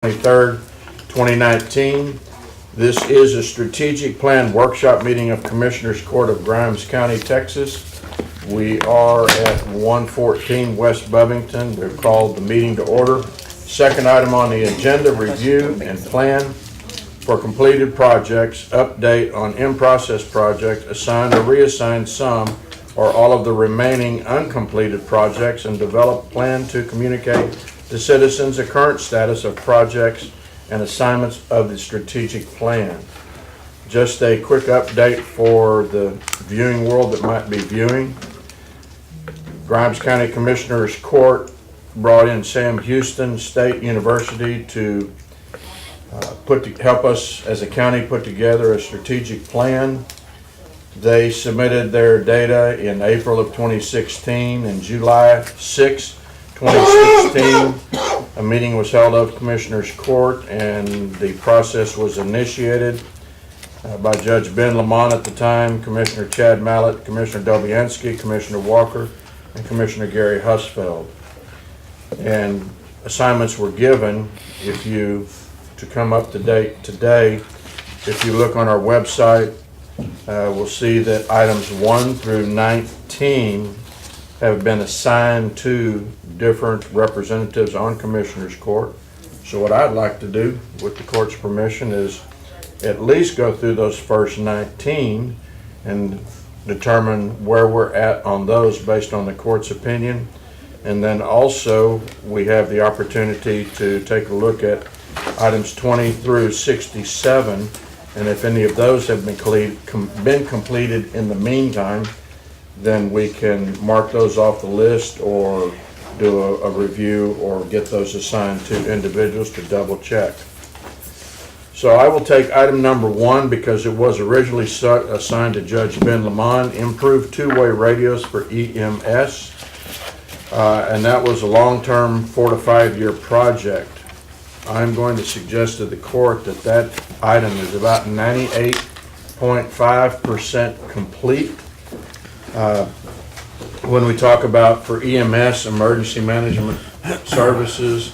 23rd, 2019. This is a strategic plan workshop meeting of Commissioners Court of Grimes County, Texas. We are at 114 West Bovington. We've called the meeting to order. Second item on the agenda, review and plan for completed projects, update on in-process projects, assign or reassign some or all of the remaining uncompleted projects, and develop plan to communicate to citizens the current status of projects and assignments of the strategic plan. Just a quick update for the viewing world that might be viewing. Grimes County Commissioners Court brought in Sam Houston State University to help us as a county put together a strategic plan. They submitted their data in April of 2016 and July 6, 2016, a meeting was held of Commissioners Court and the process was initiated by Judge Ben Lamont at the time, Commissioner Chad Mallett, Commissioner Dobianski, Commissioner Walker, and Commissioner Gary Husfeld. And assignments were given. To come up to date today, if you look on our website, we'll see that items 1 through 19 have been assigned to different representatives on Commissioners Court. So what I'd like to do, with the court's permission, is at least go through those first 19 and determine where we're at on those based on the court's opinion. And then also we have the opportunity to take a look at items 20 through 67, and if any of those have been completed in the meantime, then we can mark those off the list or do a review or get those assigned to individuals to double check. So I will take item number 1 because it was originally assigned to Judge Ben Lamont, improved two-way radios for EMS, and that was a long-term 4 to 5 year project. I'm going to suggest to the court that that item is about 98.5% complete. When we talk about for EMS, emergency management services,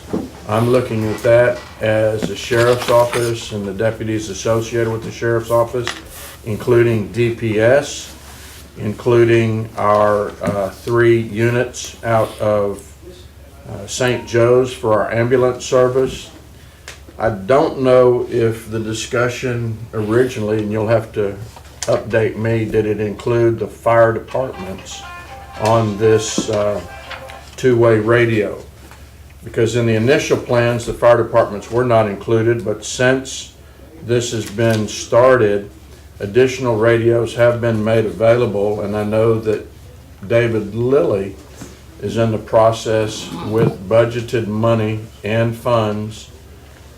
I'm looking at that as the sheriff's office and the deputies associated with the sheriff's office, including DPS, including our 3 units out of St. Joe's for our ambulance service. I don't know if the discussion originally, and you'll have to update me, did it include the fire departments on this two-way radio? Because in the initial plans, the fire departments were not included, but since this has been started, additional radios have been made available, and I know that David Lilly is in the process with budgeted money and funds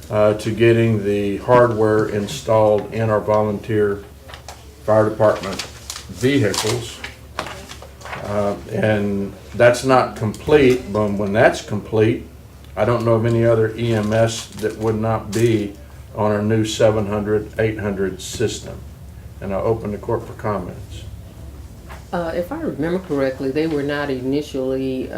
to getting the hardware installed in our volunteer fire department vehicles. And that's not complete, but when that's complete, I don't know of any other EMS that would not be on our new 700, 800 system. And I'll open the court for comments. If I remember correctly, they were not initially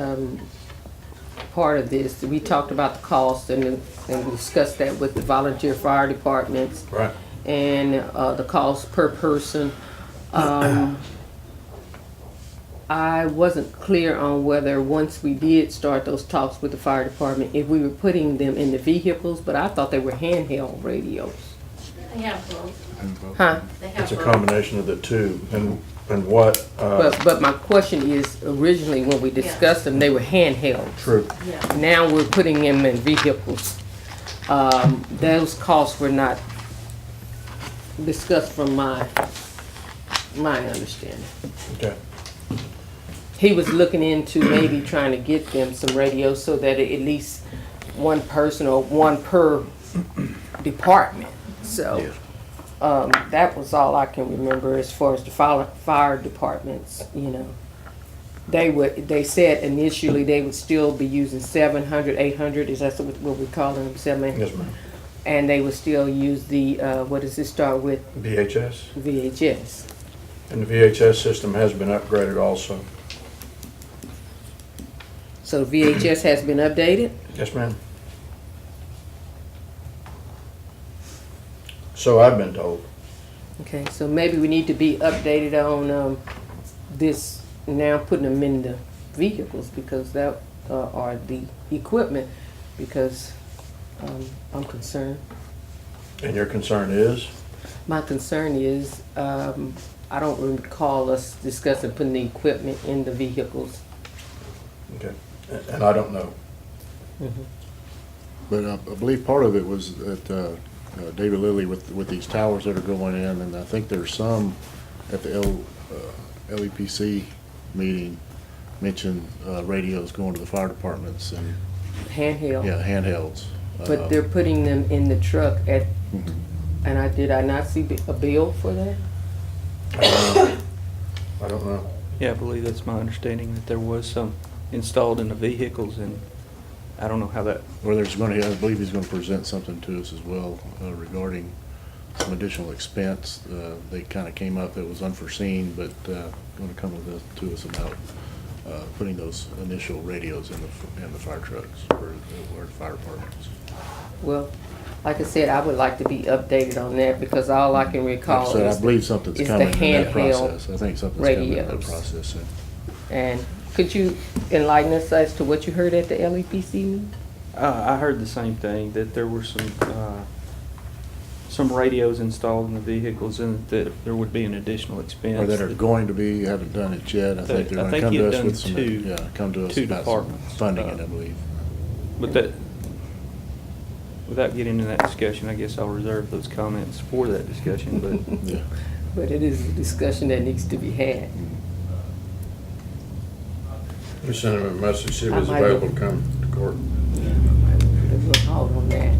part of this. We talked about the cost and discussed that with the volunteer fire departments. Right. And the cost per person. I wasn't clear on whether once we did start those talks with the fire department, if we were putting them in the vehicles, but I thought they were handheld radios. They have both. Huh? They have It's a both. combination of the two. And what? But my question is, originally when we discussed them, they were handheld. True. Yeah. Now we're putting them in vehicles. Those costs were not discussed from my understanding. Okay. He was looking into maybe trying to get them some radios so that at least one person or one per department. So that was all I can remember as far as the fire departments. They said initially they would still be using 700, 800. Is that what we call them? 700? Yes, ma'am. And they would still use the what does it start with? VHS. VHS. And the VHS system has been upgraded also. So VHS has been updated? Yes, ma'am. So I've been told. Okay, so maybe we need to be updated on this, now putting them in the vehicles because that, or the equipment, because I'm concerned. And your concern is? My concern is, I don't recall us discussing putting the equipment in the vehicles. Okay. And I don't know. But I believe part of it was that David Lilly with these towers that are going in, and I think there's some at the LEPC meeting mentioned radios going to the fire departments and Handheld. yeah, handhelds. But they're putting them in the truck at, Mhm. and did I not see a bill for that? I don't know. Yeah, I believe that's my understanding, that there was some installed in the vehicles, and I don't know how that, Or there's going to, I believe he's going to present something to us as well regarding some additional expense. They kind of came up that was unforeseen, but going to come to us about putting those initial radios in the fire trucks or the fire departments. Well, like I said, I would like to be updated on that because all I can recall Like I said, is I believe something's is the coming in that handheld process. I think something's coming in that radios. process. And could you enlighten us as to what you heard at the LEPC meeting? I heard the same thing, that there were some radios installed in the vehicles and that there would be an additional expense. Or that are going to be, haven't done it yet. I think they're I going to think come he to had us done with some, come to us two about some departments. funding it, I believe. But that, without getting into that discussion, I guess I'll reserve those comments for that discussion, but Yeah. But it is a discussion that needs to be had. We sent him a message, see if he's I might- available to come to court. We'll hold on that.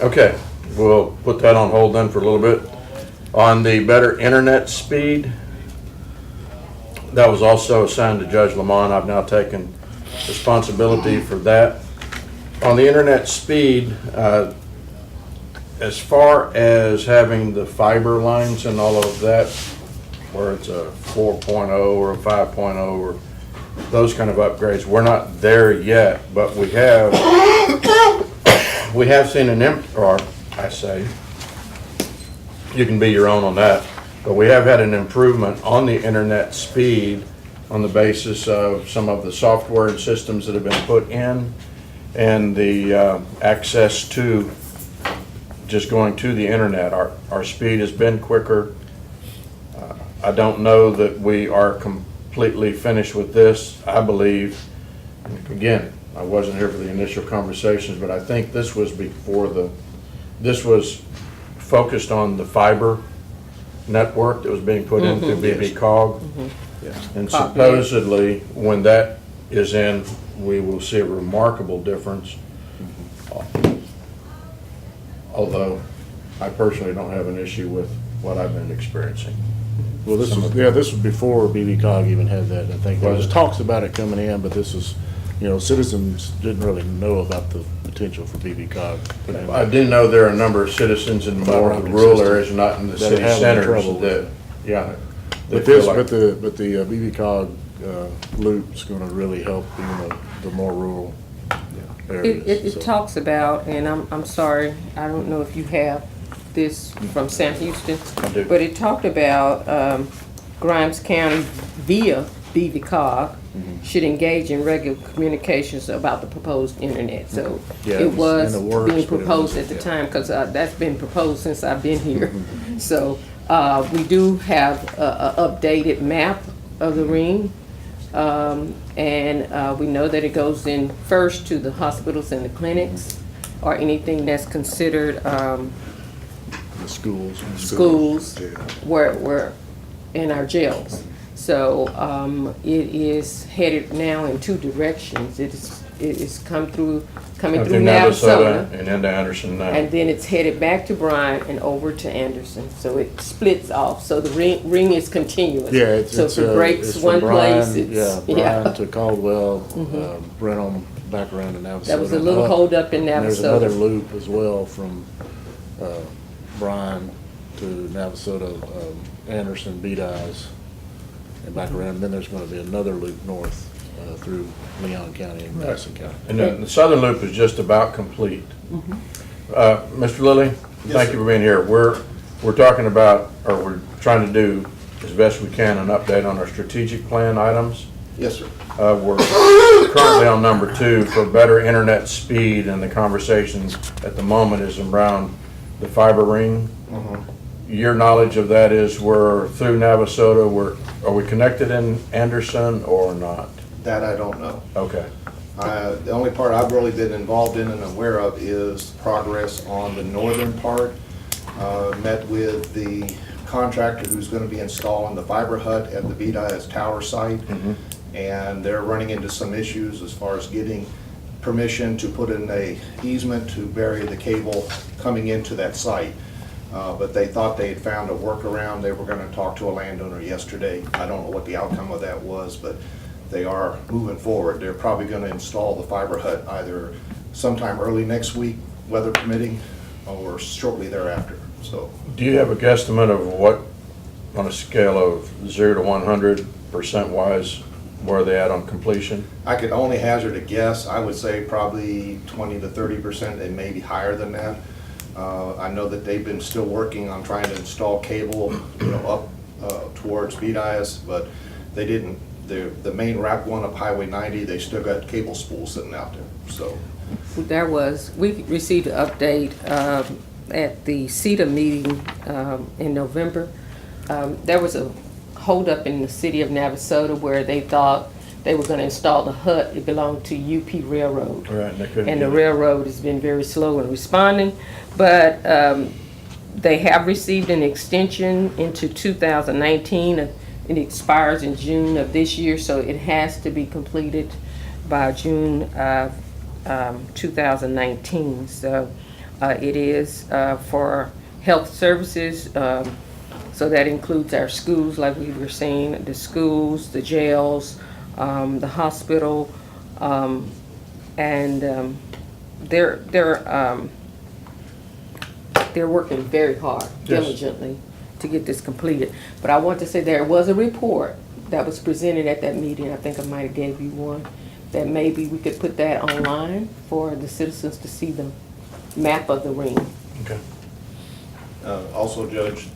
Okay, we'll put that on hold then for a little bit. On the better internet speed, that was also assigned to Judge Lamont. I've now taken responsibility for that. On the internet speed, as far as having the fiber lines and all of that, where it's a 4.0 or a 5.0 or those kind of upgrades, we're not there yet, but we have seen you can be your own on that, but we have had an improvement on the internet speed on the basis of some of the software and systems that have been put in and the access to just going to the internet. Our speed has been quicker. I don't know that we are completely finished with this. I believe, again, I wasn't here for the initial conversations, but I think this was this was focused on the fiber network that was being put into BBCOG. And supposedly, when that is in, we will see a remarkable difference. Although, I personally don't have an issue with what I've been experiencing. Well, this was before BBCOG even had that. I think there Was was it? talks about it coming in, but this was, citizens didn't really know about the potential for BBCOG. I do know there are a number of citizens in more of the rural areas, not in the That are city having centers, trouble with that, it. yeah. they But feel this, like- but the BBCOG loop's going to really help even the more rural areas. It so. talks about, and I'm sorry, I don't know if you have this from Sam Houston, I do. but it talked about Grimes County via BVCOG should engage in regular communications about the proposed internet. So Yeah, it was in the works, being but it proposed wasn't, at the yeah. time, because that's been proposed since I've been here. So we do have a updated map of the ring. And we know that it goes in first to the hospitals and the clinics, or anything that's considered The schools. schools, Yeah. where in our jails. So it is headed now in two directions. It is coming through Navasota, And into Anderson now. and then it's headed back to Bryan and over to Anderson. So it splits off. So the ring is continuous. Yeah, so if it breaks it's one from place, Bryan, it's Bryan to Caldwell, Brenham, back around to Navasota. That was a and little up. hold up in And there's another Navasota. loop as well from Bryan to Navasota, Anderson, Beat Eyes, and back around. And then there's going to be another loop north through Leon County and Madison County. And then the southern loop is just about complete. Mr. Lilly, thank you for being here. We're talking about, or we're trying to do as best we can, an update on our strategic plan items. Yes, sir. We're currently on number 2 for better internet speed, and the conversation at the moment is around the fiber ring. Your knowledge of that is we're through Navasota, are we connected in Anderson or not? That I don't know. Okay. The only part I've really been involved in and aware of is progress on the northern part. Met with the contractor who's going to be installing the fiber hut at the VDIS tower site. And they're running into some issues as far as getting permission to put in a easement to bury the cable coming into that site. But they thought they had found a workaround. They were going to talk to a landowner yesterday. I don't know what the outcome of that was, but they are moving forward. They're probably going to install the fiber hut either sometime early next week, weather permitting, or shortly thereafter. So, Do you have a guesstimate of what, on a scale of 0 to 100% wise, where are they at on completion? I could only hazard a guess. I would say probably 20 to 30%, and maybe higher than that. I know that they've been still working on trying to install cable, up towards VDIS, but they didn't. The main RAP one up Highway 90, they still got cable spools sitting out there. So We received an update at the CETA meeting in November. There was a holdup in the city of Navasota where they thought they were going to install the hut. It belonged to UP Railroad. Right, and they couldn't And the get it. railroad has been very slow in responding. But they have received an extension into 2019. It expires in June of this year, so it has to be completed by June of 2019. So it is for health services. So that includes our schools, like we were saying, the schools, the jails, the hospital, and they're working very hard, Yes. diligently, to get this completed. But I want to say there was a report that was presented at that meeting. I think I might have gave you one, that maybe we could put that online for the citizens to see the map of the ring. Okay. also, Judge,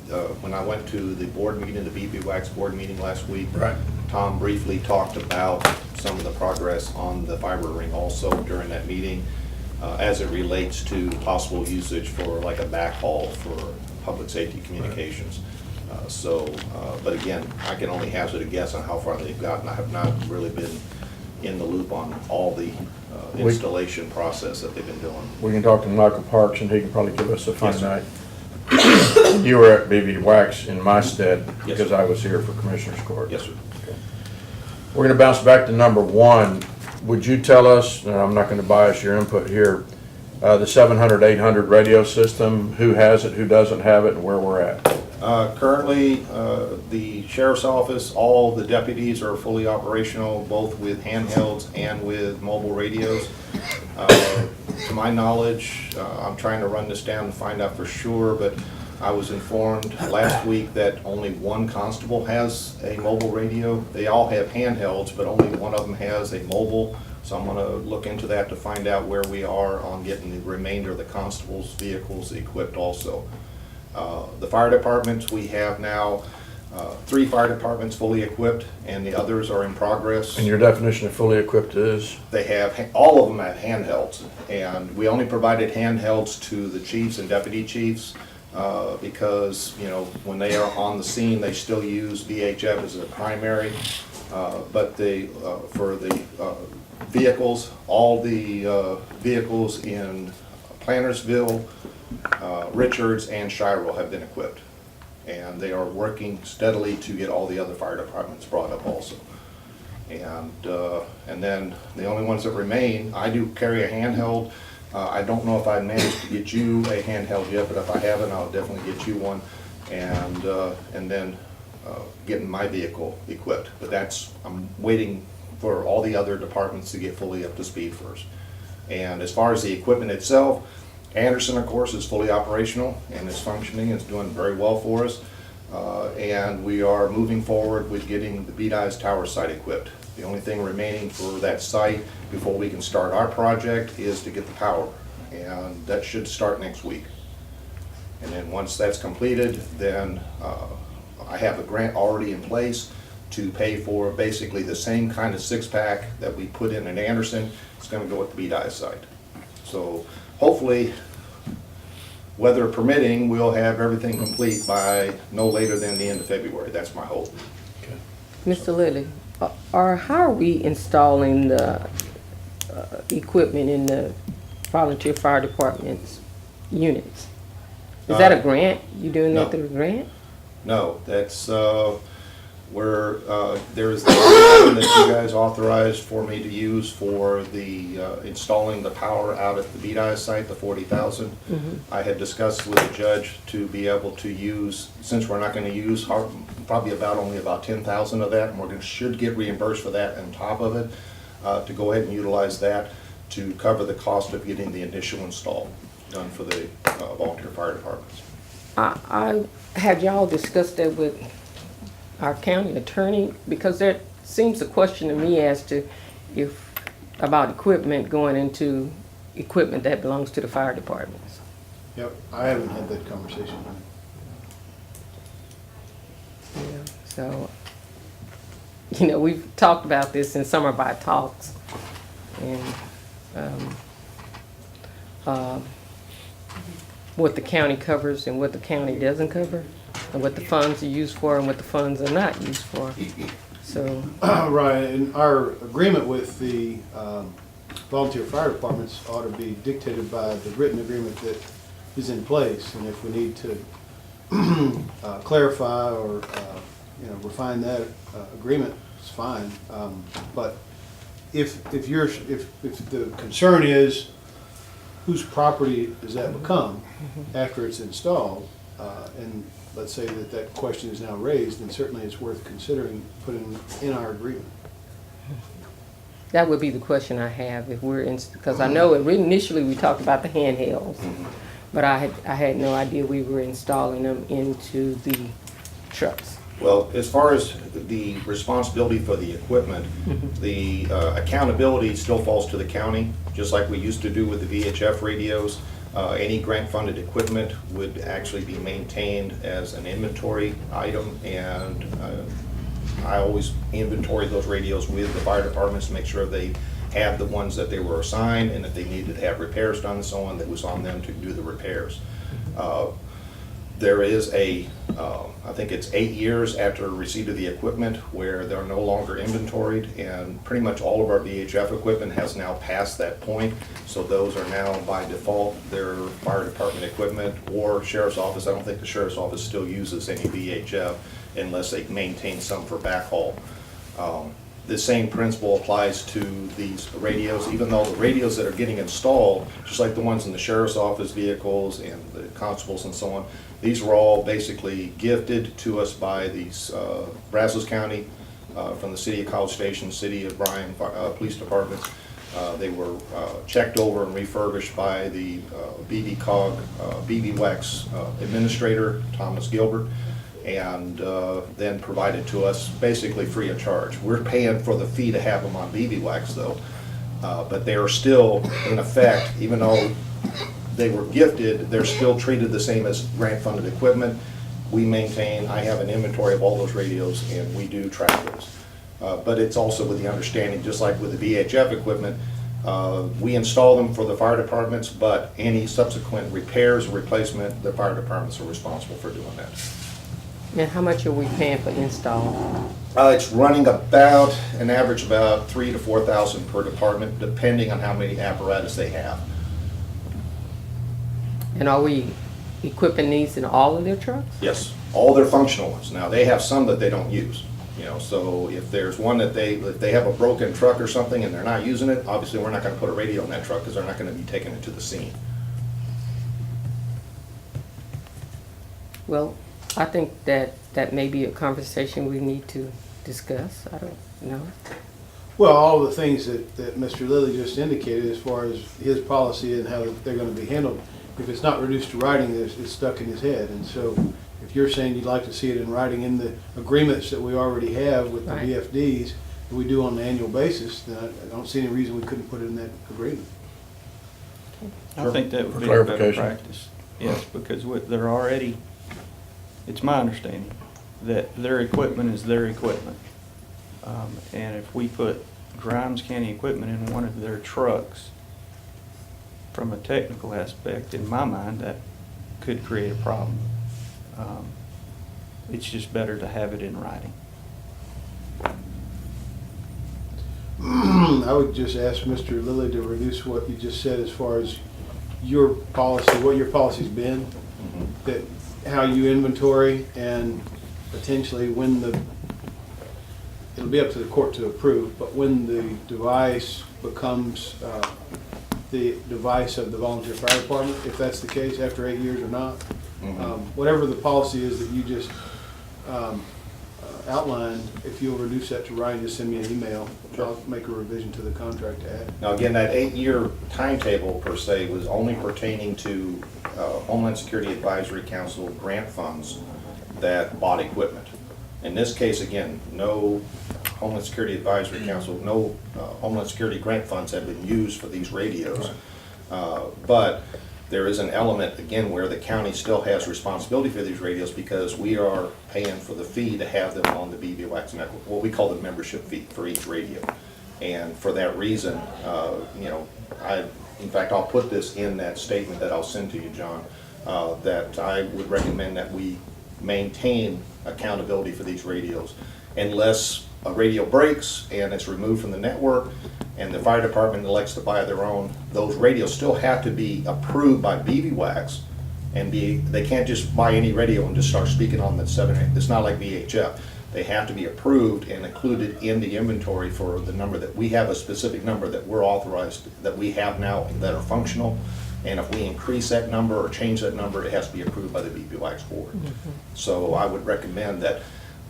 when I went to the board meeting, the BP Wax board meeting last week, Right. Tom briefly talked about some of the progress on the fiber ring also during that meeting, as it relates to possible usage for like a backhaul for public safety communications. But again, I can only hazard a guess on how far they've gotten. I have not really been in the loop on all the installation process that they've been doing. We can talk to Michael Parks, and he can probably give us a Yes, sir. finite. You were at BB Wax in my stead, Yes, because sir. I was here for Commissioner's Court. Yes, sir. We're gonna bounce back to number 1. Would you tell us, and I'm not gonna bias your input here, the 700, 800 radio system, who has it, who doesn't have it, and where we're at? Currently, the sheriff's office, all the deputies are fully operational, both with handhelds and with mobile radios. To my knowledge, I'm trying to run this down and find out for sure, but I was informed last week that only one constable has a mobile radio. They all have handhelds, but only one of them has a mobile. So I'm gonna look into that to find out where we are on getting the remainder of the constables' vehicles equipped also. The fire departments, we have now 3 fire departments fully equipped, and the others are in progress. And your definition of fully equipped is? They have, all of them have handhelds, and we only provided handhelds to the chiefs and deputy chiefs because, when they are on the scene, they still use VHF as their primary. But for the vehicles, all the vehicles in Plantersville, Richards, and Shireville have been equipped. And they are working steadily to get all the other fire departments brought up also. And then the only ones that remain, I do carry a handheld. I don't know if I managed to get you a handheld yet, but if I haven't, I'll definitely get you one. And then getting my vehicle equipped. But I'm waiting for all the other departments to get fully up to speed first. And as far as the equipment itself, Anderson, of course, is fully operational and is functioning. It's doing very well for us. And we are moving forward with getting the Beat Eyes Tower site equipped. The only thing remaining for that site before we can start our project is to get the power. And that should start next week. And then once that's completed, then I have a grant already in place to pay for basically the same kind of six-pack that we put in Anderson. It's going to go at the Beat Eyes site. So hopefully, weather permitting, we'll have everything complete by no later than the end of February. That's my hope. Mr. Lilly, how are we installing the equipment in the volunteer fire department's units? Is that a grant? You doing that No. through a grant? No, that's where there's the item that you guys authorized for me to use for the installing the power out at the Beat Eyes site, the 40,000. I had discussed with the judge to be able to use, since we're not going to use probably only about 10,000 of that, and should get reimbursed for that on top of it, to go ahead and utilize that to cover the cost of getting the initial install done for the volunteer fire departments. Have y'all discussed that with our county attorney? Because there seems a question to me as to about equipment going into equipment that belongs to the fire departments. Yep, I haven't had that conversation. So, we've talked about this in some of our talks, and what the county covers and what the county doesn't cover, and what the funds are used for and what the funds are not used for. So, Right, and our agreement with the volunteer fire departments ought to be dictated by the written agreement that is in place. And if we need to clarify or, refine that agreement, it's fine. But if the concern is whose property does that become after it's installed, and let's say that question is now raised, then certainly it's worth considering putting in our agreement. that would be the question I have if we're in, because I know initially we talked about the handhelds, but I had no idea we were installing them into the trucks. Well, as far as the responsibility for the equipment, the accountability still falls to the county, just like we used to do with the VHF radios. Any grant-funded equipment would actually be maintained as an inventory item, and I always inventory those radios with the fire departments to make sure they have the ones that they were assigned, and if they needed to have repairs done and so on, that was on them to do the repairs. There is I think it's 8 years after receipt of the equipment where they're no longer inventoried, and pretty much all of our VHF equipment has now passed that point. So those are now by default their fire department equipment or sheriff's office. I don't think the sheriff's office still uses any VHF unless they maintain some for backhaul. The same principle applies to these radios, even though the radios that are getting installed, just like the ones in the sheriff's office vehicles and the constables and so on, these were all basically gifted to us by these Brazos County, from the city of College Station, city of Bryan police departments. They were checked over and refurbished by the BVCOG, BVWEX administrator, Thomas Gilbert, and then provided to us basically free of charge. We're paying for the fee to have them on BVWEX though, but they are still in effect, even though they were gifted, they're still treated the same as grant-funded equipment. We maintain, I have an inventory of all those radios, and we do track those. But it's also with the understanding, just like with the VHF equipment, we install them for the fire departments, but any subsequent repairs or replacement, the fire departments are responsible for doing that. And how much are we paying for install? It's running about, an average about 3,000 to 4,000 per department, depending on how many apparatus they have. And are we equipping these in all of their trucks? Yes, all their functional ones. Now, they have some that they don't use, so if there's one that if they have a broken truck or something and they're not using it, obviously we're not gonna put a radio in that truck because they're not gonna be taking it to the scene. Well, I think that may be a conversation we need to discuss. I don't know. Well, all of the things that Mr. Lilly just indicated as far as his policy and how they're gonna be handled, if it's not reduced to writing, it's stuck in his head. And so if you're saying you'd like to see it in writing in the agreements that we already have with the Right. VFDs that we do on an annual basis, then I don't see any reason we couldn't put it in that agreement. I think that For would be a better clarification. practice. Yes, because they're already, it's my understanding that their equipment is their equipment. And if we put Grimes County equipment in one of their trucks, from a technical aspect, in my mind, that could create a problem. It's just better to have it in writing. I would just ask Mr. Lilly to reduce what you just said as far as your policy, what your policy's been, that how you inventory, and potentially when it'll be up to the court to approve, but when the device becomes the device of the volunteer fire department, if that's the case, after 8 years or not. Whatever the policy is that you just outlined, if you'll reduce that to writing, just send me an email. I'll make a revision to the contract to add. Now, again, that 8-year timetable per se was only pertaining to Homeland Security Advisory Council grant funds that bought equipment. In this case, again, no Homeland Security Advisory Council, no Homeland Security grant funds have been used for these radios. But there is an element, again, where the county still has responsibility for these radios because we are paying for the fee to have them on the BVWAX network, what we call the membership fee for each radio. And for that reason, in fact, I'll put this in that statement that I'll send to you, John, that I would recommend that we maintain accountability for these radios unless a radio breaks and it's removed from the network and the fire department elects to buy their own. Those radios still have to be approved by BVWAX and they can't just buy any radio and just start speaking on the 7. It's not like VHF. They have to be approved and included in the inventory for the number that we have, a specific number that we're authorized, that we have now that are functional. And if we increase that number or change that number, it has to be approved by the BVWAX board. So I would recommend that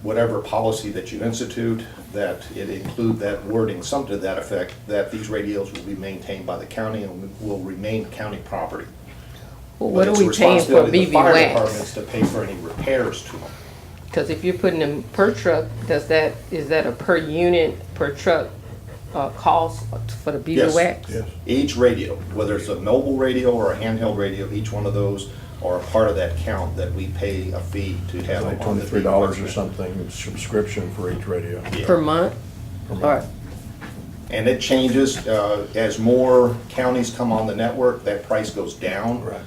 whatever policy that you institute, that it include that wording, something to that effect, that these radios will be maintained by the county and will remain county property. Well, what But are we paying for It's the responsibility of the fire departments BVWAX? to pay for any repairs to them. Because if you're putting them per truck, is that a per unit, per truck cost for the Yes. BVWAX? Yes. Each radio, whether it's a mobile radio or a handheld radio, each one of those are a part of that count that we pay a fee to have Like them on the $23 or BVWAX. something, subscription for each radio. Yeah. Per month? Or, And it changes, as more counties come on the network, that price goes down. Right.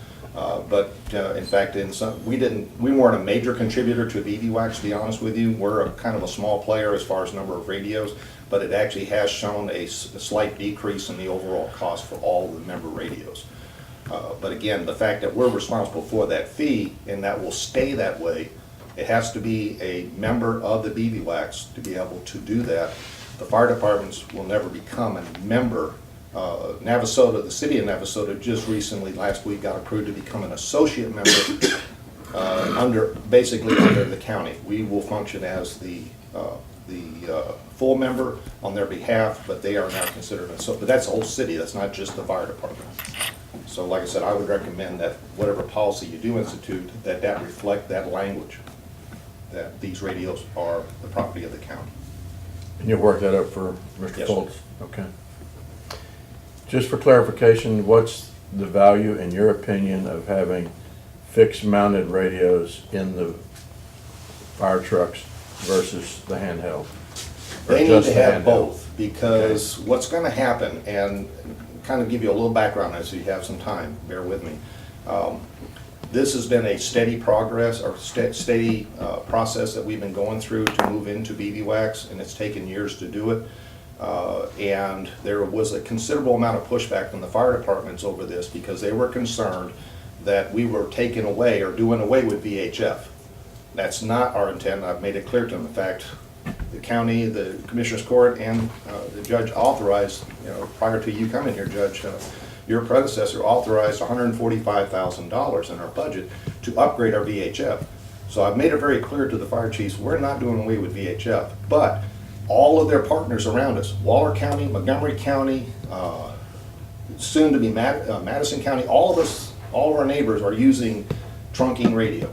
But in fact, we weren't a major contributor to BVWAX, to be honest with you. We're a kind of a small player as far as number of radios, but it actually has shown a slight decrease in the overall cost for all the member radios. But again, the fact that we're responsible for that fee, and that will stay that way, it has to be a member of the BVWAX to be able to do that. The fire departments will never become a member. Navasota, the city of Navasota, just recently, last week, got approved to become an associate member basically under the county. We will function as the full member on their behalf, but they are now considered but that's the whole city, that's not just the fire department. So like I said, I would recommend that whatever policy you do institute, that reflect that language, that these radios are the property of the county. And you'll work that up for Mr. Yes, sir. Foltz? Okay. Just for clarification, what's the value, in your opinion, of having fixed mounted radios in the fire trucks versus the handheld? Or They need just to the have handheld? both, because what's gonna happen, and kind of give you a little background as you have some time, bear with me. This has been a steady progress, or steady process that we've been going through to move into BVWAX, and it's taken years to do it. And there was a considerable amount of pushback from the fire departments over this, because they were concerned that we were taking away or doing away with VHF. That's not our intent. I've made it clear to them. In fact, the county, the Commissioners Court, and the judge authorized, prior to you coming here, Judge, your predecessor authorized $145,000 in our budget to upgrade our VHF. So I've made it very clear to the fire chiefs, we're not doing away with VHF, but all of their partners around us, Waller County, Montgomery County, soon to be Madison County, all of our neighbors are using trunking radio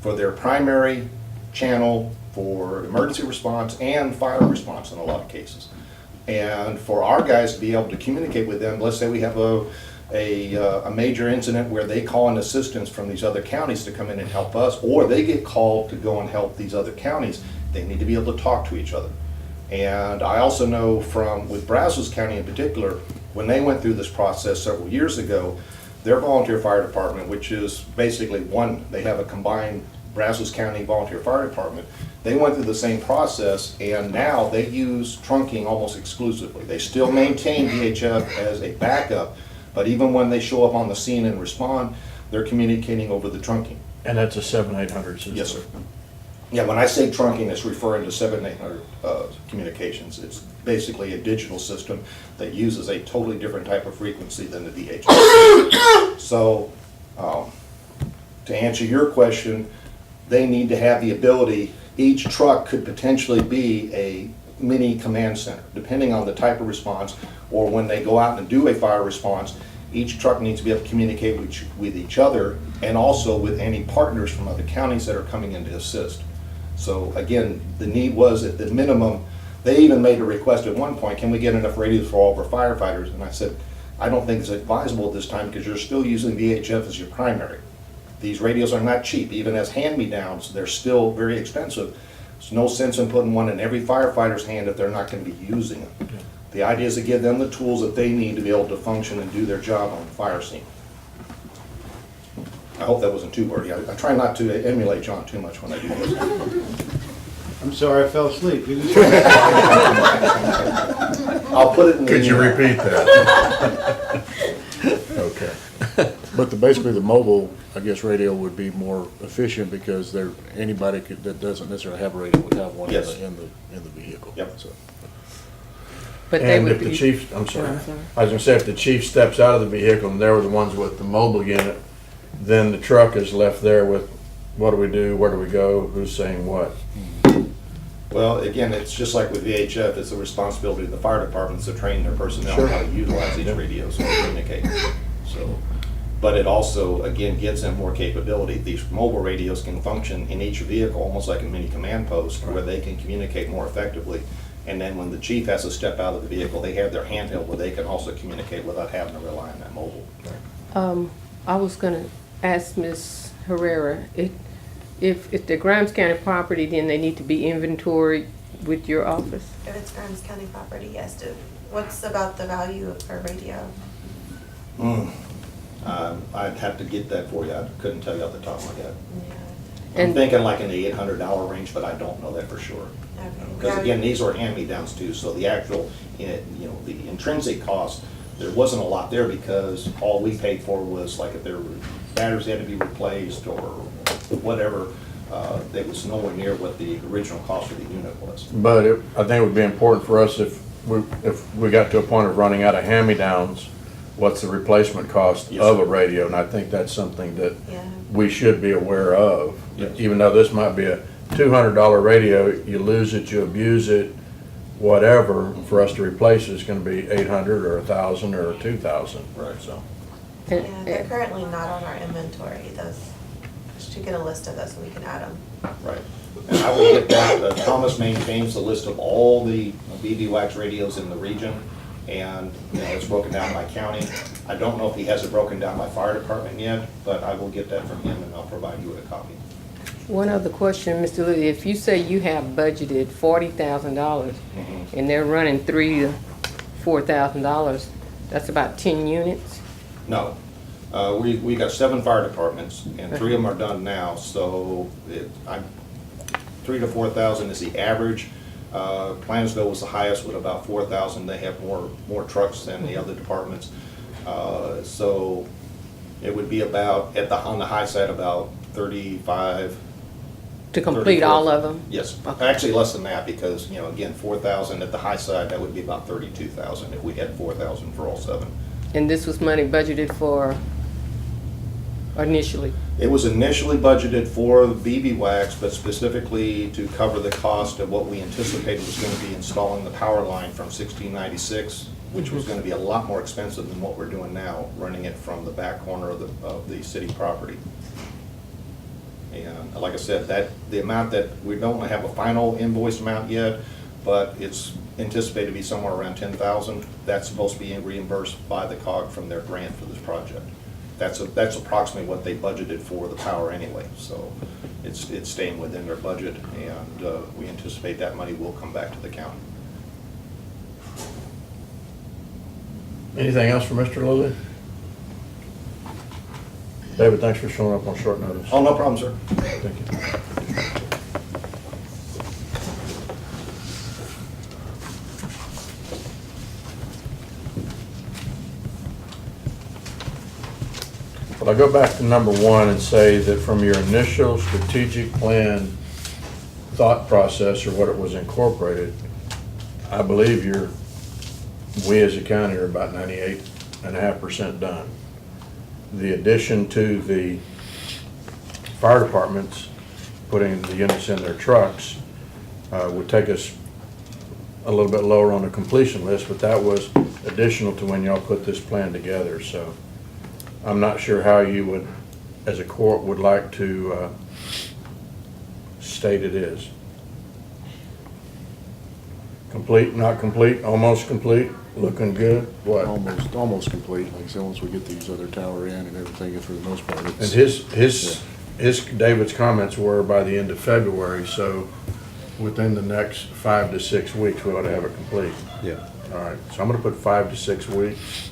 for their primary channel for emergency response and fire response in a lot of cases. And for our guys to be able to communicate with them, let's say we have a major incident where they call in assistance from these other counties to come in and help us, or they get called to go and help these other counties, they need to be able to talk to each other. And I also know with Brazos County in particular, when they went through this process several years ago, their volunteer fire department, which is basically they have a combined Brazos County Volunteer Fire Department, they went through the same process, and now they use trunking almost exclusively. They still maintain VHF as a backup, but even when they show up on the scene and respond, they're communicating over the trunking. And that's a 7-800 system? Yes, sir. Yeah, when I say trunking, it's referring to 7-800 communications. It's basically a digital system that uses a totally different type of frequency than the VHF. So, to answer your question, they need to have the ability, each truck could potentially be a mini command center, depending on the type of response, or when they go out and do a fire response, each truck needs to be able to communicate with each other and also with any partners from other counties that are coming in to assist. So again, the need was at the minimum, they even made a request at one point, can we get enough radios for all of our firefighters? And I said, I don't think it's advisable at this time because you're still using VHF as your primary. These radios are not cheap, even as hand-me-downs, they're still very expensive. There's no sense in putting one in every firefighter's hand if they're not going to be using it. The idea is to give them the tools that they need to be able to function and do their job on the fire scene. I hope that wasn't too wordy. I try not to emulate John too much when I do this. I'm sorry I fell asleep. I'll put it in the Could you email. repeat that? Okay. But basically, the mobile, I guess, radio would be more efficient because anybody that doesn't necessarily have a radio would have one Yes. in the vehicle. Yep. So, But they And would if the be, chief, I'm sorry, I'm sorry. I was gonna say, if the chief steps out of the vehicle and they were the ones with the mobile unit, then the truck is left there with, what do we do, where do we go, who's saying what? Well, again, it's just like with VHF, it's the responsibility of the fire departments to train their personnel Sure. how to utilize these radios and communicate. So, but it also, again, gives them more capability. These mobile radios can function in each vehicle, almost like a mini command post, where they can communicate more effectively. And then when the chief has to step out of the vehicle, they have their handheld where they can also communicate without having to rely on that mobile. I was gonna ask Ms. Herrera, if the Grimes County property, then they need to be inventoried with your office? If it's Grimes County property, yes. What's about the value of a radio? I'd have to get that for you. I couldn't tell you off the top of my head. Yeah. I'm And- thinking like in the $800 range, but I don't know that for sure. Okay. Because Yeah. again, these are hand-me-downs too, so the actual, the intrinsic cost, there wasn't a lot there because all we paid for was like if their batteries had to be replaced or whatever, that was nowhere near what the original cost of the unit was. But I think it would be important for us if we got to a point of running out of hand-me-downs, what's the replacement cost Yes, of sir. a radio? And I think that's something that Yeah. we should be aware of. Yes. Even though this might be a $200 radio, you lose it, you abuse it, whatever, for us to replace it is gonna be 800 or 1,000 or 2,000. Right. So, Yeah, they're currently not on our inventory. Those, should get a list of those so we can add them. Right. And I will get that, Thomas maintains the list of all the BB Wax radios in the region, and it's broken down by county. I don't know if he has it broken down by fire department yet, but I will get that from him and I'll provide you with a copy. One other question, Mr. Liddy, if you say you have budgeted $40,000 and they're running $3,000 to $4,000, that's about 10 units? No, we got 7 fire departments, and 3 of them are done now, so 3 to 4,000 is the average. Plansville was the highest with about 4,000. They have more trucks than the other departments. So it would be about, on the high side, about 35. To complete 34. all of them? Yes, actually less than that, because, again, 4,000 at the high side, that would be about 32,000 if we had 4,000 for all 7. And this was money budgeted for initially? It was initially budgeted for the BB wax, but specifically to cover the cost of what we anticipated was going to be installing the power line from 1696, which was going to be a lot more expensive than what we're doing now, running it from the back corner of the city property. And like I said, the amount that, we don't have a final invoice amount yet, but it's anticipated to be somewhere around 10,000. That's supposed to be reimbursed by the COG from their grant for this project. That's approximately what they budgeted for the power anyway, so it's staying within their budget, and we anticipate that money will come back to the county. Anything else for Mr. Lilly? David, thanks for showing up on short notice. Oh, no problem, sir. Thank you. Well, I go back to number one and say that from your initial strategic plan thought process, or what it was incorporated, I believe we as a county are about 98.5% done. The addition to the fire departments, putting the units in their trucks, would take us a little bit lower on the completion list, but that was additional to when y'all put this plan together. So I'm not sure how you would, as a court, would like to state it is. Complete, not complete, almost complete, looking good, what? Almost complete, like I said, once we get these other tower in and everything, for the most part, And it's. David's comments were by the end of February, so within the next 5 to 6 weeks, we ought to have it complete. Yeah. All right, so I'm gonna put 5 to 6 weeks.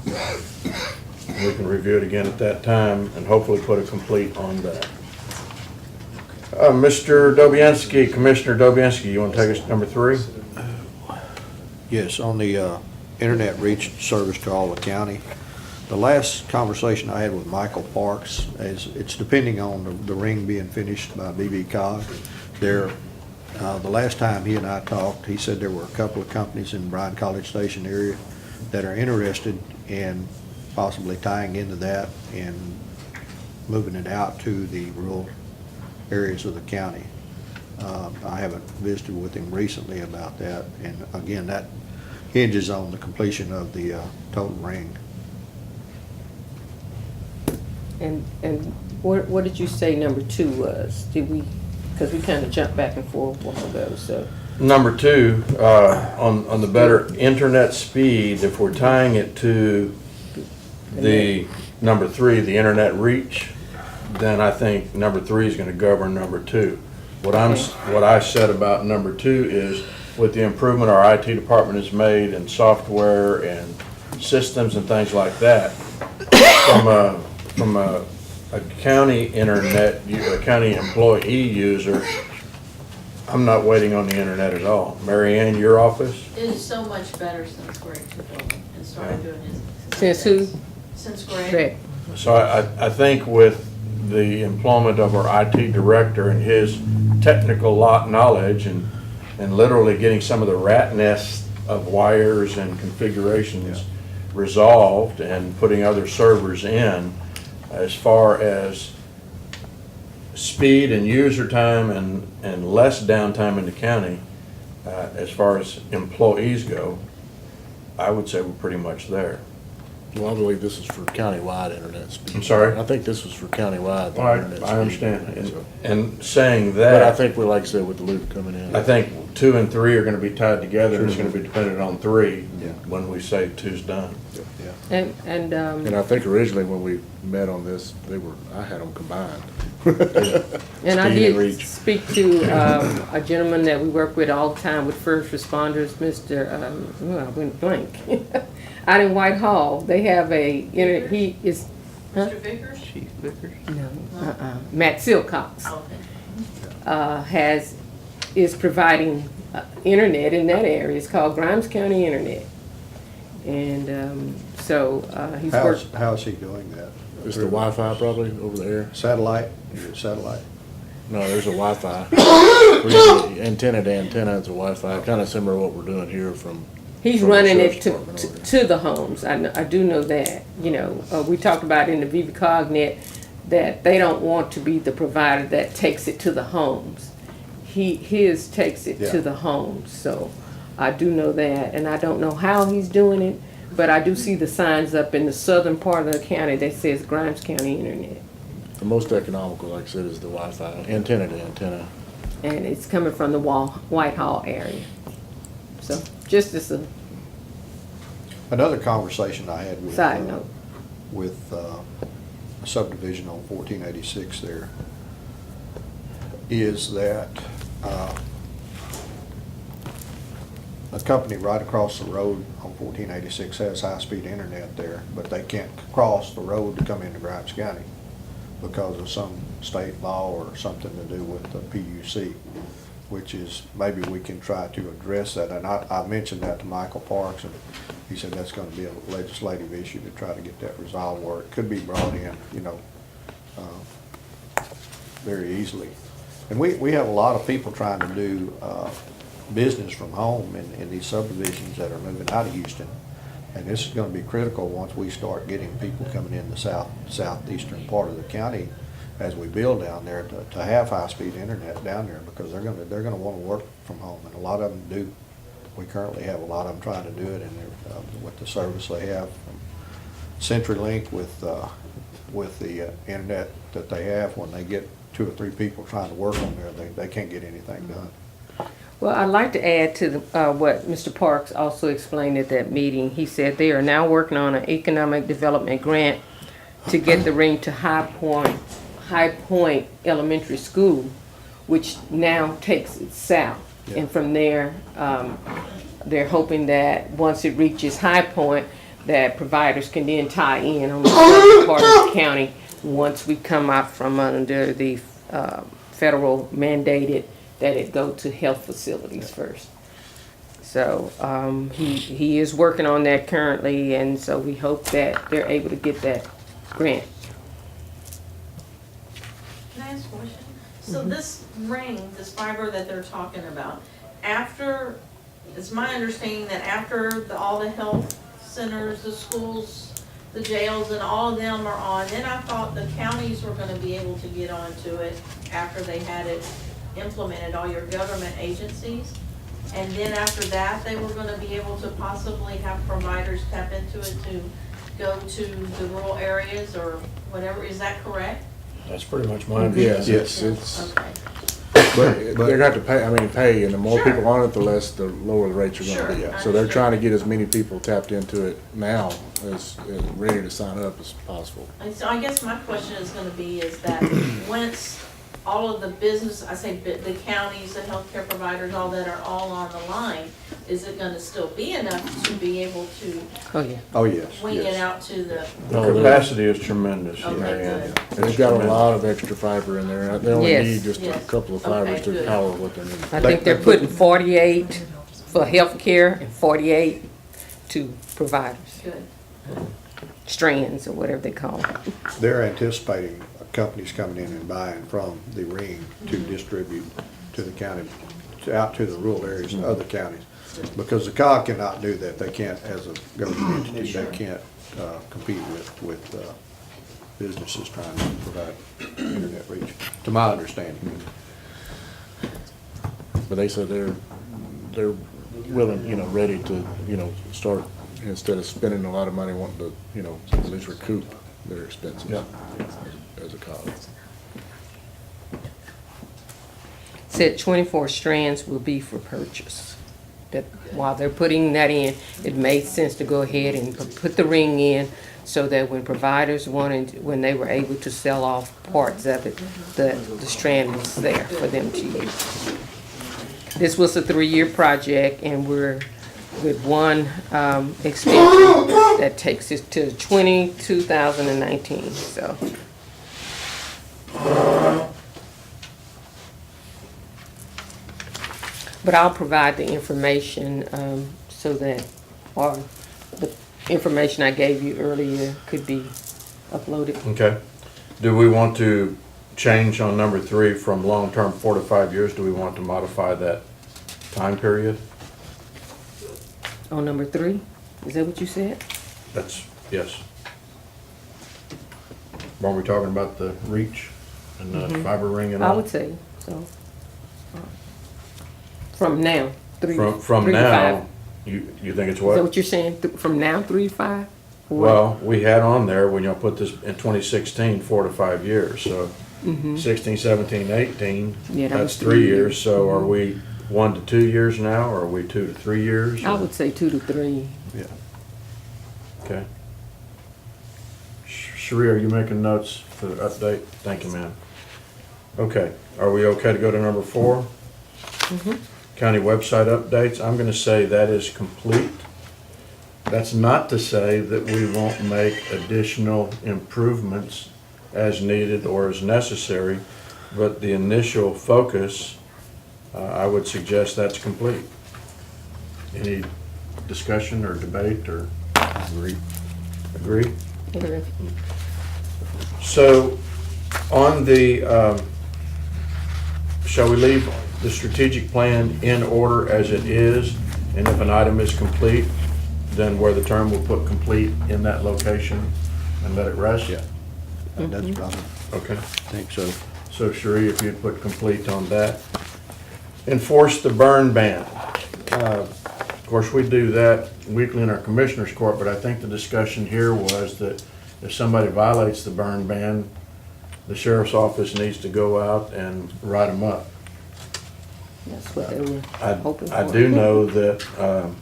We can review it again at that time and hopefully put a complete on that. Mr. Dobianski, Commissioner Dobianski, you wanna take us to number 3? Yes, on the internet reach service to all the county. The last conversation I had with Michael Parks, is it's depending on the ring being finished by BB Cog. The last time he and I talked, he said there were a couple of companies in Bryan College Station area that are interested in possibly tying into that and moving it out to the rural areas of the county. I haven't visited with him recently about that, and again, that hinges on the completion of the total ring. And what did you say number 2 was? Did we, because we kind of jumped back and forth a while ago, so. Number 2, on the better internet speed, if we're tying it to the number 3, the internet reach, then I think number 3 is gonna govern number 2. What I said about number 2 is, with the improvement our IT department has made in software and systems and things like that, from a county internet, a county employee user, I'm not waiting on the internet at all. Mary Ann, your office? It is so much better since Greg took over and started doing his. Since who? Since Greg. Greg. So I think with the employment of our IT director and his technical knowledge and literally getting some of the rat nest of wires and configurations resolved and putting other servers in, as far as speed and user time and less downtime in the county, as far as employees go, I would say we're pretty much there. Well, I believe this is for countywide internet speed. I'm sorry? I think this was for countywide. Well, internet I speed. understand. So- And saying But I that, think we, like I said, with the loop coming in. I think 2 and 3 are gonna be tied together, and it's Sure. gonna be dependent on 3 Yeah. when we say 2's done. Yeah. And I think originally when we met on this, I had them combined. And I Speed and did reach. speak to a gentleman that we work with all the time with first responders, Mr. I went blank. Out in Whitehall, they have he is, huh? Mr. Vickers? Chief Vickers? No, Matt Silcox, Okay. is providing internet in that area. It's called Grimes County Internet. And he's worked. How's he doing that? It's the Wi-Fi probably over there. Satellite? Satellite. No, there's a Wi-Fi. We're using antenna to antenna, it's a Wi-Fi, kind of similar to what we're doing here from He's from the running it sheriff's to, department to, over there. to the homes. I do know that, you know, we talked about in the VV Cognet that they don't want to be the provider that takes it to the homes. His takes it to Yeah. the homes, so I do know that, and I don't know how he's doing it, but I do see the signs up in the southern part of the county that says Grimes County Internet. The most economical, like I said, is the Wi-Fi, antenna to antenna. And it's coming from the Whitehall area. So, just as a Another conversation I had with. side note. With a subdivision on 1486 there is that a company right across the road on 1486 has high-speed internet there, but they can't cross the road to come into Grimes County because of some state law or something to do with the PUC, which is, maybe we can try to address that. And I mentioned that to Michael Parks, and he said that's gonna be a legislative issue to try to get that resolved, where it could be brought in, you know, very easily. And we have a lot of people trying to do business from home in these subdivisions that are moving out of Houston. And this is gonna be critical once we start getting people coming in the southeastern part of the county as we build down there to have high-speed internet down there, because they're gonna wanna work from home, and a lot of them do. We currently have a lot of them trying to do it, and they're, with the service they have from CenturyLink with the internet that they have, when they get 2 or 3 people trying to work on there, they can't get anything done. Well, I'd like to add to what Mr. Parks also explained at that meeting. He said they are now working on an economic development grant to get the ring to High Point Elementary School, which now takes it south. Yeah. And from there, they're hoping that once it reaches High Point, that providers can then tie in on the southern part of the county once we come out from under the federal mandated that it go to health facilities first. So he is working on that currently, and so we hope that they're able to get that grant. Can I ask a question? So this ring, this fiber that they're talking about, after, it's my understanding that after all the health centers, the schools, the jails, and all of them are on, then I thought the counties were gonna be able to get onto it after they had it implemented, all your government agencies. And then after that, they were gonna be able to possibly have providers tap into it to go to the rural areas or whatever. Is that correct? That's pretty much my understanding. Yes, it's, Okay. but they're gonna have to pay, and the more Sure. people on it, the less, the lower the rates are gonna be. Sure, I So they're understand. trying to get as many people tapped into it now as ready to sign up as possible. And so I guess my question is gonna be is that once all of the business, I say the counties, the healthcare providers, all that are all on the line, is it gonna still be enough to be able to Oh, yeah. Oh, yes, wing it yes. out to the, The capacity is tremendous, Okay, Marianne. good. And they've got a lot of extra fiber in there. They only Yes. need just a Yes. couple of fibers Okay, to good. power what they need. I think they're putting 48 for healthcare and 48 to providers, good. strands or whatever they call them. They're anticipating companies coming in and buying from the ring to distribute to the county, out to the rural areas and other counties. Because the COG cannot do that. They can't, as a government entity, they can't compete with businesses trying to provide internet reach, to my understanding. But they said they're willing, ready to, start, instead of spending a lot of money wanting to, at least recoup their expenses. Yeah. As a college. Said 24 strands will be for purchase. That while they're putting that in, it made sense to go ahead and put the ring in so that when providers when they were able to sell off parts of it, the strand was there for them to use. This was a 3-year project, and we're with one extension that takes us to 2019. So. But I'll provide the information so that, or the information I gave you earlier could be uploaded. Okay. Do we want to change on number 3 from long-term 4 to 5 years? Do we want to modify that time period? On number 3? Is that what you said? That's, yes. Weren't we talking about the reach and the fiber ring and I all? would say so. From now, 3 From 3 to now, 5. you think it's Is that what? what you're saying? From now, 3 to 5? Or what? Well, we had on there, when y'all put this in 2016, 4 to 5 years, so 16, 17, 18, Yeah, that that's was 3 years. So are we 1 to 2 years now, or are we 2 to 3 years? I or- would say 2 to 3. Yeah. Okay. Sheree, are you making notes for the update? Thank you, ma'am. Okay, are we okay to go to number 4? County website updates, I'm gonna say that is complete. That's not to say that we won't make additional improvements as needed or as necessary, but the initial focus, I would suggest that's complete. Any discussion or debate or? Agree. Agree? Okay. So, on the, shall we leave the strategic plan in order as it is? And if an item is complete, then where the term will put complete in that location and let it rest? Yeah. That's, Okay. I think so. So Sheree, if you'd put complete on that. Enforce the burn ban. Of course, we do that weekly in our commissioners court, but I think the discussion here was that if somebody violates the burn ban, the sheriff's office needs to go out and write them up. That's what they were I, hoping for. I do know that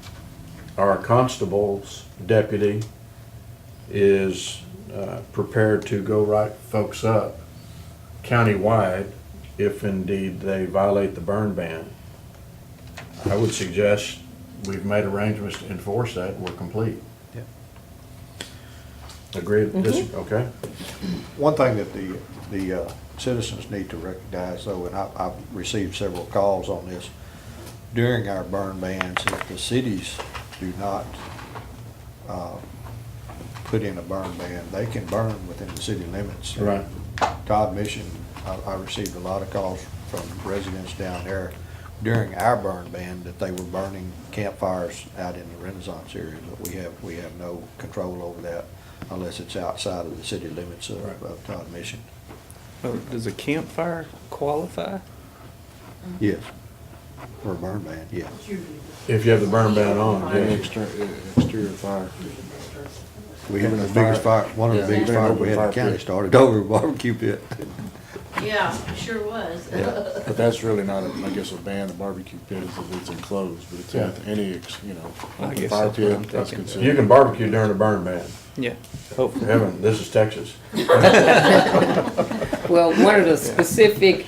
our constable's deputy is prepared to go write folks up countywide if indeed they violate the burn ban. I would suggest we've made arrangements to enforce that, we're complete. Yeah. Agreed? Okay. One thing that the citizens need to recognize though, and I've received several calls on this, during our burn bans, if the cities do not put in a burn ban, they can burn within the city limits. Right. Todd Mission, I received a lot of calls from residents down there during our burn ban that they were burning campfires out in the Renaissance area, but we have no control over that unless it's outside of the city limits of Todd Mission. Oh, does a campfire qualify? Yes. For a burn ban, yes. If you have the burn ban on, Any yeah. exterior fire. We had Even the a biggest fire- fire, one of the yeah, biggest even an fires we open had in the fire county pit. started over a barbecue pit. Yeah, it sure was. But that's really not, I guess, a ban, a barbecue pit is if it's enclosed, but it's Yeah. any, I open guess fire that's what I'm pit, that's thinking. considered. You can barbecue during a burn ban. Yeah, hopefully. Heaven, this is Texas. Well, one of the specific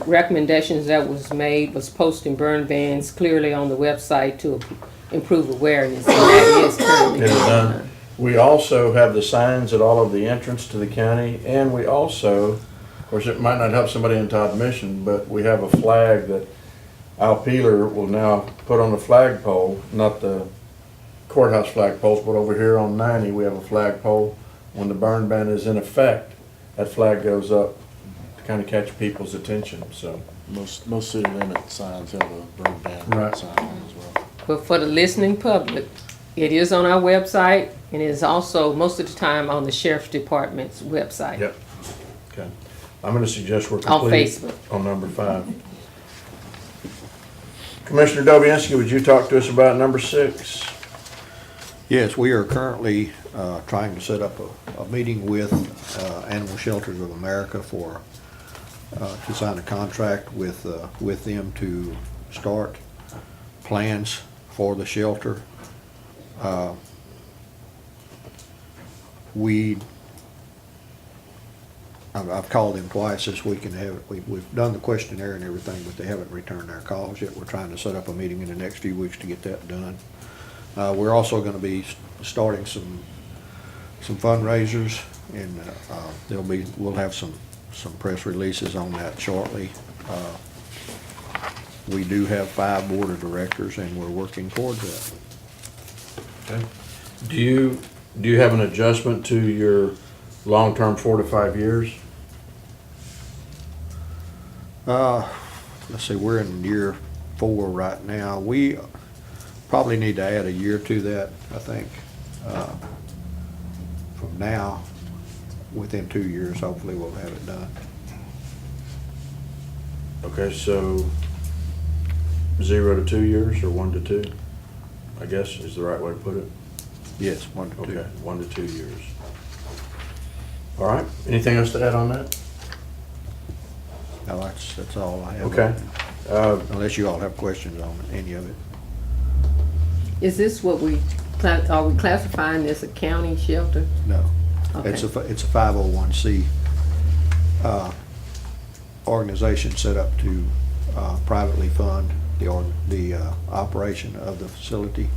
recommendations that was made was posting burn bans clearly on the website to improve awareness, and that is currently It is being done. done. We also have the signs at all of the entrance to the county, and we also, of course, it might not help somebody in Todd Mission, but we have a flag that Al Peeler will now put on the flagpole, not the courthouse flagpoles, but over here on 90, we have a flagpole. When the burn ban is in effect, that flag goes up to kind of catch people's attention, so. Most city limit signs have a burn ban Right. sign on as well. But for the listening public, it is on our website, and it is also most of the time on the sheriff's department's website. Yep. Okay. I'm gonna suggest we're On complete. Facebook. On number 5. Commissioner Dobianski, would you talk to us about number 6? Yes, we are currently trying to set up a meeting with Animal Shelters of America for, to sign a contract with them to start plans for the shelter. I've called them twice this week and we've done the questionnaire and everything, but they haven't returned our calls yet. We're trying to set up a meeting in the next few weeks to get that done. We're also gonna be starting some fundraisers, and we'll have some press releases on that shortly. We do have 5 board of directors, and we're working towards that. Okay. Do you have an adjustment to your long-term 4 to 5 years? Let's see, we're in year 4 right now. probably need to add a year to that, I think. From now, within 2 years, hopefully we'll have it done. Okay, so 0 to 2 years or 1 to 2, I guess is the right way to put it? Yes, 1 to 2. Okay, 1 to 2 years. All right, anything else to add on that? No, that's all I have. Okay. Unless you all have questions on any of it. Is this what are we classifying this a county shelter? No. Okay. It's a 501c organization set up to privately fund the operation of the facility.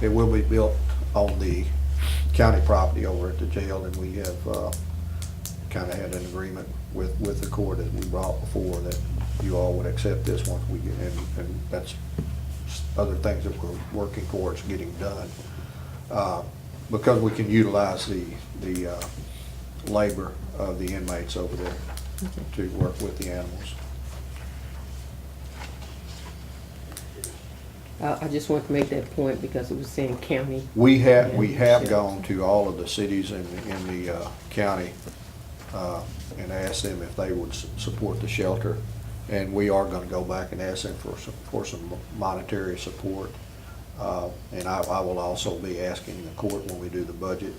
It will be built on the county property over at the jail, and we have kind of had an agreement with the court as we brought before that you all would accept this once we get in, and that's other things that we're working towards getting done. Because we can utilize the labor of the inmates over there to work with the animals. I just want to make that point because it was saying county. We have Yeah. gone to all of the cities in the county and asked them if they would support the shelter. And we are gonna go back and ask them for some monetary support. And I will also be asking the court when we do the budget,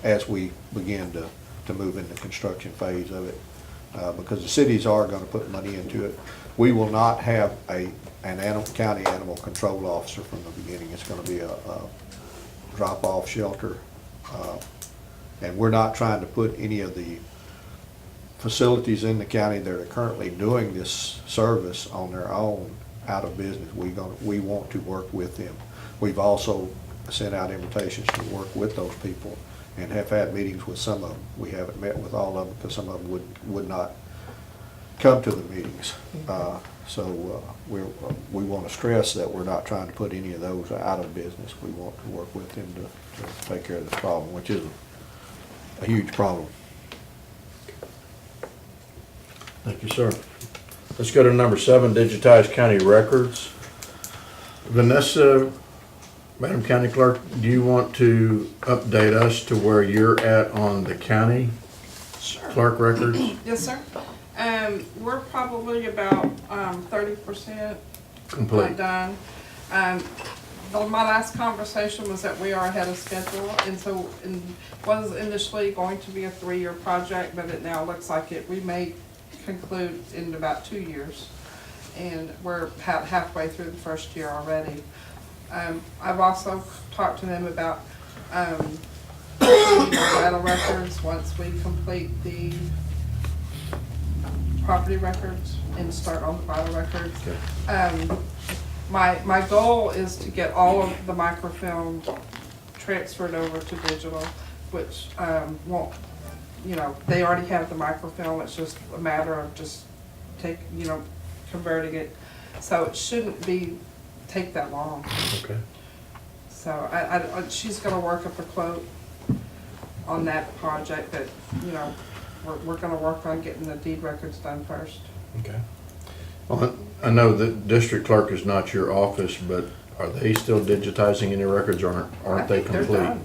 as we begin to move into the construction phase of it. Because the cities are gonna put money into it. We will not have an county animal control officer from the beginning. It's gonna be a drop-off shelter. And we're not trying to put any of the facilities in the county that are currently doing this service on their own out of business. We want to work with them. We've also sent out invitations to work with those people and have had meetings with some of them. We haven't met with all of them because some of them would not come to the meetings. So we want to stress that we're not trying to put any of those out of business. We want to work with them to take care of this problem, which is a huge problem. Thank you, sir. Let's go to number 7, digitize county records. Vanessa, Madam County Clerk, do you want to update us to where you're at on the county Sure. clerk records? Yes, sir. We're probably about 30% Complete. done. My last conversation was that we are ahead of schedule, and so it was initially going to be a 3-year project, but it now looks like we may conclude in about 2 years, and we're halfway through the first year already. I've also talked to them about vital records once we complete the property records and start on the vital records. Okay. My goal is to get all of the microfilm transferred over to digital, which won't, they already have the microfilm. It's just a matter of just converting it. So it shouldn't take that long. Okay. So she's gonna work up a quote on that project that, we're gonna work on getting the deed records done first. Okay. Well, I know that district clerk is not your office, but are they still digitizing any records or aren't they I think they're complete? done.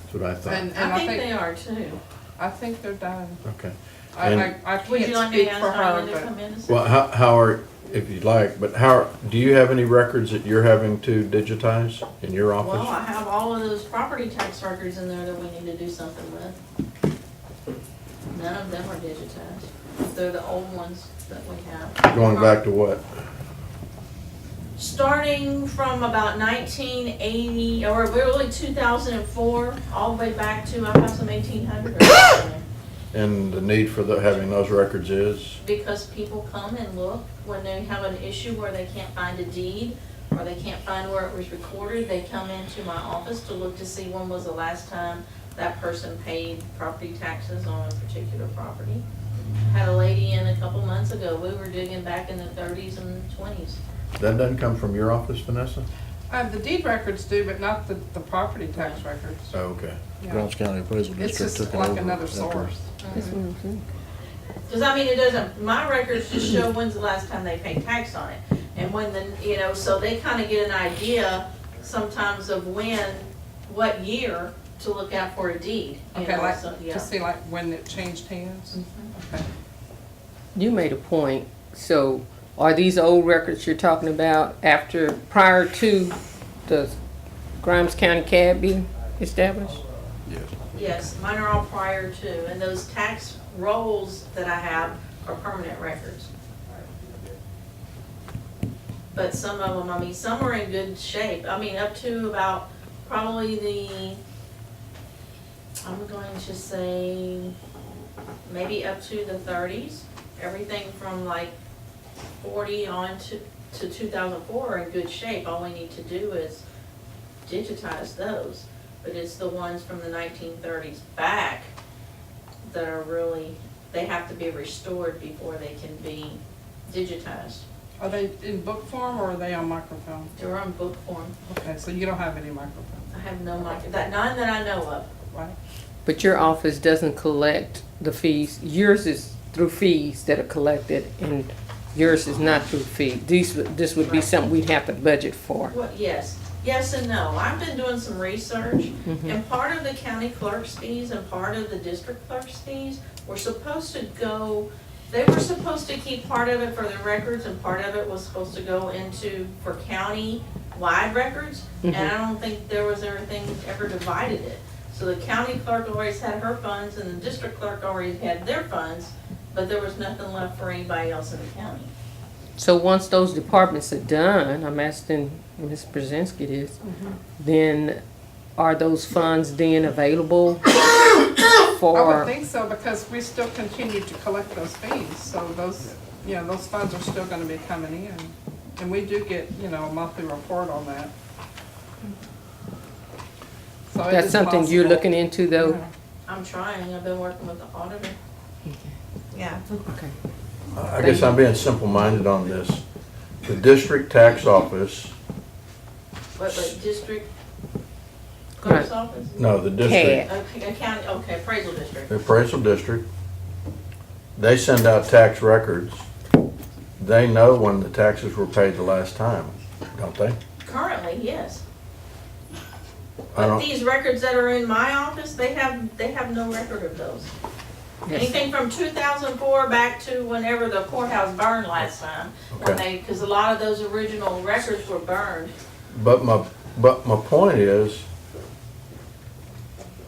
That's what I thought. And I think they are too. I think they're done. Okay. I Would can't you like me speak to for ask her, Diane to but come in and say? Well, how are, if you'd like, but do you have any records that you're having to digitize in your Well, office? I have all of those property tax records in there that we need to do something with. None of them are digitized. They're the old ones that we have. Going back to what? Starting from about 1980, or really 2004, all the way back to, I have some 1800 records in there. And the need for having those records is? Because people come and look when they have an issue where they can't find a deed or they can't find where it was recorded. They come into my office to look to see when was the last time that person paid property taxes on a particular property. Had a lady in a couple months ago. We were digging back in the 30s and 20s. That doesn't come from your office, Vanessa? the deed records do, but not the property tax records. Oh, okay. Yeah. Bronx County Appraisal It's District just took it like over. another after- source. That's what I'm saying. Because I mean, it doesn't, my records just show when's the last time they paid tax on it. And when the, you know, so they kind of get an idea sometimes of what year to look out for a deed. You Okay, know, like, so, yeah. to see like when it changed hands? Okay. You made a point, so are these old records you're talking about prior to the Grimes County CAD being established? Yes. Yes, mine are all prior to, and those tax rolls that I have are permanent records. But some of them, I mean, some are in good shape. I mean, up to about probably I'm going to say, maybe up to the 30s. Everything from like 40 on to 2004 are in good shape. All we need to do is digitize those. But it's the ones from the 1930s back that are really, they have to be restored before they can be digitized. Are they in book form or are they on microfilm? They're on book form. Okay, so you don't have any microfilm, I have no none that I know of. right? But your office doesn't collect the fees. Yours is through fees that are collected, and yours is not through fees. This would be something we'd have to budget for. Well, yes and no. I've been doing some research, and part of the county clerk's fees and part of the district clerk's fees were supposed to go, they were supposed to keep part of it for the records and part of it was supposed to go into, for county-wide records. And I don't think there was everything ever divided it. So the county clerk always had her funds and the district clerk already had their funds, but there was nothing left for anybody else in the county. So once those departments are done, I'm asking Ms. Brzezinski this, then are those funds then available I for? would think so, because we still continue to collect those fees, so those, you know, those funds are still gonna be coming in. And we do get, you know, a monthly report on that. So it That's is something you're possible. looking into though? Yeah. I'm trying, I've been working with the auditor. Yeah. Okay. I guess I'm being simple-minded on this. The district tax office, But district clerk's office? no, the district, Okay, county, okay, appraisal district. the appraisal district, they send out tax records. They know when the taxes were paid the last time, don't they? Currently, yes. I But don't, these records that are in my office, they have no record of those. Yes. Anything from 2004 back to whenever the courthouse burned last time. Okay. Because a lot of those original records were burned. but my point is,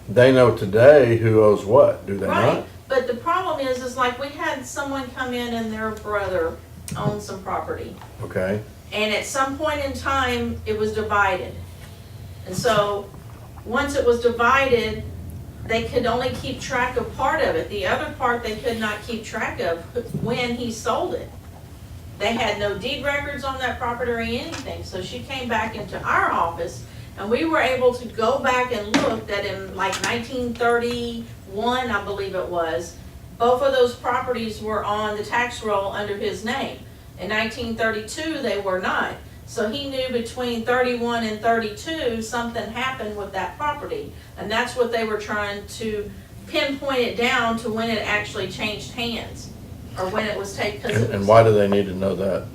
they know today who owes what, do they Right, not? but the problem is like we had someone come in and their brother owned some property. Okay, And at some point in time, it was divided. And so, once it was divided, they could only keep track of part of it. The other part, they could not keep track of when he sold it. They had no deed records on that property or anything. So she came back into our office, and we were able to go back and look that in like 1931, I believe it was, both of those properties were on the tax roll under his name. In 1932, they were not. So he knew between 31 and 32, something happened with that property. And that's what they were trying to pinpoint it down to when it actually changed hands, or when it was taken. and why do they need to know that?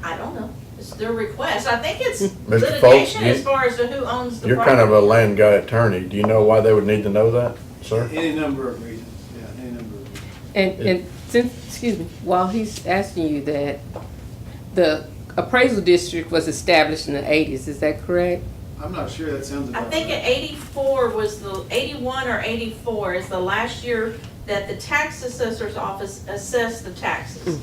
I don't know. It's their request. I think it's Mr. Foltz, litigation you- as far as to who owns the You're property. kind of a land guy attorney. Do you know why they would need to know that, sir? Any number of reasons, yeah, any number of reasons. And since, excuse me, while he's asking you that, the appraisal district was established in the 80s, is that correct? I'm not sure, that sounds I about think in right. 84 was the, 81 or 84 is the last year that the tax assessor's office assessed the taxes.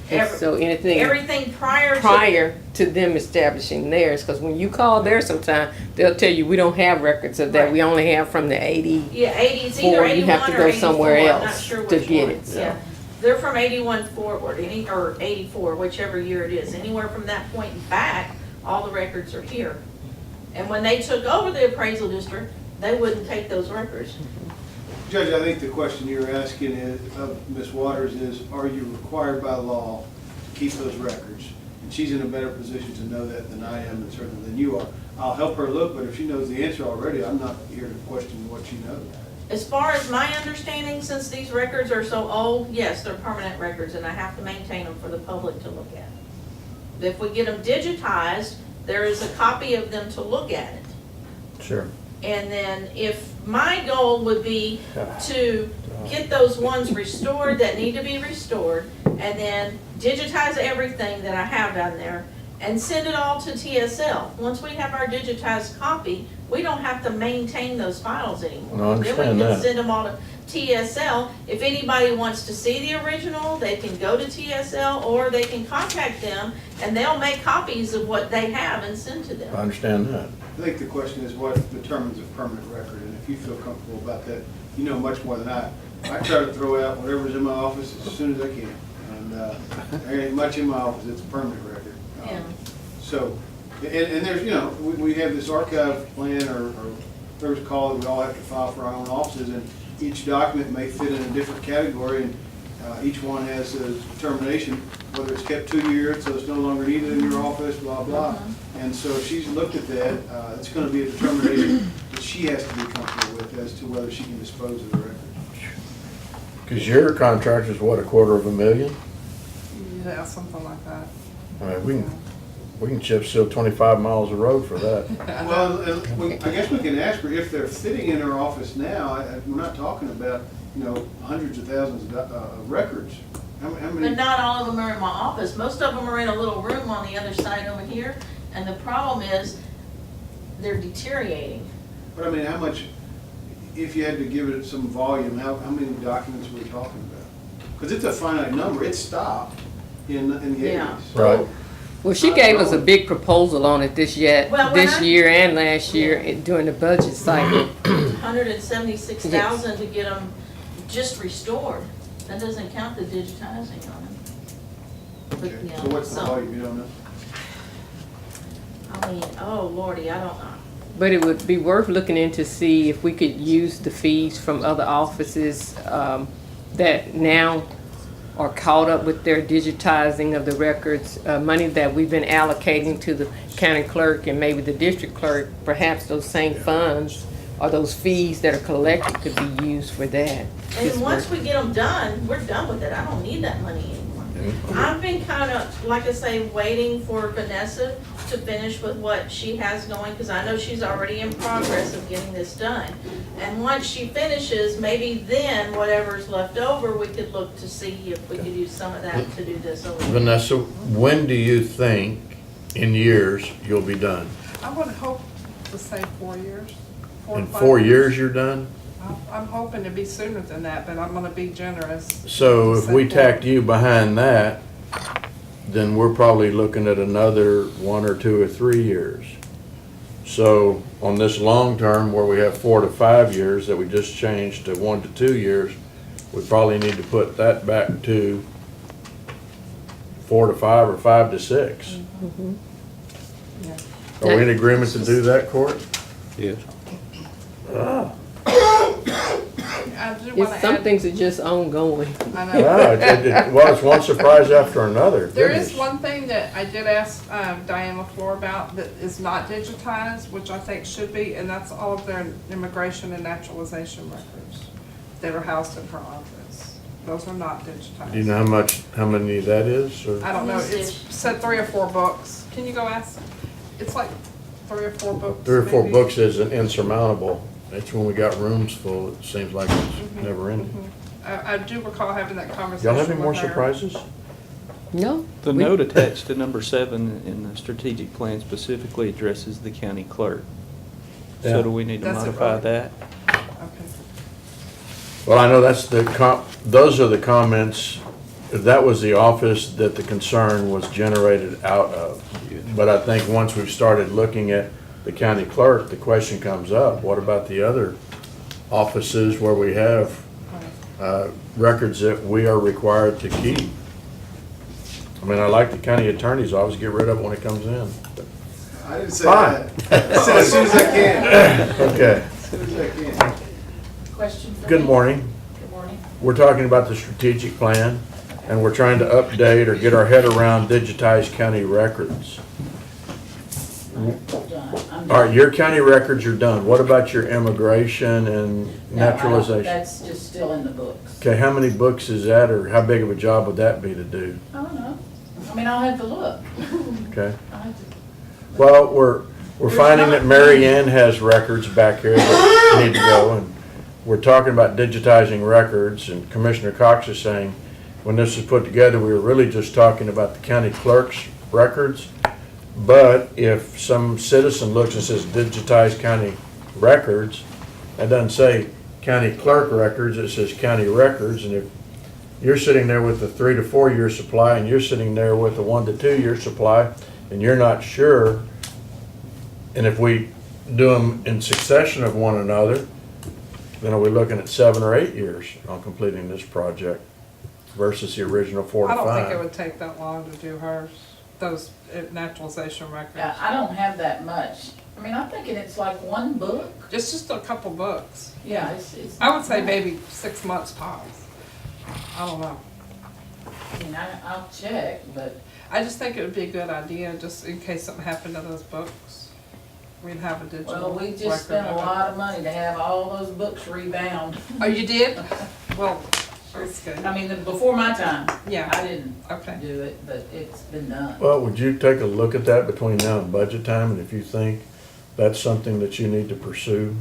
Every- So anything Everything prior to. prior to them establishing theirs, because when you call there sometime, they'll tell you, we don't have records of that, Right. we only have from the 80. Yeah, 80, it's either Or you 81 have to or go 84, somewhere I'm not else sure to which get one. it, so. Yeah, they're from 81 forward, or 84, whichever year it is. Anywhere from that point back, all the records are here. And when they took over the appraisal district, they wouldn't take those records. Judge, I think the question you're asking is, of Ms. Waters is, are you required by law to keep those records? And she's in a better position to know that than I am, and certainly than you are. I'll help her look, but if she knows the answer already, I'm not here to question what she knows. As far as my understanding, since these records are so old, yes, they're permanent records, and I have to maintain them for the public to look at. If we get them digitized, there is a copy of them to look at it. Sure. And then if my goal would be to get those ones restored that need to be restored, and then digitize everything that I have down there and send it all to TSL. Once we have our digitized copy, we don't have to maintain those files anymore. No, I understand Then we that. can send them all to TSL. If anybody wants to see the original, they can go to TSL, or they can contact them and they'll make copies of what they have and send to I them. understand that. I think the question is what determines a permanent record, and if you feel comfortable about that, you know much more than I. I try to throw out whatever's in my office as soon as I can, and there ain't much in my office, it's a permanent record. Yeah. So, and there's, you know, we have this archive plan or whatever it's called, we all have to file for our own offices, and each document may fit in a different category, and each one has a determination, whether it's kept 2 years, so it's no longer needed in your office, blah, blah. And so if she's looked at that, it's gonna be a determination that she has to be comfortable with as to whether she can dispose of the record. Cause your contract is what, $250,000? Yeah, something like that. I mean, we can chip seal 25 miles of road for that. Well, I guess we can ask her if they're sitting in her office now, we're not talking about, you know, hundreds of thousands of records. How But many? not all of them are in my office. Most of them are in a little room on the other side over here. And the problem is, they're deteriorating. But I mean, how much, if you had to give it some volume, how many documents are we talking about? Because it's a finite number, it stopped in the 80s. Yeah. Right. Well, she gave us a big proposal on it this year, Well, when I- year and last year during the budget cycle. $176,000 to get them just restored. That doesn't count the digitizing on them. But, Okay, yeah, so what's the volume, you don't know? I mean, oh lordy, I don't know. But it would be worth looking into see if we could use the fees from other offices that now are caught up with their digitizing of the records, money that we've been allocating to the county clerk and maybe the district clerk, perhaps those same funds or those fees that are collected could be used for that. And once we get them done, we're done with it. I don't need that money anymore. I've been kind of, like I say, waiting for Vanessa to finish with what she has going, because I know she's already in progress of getting this done. And once she finishes, maybe then whatever's left over, we could look to see if we could use some of that to do this over. Vanessa, when do you think in years you'll be done? I would hope to say 4 years. 4 to In 5 4 years you're done? I'm hoping to be sooner than that, but I'm gonna be generous. So if we Say 4. tacked you behind that, then we're probably looking at another 1 or 2 or 3 years. So on this long term, where we have 4 to 5 years that we just changed to 1 to 2 years, we probably need to put that back to 4 to 5 or 5 to 6. Yeah. Are we in agreement to do that, Court? Yes. I do wanna Some add, things are just ongoing. I know. Well, it's one surprise after another. There is Goodness. one thing that I did ask Diane LaFleur about that is not digitized, which I think should be, and that's all of their immigration and naturalization records that are housed in her office. Those are not digitized. Do you know how many that is? Or? I don't know, Let me it's see. said 3 or 4 books. Can you go ask? It's like 3 or 4 books. 3 or 4 maybe. books isn't insurmountable. It's when we got rooms full, it seems like it's never ending. I do recall having that conversation Y'all have any more with her. surprises? No? The We- note attached to number 7 in the strategic plan specifically addresses the county clerk. Yeah. So do we need to That's it, modify right? that? Okay. Well, I know that's those are the comments, that was the office that the concern was generated out of. But I think once we've started looking at the county clerk, the question comes up, what about the other offices where we have records that we are required to keep? I mean, I like the county attorney's office, get rid of it when it comes in. I didn't say Fine. that. I said as soon as I can, Okay, as soon as I can. Question for good me? morning. Good morning. We're talking about the strategic plan, and we're trying to update or get our head around digitized county records. All right, your county records are done. What about your immigration and naturalization? That's just still in the books. Okay, how many books is that, or how big of a job would that be to do? I don't know. I mean, I'll have to look. Okay. I'll have to- Well, we're finding that Mary Ann has records back here that need to go, and we're talking about digitizing records, and Commissioner Cox is saying, when this was put together, we were really just talking about the county clerk's records. But if some citizen looks and says digitize county records, that doesn't say county clerk records, it says county records, and if you're sitting there with a 3 to 4 year supply, and you're sitting there with a 1 to 2 year supply, and you're not sure, and if we do them in succession of one another, then are we looking at 7 or 8 years on completing this project versus the original 4 to I don't think it 5? would take that long to do hers, those naturalization records. Yeah, I don't have that much. I mean, I'm thinking it's like one book. It's just a couple books. Yeah, it's. I would say maybe 6 months tops. I don't know. I mean, I'll check, but I just think it would be a good idea, just in case something happened to those books. We'd have a digital well, we record just spent a of it. lot of money to have all those books rebound. Oh, you did? Well, that's good. I mean, before my time. Yeah. I didn't Okay. do it, but it's been done. Well, would you take a look at that between now and budget time, and if you think that's something that you need to pursue,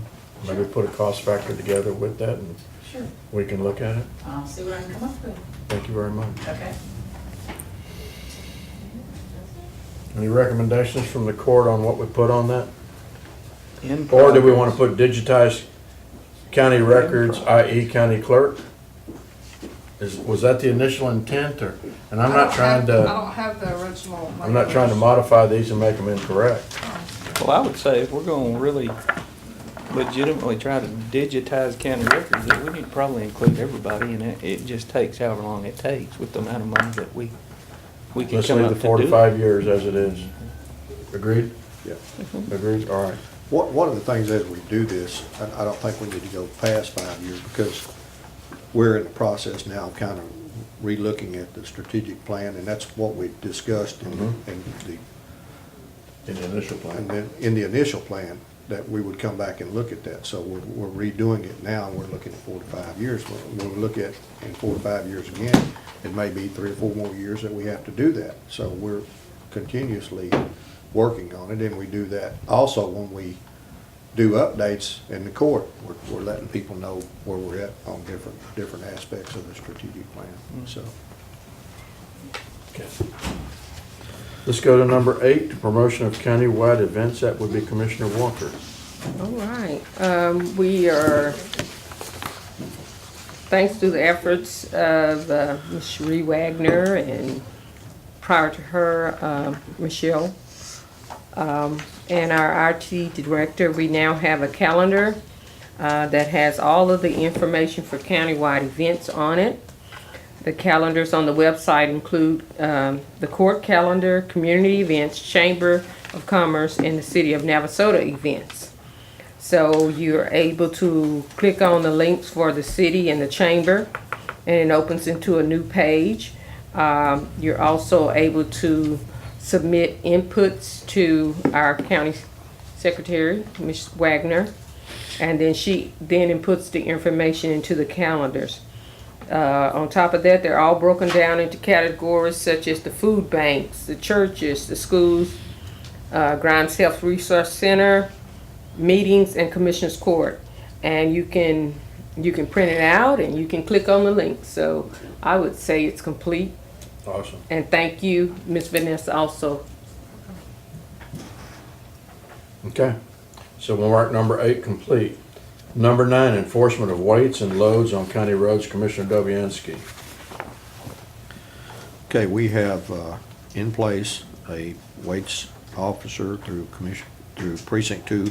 maybe put a cost factor together with that, and Sure. we can look at it? I'll see what I can come up with. Thank you very much. Okay. Any recommendations from the court on what we put on that? In Or do we want to progress. put digitized county records, i.e. county clerk? Was that the initial intent, or, and I'm not trying I to, don't have the original. I'm not trying to modify these and make them incorrect. Well, I would say if we're gonna really legitimately try to digitize county records, that we need to probably include everybody, and it just takes however long it takes with the amount of money that we can Let's come leave up the to 4 to do. 5 years as it is. Agreed? Yeah. Agreed, all right. One of the things as we do this, I don't think we need to go past 5 years because we're in the process now of kind of relooking at the strategic plan, and that's what we discussed in In the initial and plan. then in the initial plan, that we would come back and look at that. So we're redoing it now, and we're looking at 4 to 5 years. When we look at in 4 to 5 years again, it may be 3 or 4 more years that we have to do that. So we're continuously working on it, and we do that also when we do updates in the court. We're letting people know where we're at on different aspects of the strategic plan, so. Okay. Let's go to number 8, promotion of county-wide events. That would be Commissioner Walker. All right, we are, thanks to the efforts of Ms. Cherie Wagner and prior to her, Michelle, and our IT director, we now have a calendar that has all of the information for countywide events on it. The calendars on the website include the court calendar, community events, Chamber of Commerce, and the City of Navasota events. So you're able to click on the links for the city and the chamber, and it opens into a new page. You're also able to submit inputs to our county secretary, Ms. Wagner, and then she then inputs the information into the calendars. On top of that, they're all broken down into categories such as the food banks, the churches, the schools, Grimes Health Resource Center, meetings, and Commissioners Court. And you can print it out and you can click on the link. So I would say it's complete. Awesome. And thank you, Ms. Vanessa, also. Okay, so we'll mark number 8 complete. Number 9, enforcement of weights and loads on county roads, Commissioner Dobianski. Okay, we have in place a weights officer through Precinct 2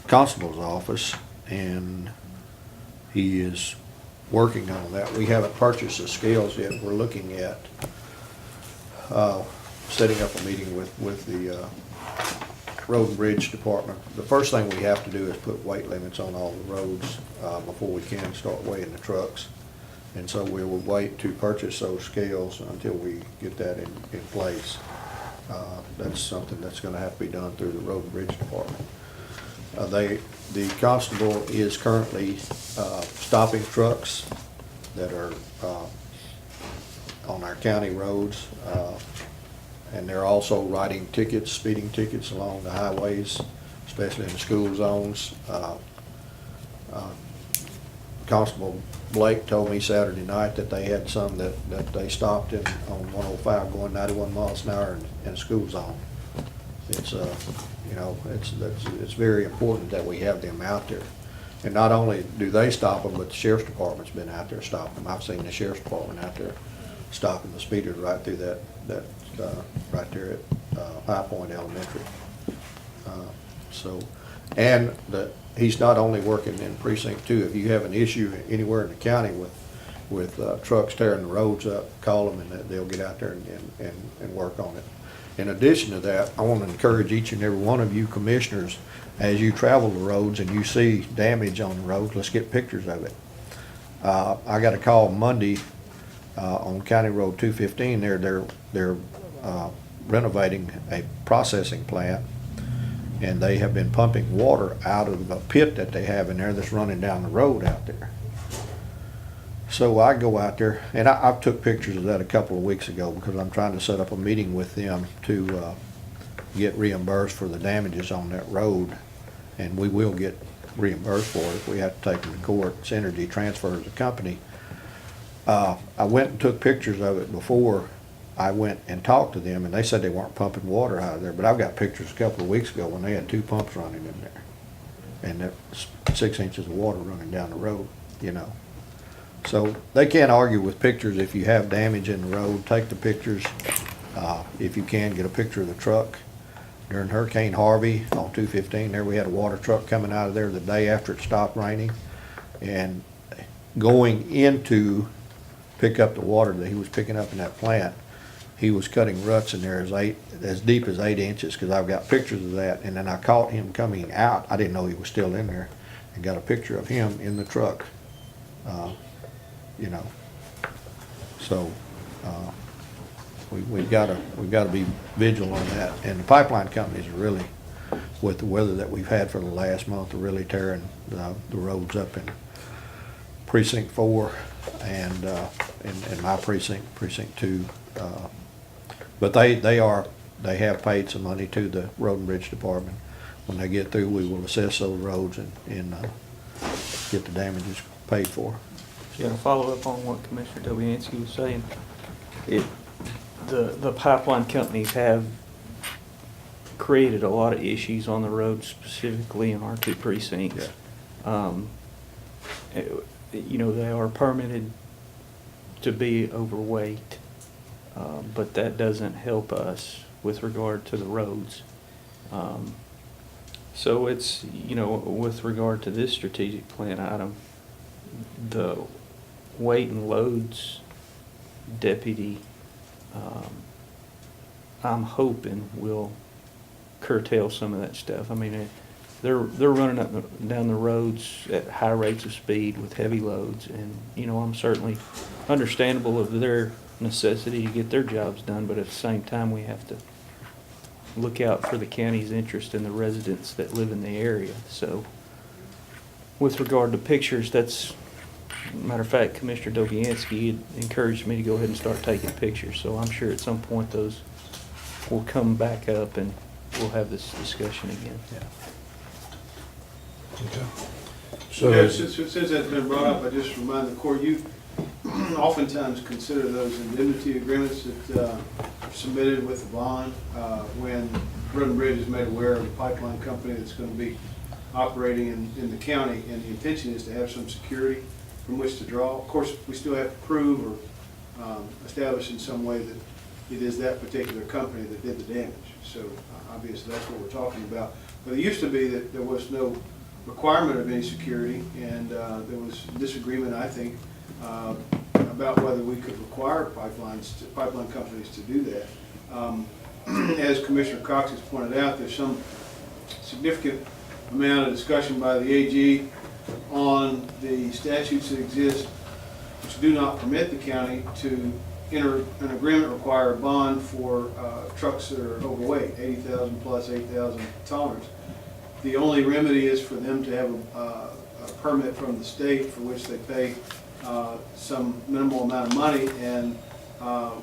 Constable's office, and he is working on that. We haven't purchased the scales yet. We're looking at setting up a meeting with the Road and Bridge Department. The first thing we have to do is put weight limits on all the roads before we can start weighing the trucks. And so we will wait to purchase those scales until we get that in place. That's something that's gonna have to be done through the Road and Bridge Department. The constable is currently stopping trucks that are on our county roads. and they're also writing tickets, speeding tickets along the highways, especially in the school zones. Constable Blake told me Saturday night that they had some that they stopped in on 105 going 91 miles an hour in a school zone. It's, you know, it's very important that we have them out there. And not only do they stop them, but the sheriff's department's been out there stopping them. I've seen the sheriff's department out there stopping the speeders right through that right there at High Point Elementary. And he's not only working in precinct 2. If you have an issue anywhere in the county with trucks tearing the roads up, call them and they'll get out there and work on it. In addition to that, I want to encourage each and every one of you commissioners, as you travel the roads and you see damage on the roads, let's get pictures of it. I got a call Monday on County Road 215. They're renovating a processing plant, and they have been pumping water out of a pit that they have in there that's running down the road out there. So I go out there, and I took pictures of that a couple of weeks ago because I'm trying to set up a meeting with them to get reimbursed for the damages on that road, and we will get reimbursed for it if we have to take them to court. Synergy transfers the company. I went and took pictures of it before I went and talked to them, and they said they weren't pumping water out of there, but I've got pictures a couple of weeks ago when they had 2 pumps running in there, and that's 6 inches of water running down the road, you know. So they can't argue with pictures. If you have damage in the road, take the pictures. If you can, get a picture of the truck. During Hurricane Harvey on 215, there we had a water truck coming out of there the day after it stopped raining, and going into pick up the water that he was picking up in that plant, he was cutting ruts in there as deep as 8 inches, because I've got pictures of that. And then I caught him coming out. I didn't know he was still in there, and got a picture of him in the truck. You know, so we've got to be vigilant on that. And the pipeline companies are really, with the weather that we've had for the last month, are really tearing the roads up in precinct 4 and my precinct 2. But they have paid some money to the Road and Bridge Department. When they get through, we will assess those roads and get the damages paid for. Yeah, to follow up on what Commissioner Dobianski was saying, the pipeline companies have created a lot of issues on the road, specifically in our 2 precincts. You know, they are permitted to be overweight, but that doesn't help us with regard to the roads. So it's, you know, with regard to this strategic plan item, the weight and loads deputy, I'm hoping will curtail some of that stuff. I mean, they're running up and down the roads at high rates of speed with heavy loads, and you know, I'm certainly understandable of their necessity to get their jobs done, but at the same time, we have to look out for the county's interest and the residents that live in the area. So, with regard to pictures, that's, matter of fact, Commissioner Dobianski encouraged me to go ahead and start taking pictures. So I'm sure at some point those will come back up and we'll have this discussion again. So Yeah, since that's been brought up, I just remind the court, you oftentimes consider those indemnity agreements that are submitted with the bond when Road and Bridge is made aware of the pipeline company that's going to be operating in the county, and the intention is to have some security from which to draw. Of course, we still have to prove or establish in some way that it is that particular company that did the damage. So obviously that's what we're talking about. But it used to be that there was no requirement of any security, and there was disagreement, I think, about whether we could require pipeline companies to do that. As Commissioner Cox has pointed out, there's some significant amount of discussion by the AG on the statutes that exist which do not permit the county to enter an agreement, require a bond for trucks that are overweight, 80,000 plus 8,000 tolerance. The only remedy is for them to have a permit from the state for which they pay some minimal amount of money, and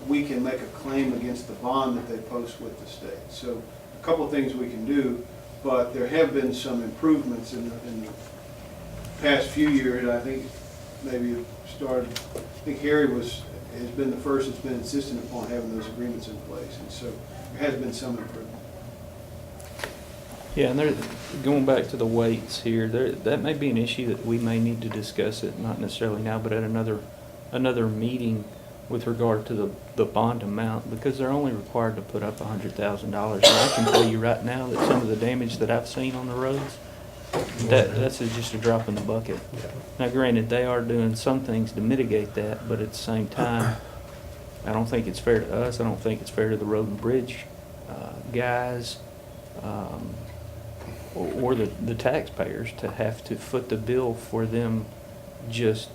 we can make a claim against the bond that they post with the state. So a couple of things we can do, but there have been some improvements in the past few years. I think maybe it started, I think Harry has been the first that's been insistent upon having those agreements in place, and so there has been some improvement. Yeah, and going back to the weights here, that may be an issue that we may need to discuss it, not necessarily now, but at another meeting with regard to the bond amount, because they're only required to put up $100,000. And I can tell you right now that some of the damage that I've seen on the roads, that's just a drop in the bucket. Now granted, they are doing some things to mitigate that, but at the same time, I don't think it's fair to us, I don't think it's fair to the road and bridge guys, or the taxpayers to have to foot the bill for them just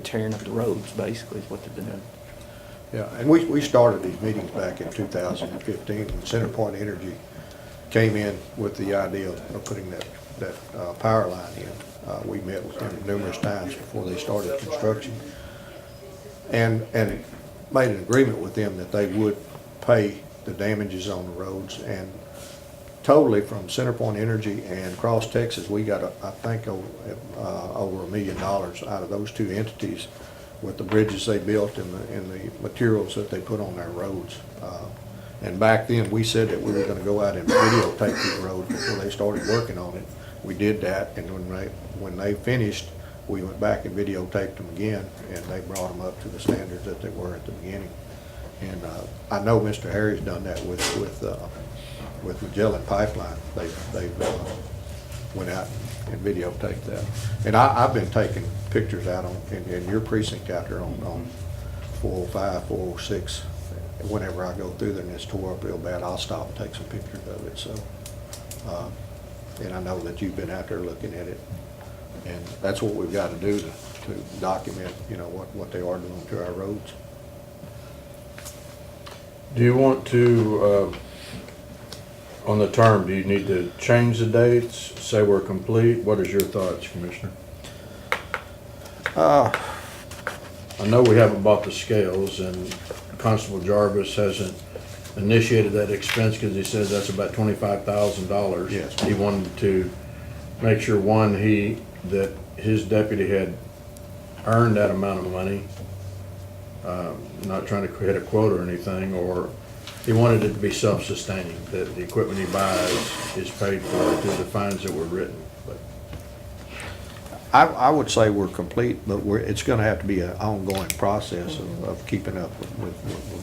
tearing up the roads, basically, is what they're doing. Yeah, and we started these meetings back in 2015 when CenterPoint Energy came in with the idea of putting that power line in. We met with them numerous times before they started construction, and made an agreement with them that they would pay the damages on the roads. And totally from CenterPoint Energy and Cross Texas, we got, I think, over $1 million out of those two entities with the bridges they built and the materials that they put on their roads. And back then, we said that we were gonna go out and videotape these roads before they started working on it. We did that, and when they finished, we went back and videotaped them again, and they brought them up to the standards that they were at the beginning. And I know Mr. Harry's done that with Magellan Pipeline. They've went out and videotaped that. And I've been taking pictures out in your precinct out there on 405, 406. Whenever I go through there and it's tore up real bad, I'll stop and take some pictures of it. So, and I know that you've been out there looking at it, and that's what we've got to do to document, what they are doing to our roads. Do you want to, on the term, do you need to change the dates, say we're complete? What is your thoughts, Commissioner? I know we haven't bought the scales, and Constable Jarvis hasn't initiated that expense because he says that's about $25,000. Yes. He wanted to make sure, one, that his deputy had earned that amount of money, not trying to hit a quote or anything, or he wanted it to be self-sustaining, that the equipment he buys is paid for through the fines that were written. But I would say we're complete, but it's gonna have to be an ongoing process of keeping up with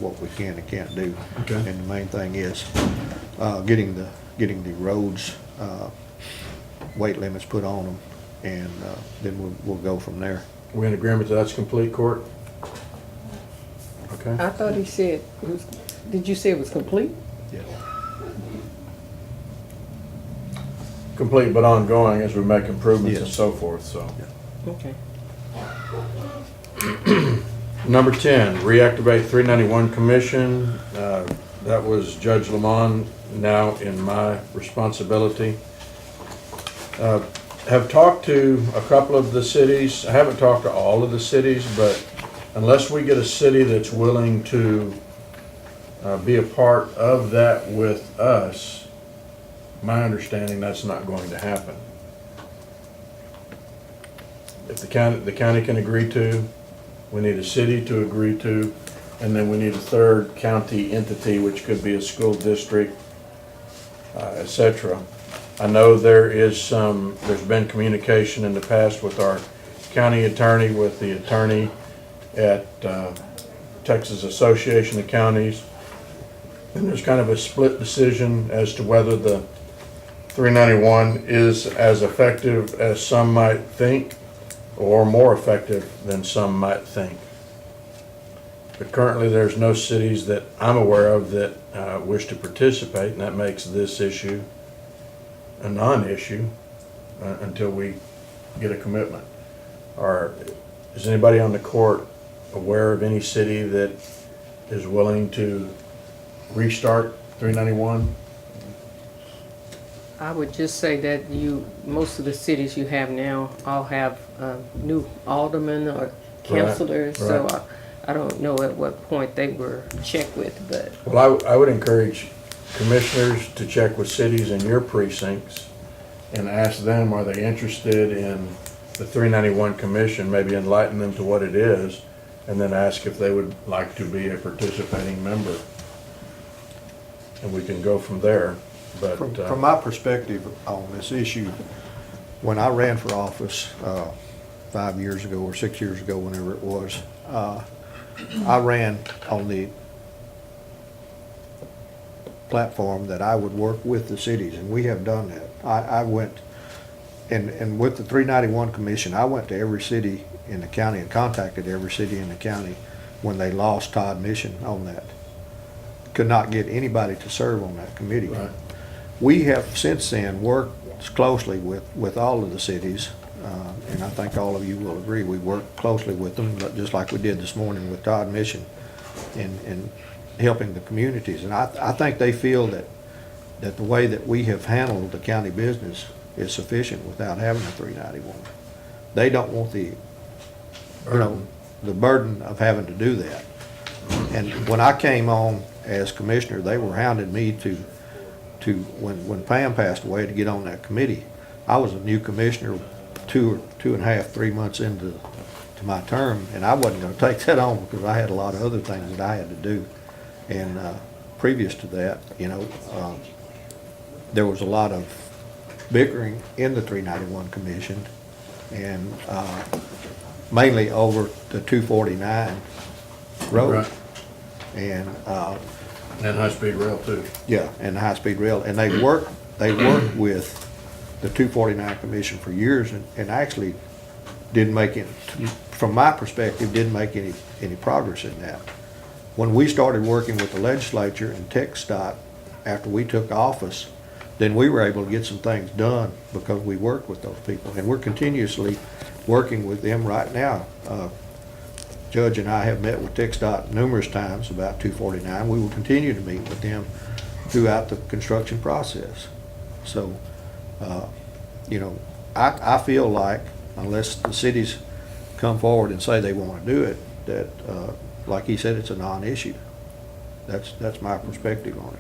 what we can and can't do. Okay. And the main thing is, getting the roads, weight limits put on them, and, then we'll go from there. we in agreement that that's complete, Court? Okay. I thought he said, did you say it was complete? Yeah. Complete but ongoing as we make improvements and Yes. so forth, so. Okay. Number 10, reactivate 391 Commission. That was Judge Lamont, now in my responsibility. Have talked to a couple of the cities. I haven't talked to all of the cities, but unless we get a city that's willing to be a part of that with us, my understanding, that's not going to happen. If the county can agree to, we need a city to agree to, and then we need a third county entity, which could be a school district, etc. I know there's been communication in the past with our county attorney, with the attorney at Texas Association of Counties, and there's kind of a split decision as to whether the 391 is as effective as some might think, or more effective than some might think. But currently, there's no cities that I'm aware of that wish to participate, and that makes this issue a non-issue until we get a commitment. Or is anybody on the court aware of any city that is willing to restart 391? I would just say that most of the cities you have now all have new aldermen or councilors. right. So I don't know at what point they were checked with, but Well, I would encourage commissioners to check with cities in your precincts and ask them, are they interested in the 391 commission, maybe enlighten them to what it is, and then ask if they would like to be a participating member. And we can go from there, but. From my perspective on this issue, when I ran for office 5 years ago or 6 years ago, whenever it was, I ran on the platform that I would work with the cities, and we have done that. I went, and with the 391 Commission, I went to every city in the county and contacted every city in the county when they lost Todd Mission on that. Could not get anybody to serve on that committee. Right. We have since then worked closely with all of the cities, and I think all of you will agree, we worked closely with them, just like we did this morning with Todd Mission and helping the communities. And I think they feel that the way that we have handled the county business is sufficient without having a 391. They don't want the burden of having to do that. And when I came on as commissioner, they were hounding me to when Pam passed away, to get on that committee. I was a new commissioner 2 and a half, 3 months into my term, and I wasn't going to take that on because I had a lot of other things that I had to do. And previous to that, there was a lot of bickering in the 391 Commission, and mainly over the 249 road. Right. And And high-speed rail too. yeah, and the high-speed rail, and they worked with the 249 Commission for years, and actually didn't make it, from my perspective, didn't make any progress in that. When we started working with the legislature and TxDOT after we took office, then we were able to get some things done because we worked with those people, and we're continuously working with them right now. Judge and I have met with TxDOT numerous times about 249. We will continue to meet with them throughout the construction process. So, I feel like unless the cities come forward and say they want to do it, that, like he said, it's a non-issue. That's my perspective on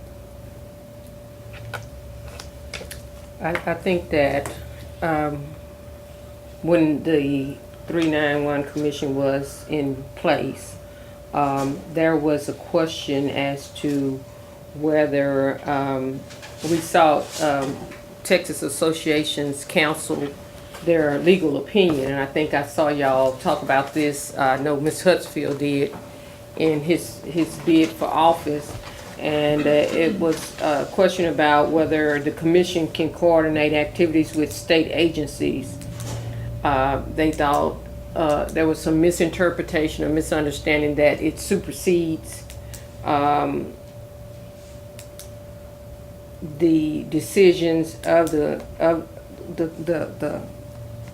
it. I think that when the 391 Commission was in place, there was a question as to whether we saw Texas Associations Council their legal opinion, and I think I saw y'all talk about this. I know Ms. Hutsfield did in his bid for office, and it was a question about whether the commission can coordinate activities with state agencies. They thought there was some misinterpretation or misunderstanding that it supersedes the decisions of the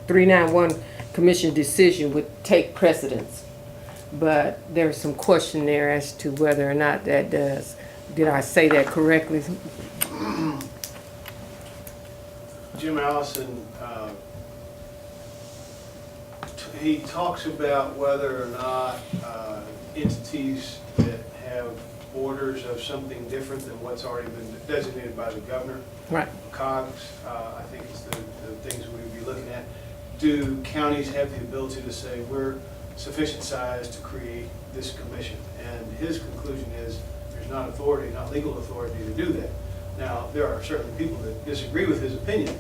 391 Commission decision would take precedence. But there's some question there as to whether or not that does. Did I say that correctly? Jim Allison, he talks about whether or not entities that have orders of something different than what's already been designated by the governor, Right. COGS, I think is the things we would be looking at. Do counties have the ability to say, we're sufficient size to create this commission? And his conclusion is there's not authority, not legal authority to do that. Now, there are certainly people that disagree with his opinion,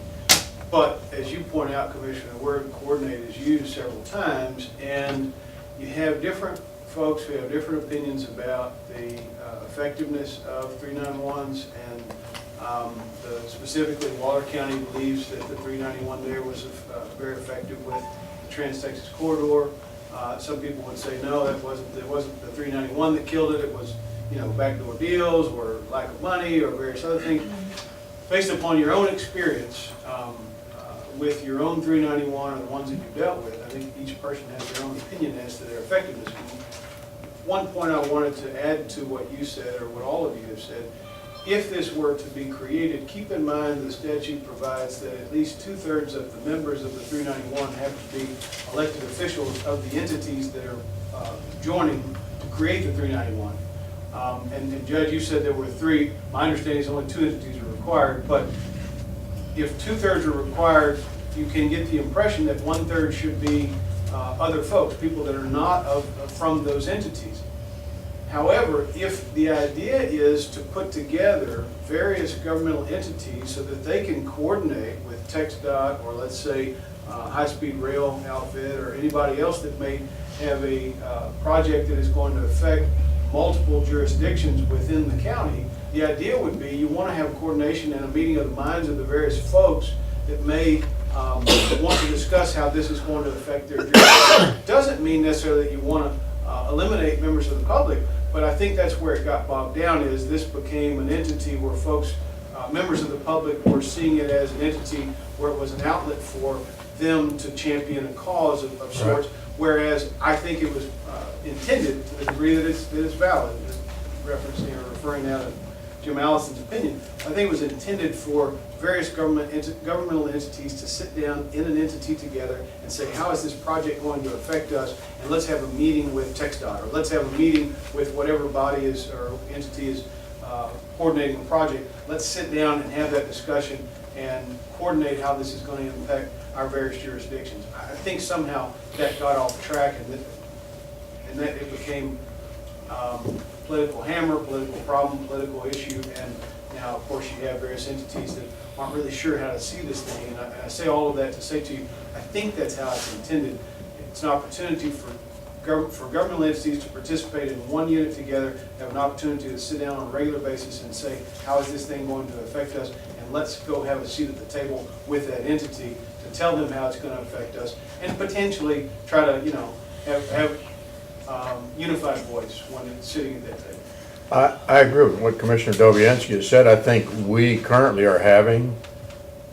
but as you point out, Commissioner, the word coordinate is used several times, and you have different folks who have different opinions about the effectiveness of 391s, and specifically Waller County believes that the 391 there was very effective with the Trans-Texas Corridor. Some people would say, no, it wasn't the 391 that killed it, it was, backdoor deals or lack of money or various other things. Based upon your own experience with your own 391 or the ones that you've dealt with, I think each person has their own opinion as to their effectiveness. One point I wanted to add to what you said, or what all of you have said, if this were to be created, keep in mind the statute provides that at least 2/3 of the members of the 391 have to be elected officials of the entities that are joining to create the 391. And Judge, you said there were 3. My understanding is only 2 entities are required, but if 2/3 are required, you can get the impression that 1/3 should be other folks, people that are not from those entities. However, if the idea is to put together various governmental entities so that they can coordinate with TxDOT, or let's say high-speed rail outfit, or anybody else that may have a project that is going to affect multiple jurisdictions within the county, the idea would be you want to have coordination and a meeting of the minds of the various folks that may want to discuss how this is going to affect their jurisdiction. Doesn't mean necessarily that you want to eliminate members of the public, but I think that's where it got bogged down, is this became an entity where folks, members of the public, were seeing it as an entity where it was an outlet for them to champion a cause of sorts, whereas I think it was intended, to the degree that it's valid, referencing or referring now to Jim Allison's opinion, I think it was intended for various governmental entities to sit down in an entity together and say, how is this project going to affect us? And let's have a meeting with TxDOT, or let's have a meeting with whatever body is or entity is coordinating the project. Let's sit down and have that discussion and coordinate how this is going to impact our various jurisdictions. I think somehow that got off track, and that it became political hammer, political problem, political issue, and now, of course, you have various entities that aren't really sure how to see this thing. And I say all of that to say to you, I think that's how it's intended. It's an opportunity for governmental entities to participate in one unit together, have an opportunity to sit down on a regular basis and say, how is this thing going to affect us? And let's go have a seat at the table with that entity to tell them how it's going to affect us, and potentially try to, have unified voice when it's sitting at that table. I agree with what Commissioner Dobianski has said. I think we currently are having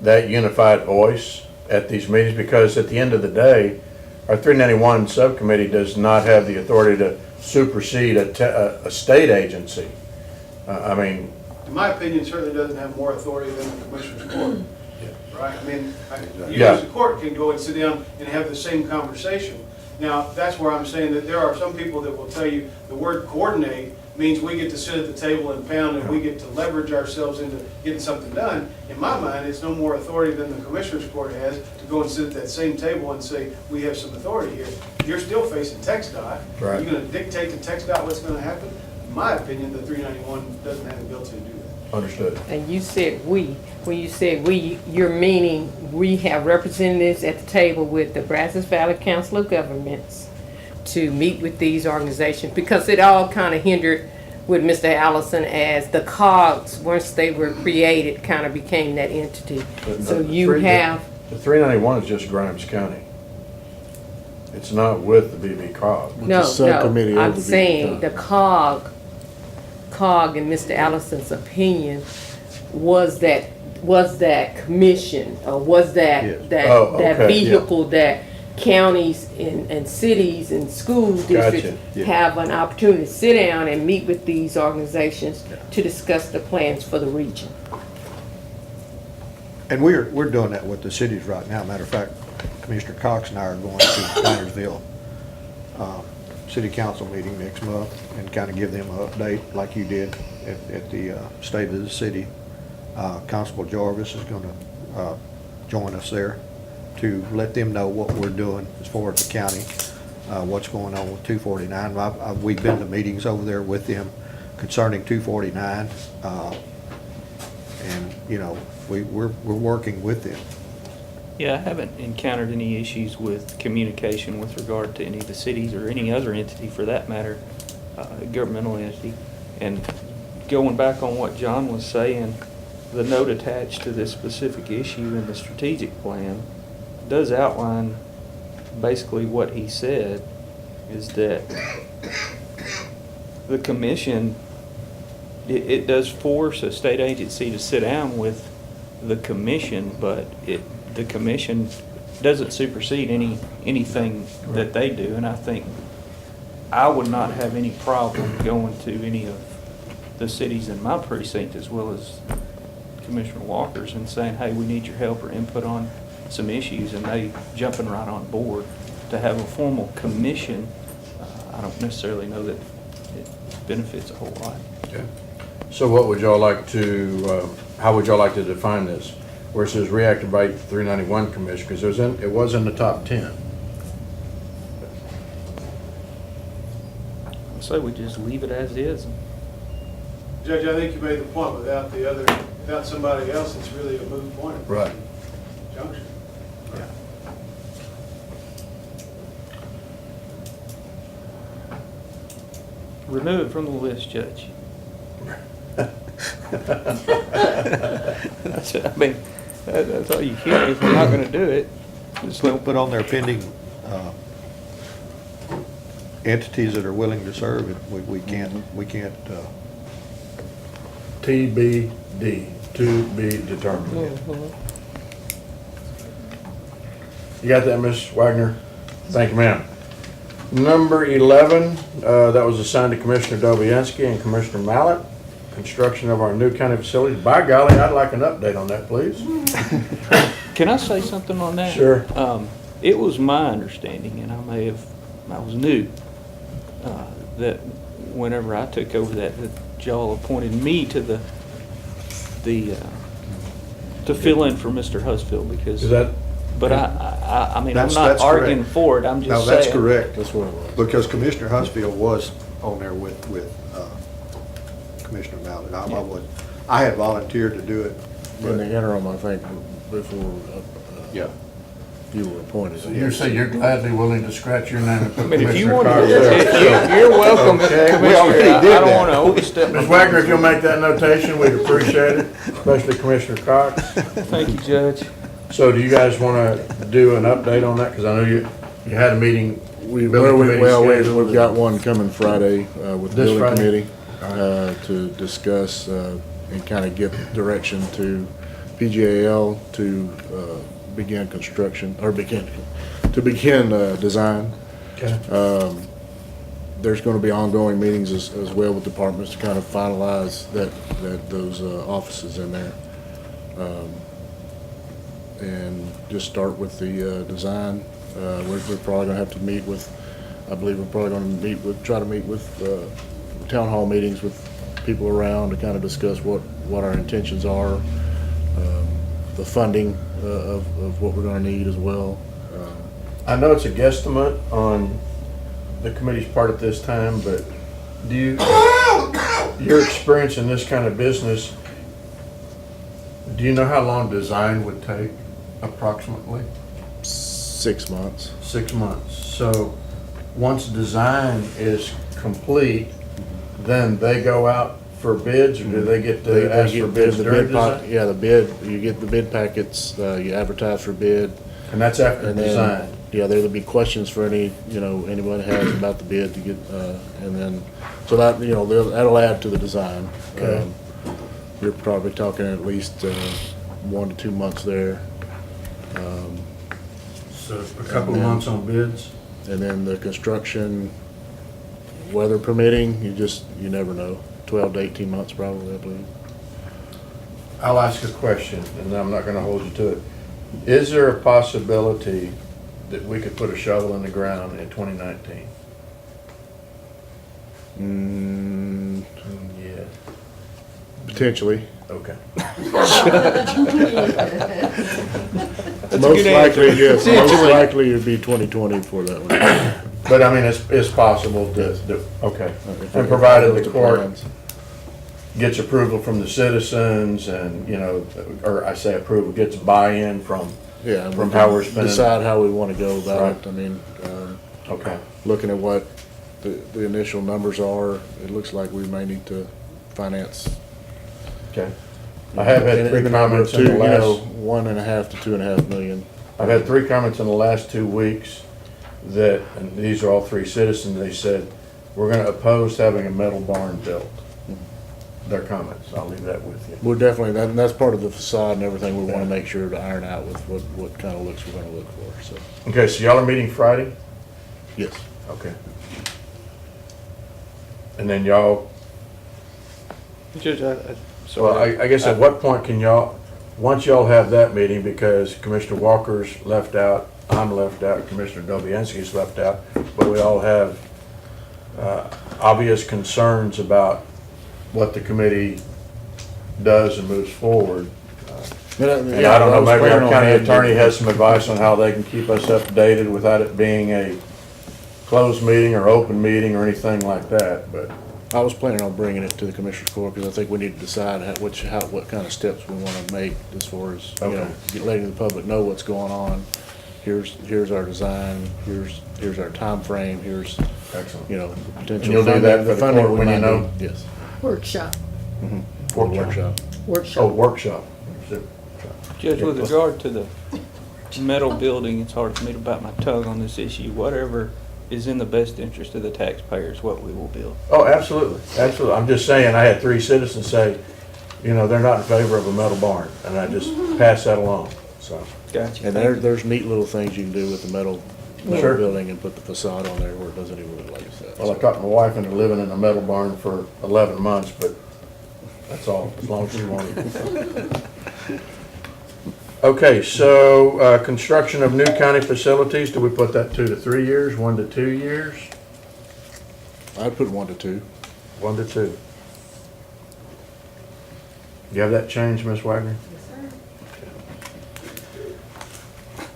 that unified voice at these meetings, because at the end of the day, our 391 subcommittee does not have the authority to supersede a state agency. In my opinion, certainly doesn't have more authority than the Commissioner's Court. Right? You Yeah. as a court can go and sit down and have the same conversation. Now, that's where I'm saying that there are some people that will tell you the word coordinate means we get to sit at the table and pound, and we get to leverage ourselves into getting something done. In my mind, it's no more authority than the Commissioner's Court has to go and sit at that same table and say, we have some authority here. You're still facing TxDOT. Right. You're going to dictate to TxDOT what's going to happen? In my opinion, the 391 doesn't have the ability to do that. Understood. And you said we. When you said we, you're meaning we have representatives at the table with the Brazos Valley Council of Governments to meet with these organizations, because it all kind of hindered with Mr. Allison as the COGS, once they were created, kind of became that entity. So you have, The 391 is just Grimes County. It's not with the BB-COG. With the no, subcommittee no, of I'm the saying the COG, in Mr. Allison's opinion, was that commission, or was that, Yes. that Oh, okay, yeah. vehicle that counties and cities and school districts yeah. have an opportunity to sit down and meet with these organizations to discuss the plans for the region. And we're doing that with the cities right now. Matter of fact, Commissioner Cox and I are going to Plantersville City Council meeting next month and kind of give them an update like you did at the State of the City. Constable Jarvis is going to join us there to let them know what we're doing as far as the county, what's going on with 249. We've been to meetings over there with them concerning 249, and we're working with them. Yeah, I haven't encountered any issues with communication with regard to any of the cities or any other entity for that matter, governmental entity. And going back on what John was saying, the note attached to this specific issue in the strategic plan does outline basically what he said, is that the commission, it does force a state agency to sit down with the commission, but the commission doesn't supersede anything that they do. And I think I would not have any problem going to any of the cities in my precinct, as well as Commissioner Walker's, and saying, hey, we need your help or input on some issues, and they jumping right on board. To have a formal commission, I don't necessarily know that it benefits a whole lot. Okay. So what would y'all like to, how would y'all like to define this? Where it says reactivate 391 commission, because it was in the top 10. So we just leave it as is. Judge, I think you made the point, without somebody else, it's really a moot point. at this Right. Junction. Remove it from the list, Judge. That's it. I mean, that's all you can. If we're not gonna do it, just Put on their pending entities that are willing to serve, we can't, TBD, to be determined. You got that, Ms. Wagner? Thank you, ma'am. Number 11, that was assigned to Commissioner Dobianski and Commissioner Mallett. Construction of our new county facility. By golly, I'd like an update on that, please. Can I say something on that? Sure. It was my understanding, and I was new, that whenever I took over that y'all appointed me to to fill in for Mr. Husfield because. Is that, But I mean, I'm not That's arguing correct. for it. I'm just No, saying. that's correct. That's what it was. Because Commissioner Husfield was on there with Commissioner Mallett. I had volunteered to do it. In the interim, I think, before Yeah. you were appointed. you say you're gladly willing to scratch your name and I put mean, if you Commissioner want Cox to, there. you're welcome, Okay. Commissioner. We already did I don't that. want to overstep. Ms. Wagner, if you'll make that notation, we'd appreciate it, especially Commissioner Cox. Thank you, Judge. So do you guys want to do an update on that? Because I know you had a meeting. Building committee scheduled. We've got one coming Friday with the This building Friday? committee to discuss and kind of give direction to PGAL to begin construction, or begin design. Okay. There's going to be ongoing meetings as well with departments to kind of finalize those offices in there. And just start with the design. We're probably gonna have to meet with, I believe we're probably gonna try to meet with town hall meetings with people around to kind of discuss what our intentions are, the funding of what we're gonna need as well. I know it's a guesstimate on the committee's part at this time, but do you, your experience in this kind of business, do you know how long design would take approximately? 6 months. 6 months. So once design is complete, then they go out for bids, or do they get They to ask get for bids the during bid pa- design? Yeah, the bid, you get the bid packets, you advertise for bid. And that's after And design? then, yeah, there'll be questions for anyone has about the bid to get, and then, so that, that'll add to the design. Okay. You're probably talking at least 1 to 2 months there. So a couple of And then- months on bids? And then the construction, weather permitting, you never know. 12 to 18 months probably, I believe. I'll ask a question, and I'm not gonna hold you to it. Is there a possibility that we could put a shovel in the ground in 2019? Yeah, Potentially. okay. Most likely, yes, most likely it'd be 2020 for that one. But I mean, it's possible to, okay. If And I- provided if the I court plans. gets approval from the citizens and, or I say approval, gets buy-in from, Yeah, and from we how can we're spending. decide how we want to go about Right. it. I mean, Okay, looking at what the initial numbers are, it looks like we may need to finance. okay. I have had in three the number of comments in the two, last, 1.5 to 2.5 million. I've had 3 comments in the last 2 weeks that, and these are all 3 citizens, they said, we're gonna oppose having a metal barn built. Their comments, I'll leave that with you. We're definitely, that's part of the facade and everything we want to make sure to iron out with what kind of looks we're going to look for, so, Okay, so y'all are meeting Friday? yes. Okay. And then y'all, Judge, well, I guess at what point can y'all, once y'all have that meeting, because Commissioner Walker's left out, I'm left out, Commissioner Dobianski's left out, but we all have obvious concerns about what the committee does and moves forward. And I don't know, maybe our county attorney has some advice on how they can keep us updated without it being a closed meeting or open meeting or anything like that, but. I was planning on bringing it to the Commissioners Court because I think we need to decide what kind of steps we want to make as far as, letting the public know what's going on. Here's our design, here's our time frame. Here's, Excellent. potential. And you'll do that for the funding court we when you might know? need. Yes. Workshop, For the workshop. Oh, workshop. workshop. Judge, with regard to the metal building, it's hard for me to bite my tongue on this issue. Whatever is in the best interest of the taxpayers, what we will build. Oh, absolutely, absolutely. I'm just saying, I had 3 citizens say, they're not in favor of a metal barn, and I just passed that along, so. Gotcha. And there's neat little things you can do with the metal Sure. building and put the facade on there where it doesn't even look like that. Well, I talked my wife into living in a metal barn for 11 months, but that's all, as long as she wanted. Okay, so, construction of new county facilities, do we put that 2 to 3 years, 1 to 2 years? I'd put 1 to 2. 1 to 2. You have that changed, Ms. Wagner? Yes, sir.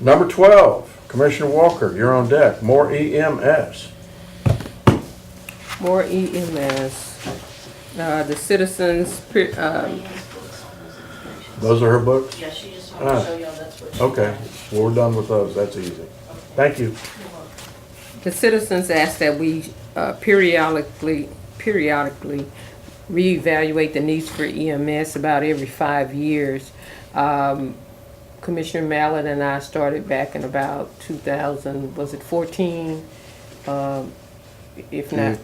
Number 12, Commissioner Walker, you're on deck. More EMS. More EMS. The citizens, Those are her books? Yeah, she just wanted to show y'all that's what she. Okay, well, we're done with those. That's easy. Thank you. the citizens ask that we periodically reevaluate the needs for EMS about every 5 years. Commissioner Mallett and I started back in about 2000, was it 14? If not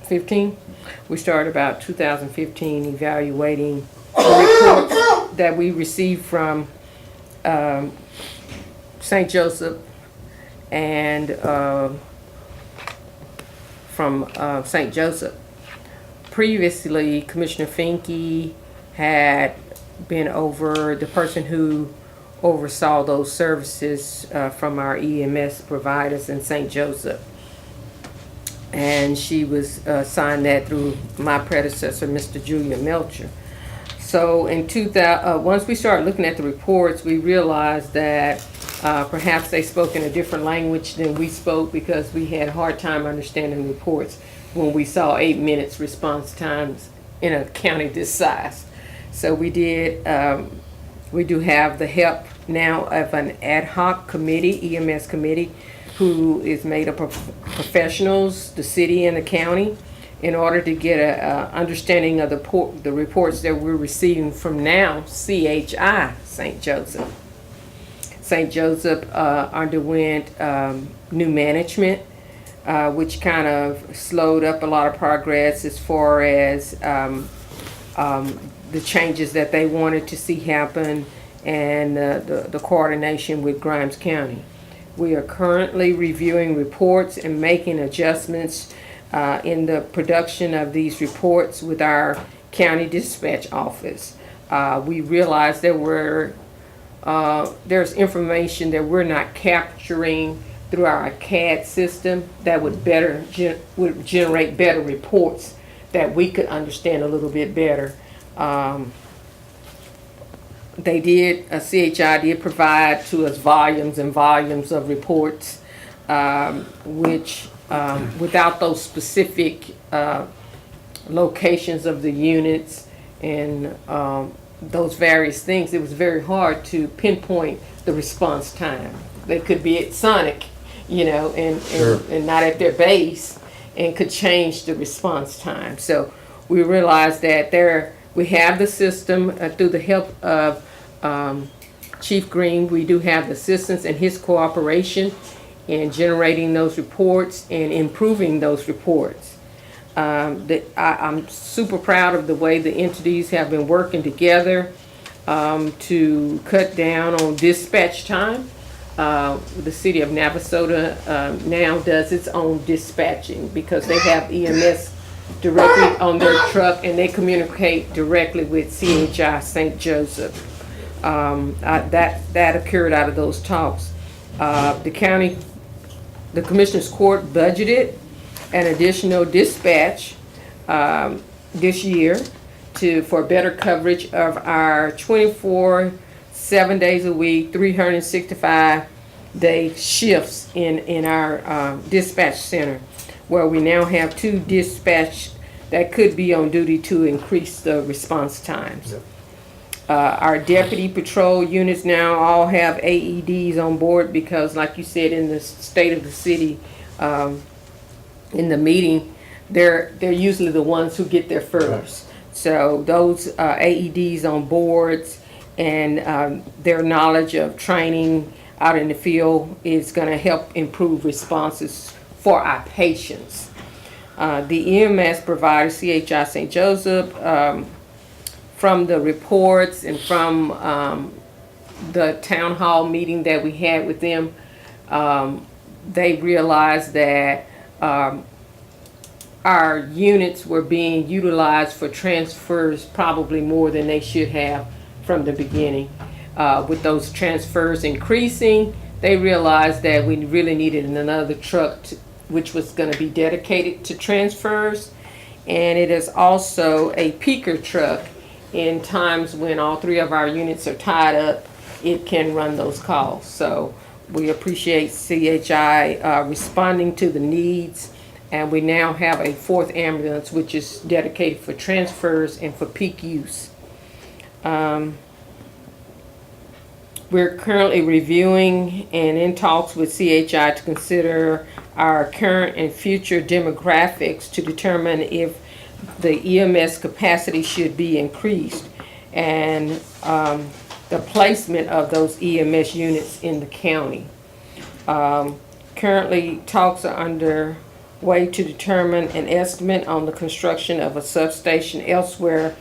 15? We started about 2015 evaluating the reports that we received from St. Joseph and from St. Joseph. Previously, Commissioner Finke had been over the person who oversaw those services from our EMS providers in St. Joseph. And she was assigned that through my predecessor, Mr. Julian Melcher. So in once we started looking at the reports, we realized that perhaps they spoke in a different language than we spoke because we had a hard time understanding reports when we saw 8 minutes response times in a county this size. So we do have the help now of an ad hoc committee, EMS committee, who is made up of professionals, the city and the county, in order to get a understanding of the reports that we're receiving from now CHI St. Joseph. St. Joseph underwent new management, which kind of slowed up a lot of progress as far as the changes that they wanted to see happen and the coordination with Grimes County. We are currently reviewing reports and making adjustments in the production of these reports with our county dispatch office. We realized there's information that we're not capturing through our CAD system that would generate better reports that we could understand a little bit better. CHI did provide to us volumes and volumes of reports, which without those specific locations of the units and those various things, it was very hard to pinpoint the response time. They could be at Sonic, and not at their base, and could change the response time. So we realized that we have the system through the help of Chief Green. We do have assistance and his cooperation in generating those reports and improving those reports. I'm super proud of the way the entities have been working together to cut down on dispatch time. The city of Navasota now does its own dispatching because they have EMS directly on their truck and they communicate directly with CHI St. Joseph. That occurred out of those talks. The Commissioner's Court budgeted an additional dispatch this year for better coverage of our 24, 7 days a week, 365-day shifts in our dispatch center, where we now have 2 dispatch that could be on duty to increase the response times. Yep. Our deputy patrol units now all have AEDs on board because, like you said, in the state of the city, in the meeting, they're usually the ones who get there first. So those AEDs on boards and their knowledge of training out in the field is going to help improve responses for our patients. The EMS provider, CHI St. Joseph, from the reports and from the town hall meeting that we had with them, they realized that our units were being utilized for transfers probably more than they should have from the beginning. With those transfers increasing, they realized that we really needed another truck which was going to be dedicated to transfers. And it is also a peaker truck. In times when all 3 of our units are tied up, it can run those calls. So we appreciate CHI responding to the needs, and we now have a 4th ambulance which is dedicated for transfers and for peak use. We're currently reviewing and in talks with CHI to consider our current and future demographics to determine if the EMS capacity should be increased, and the placement of those EMS units in the county. Currently, talks are underway to determine an estimate on the construction of a substation elsewhere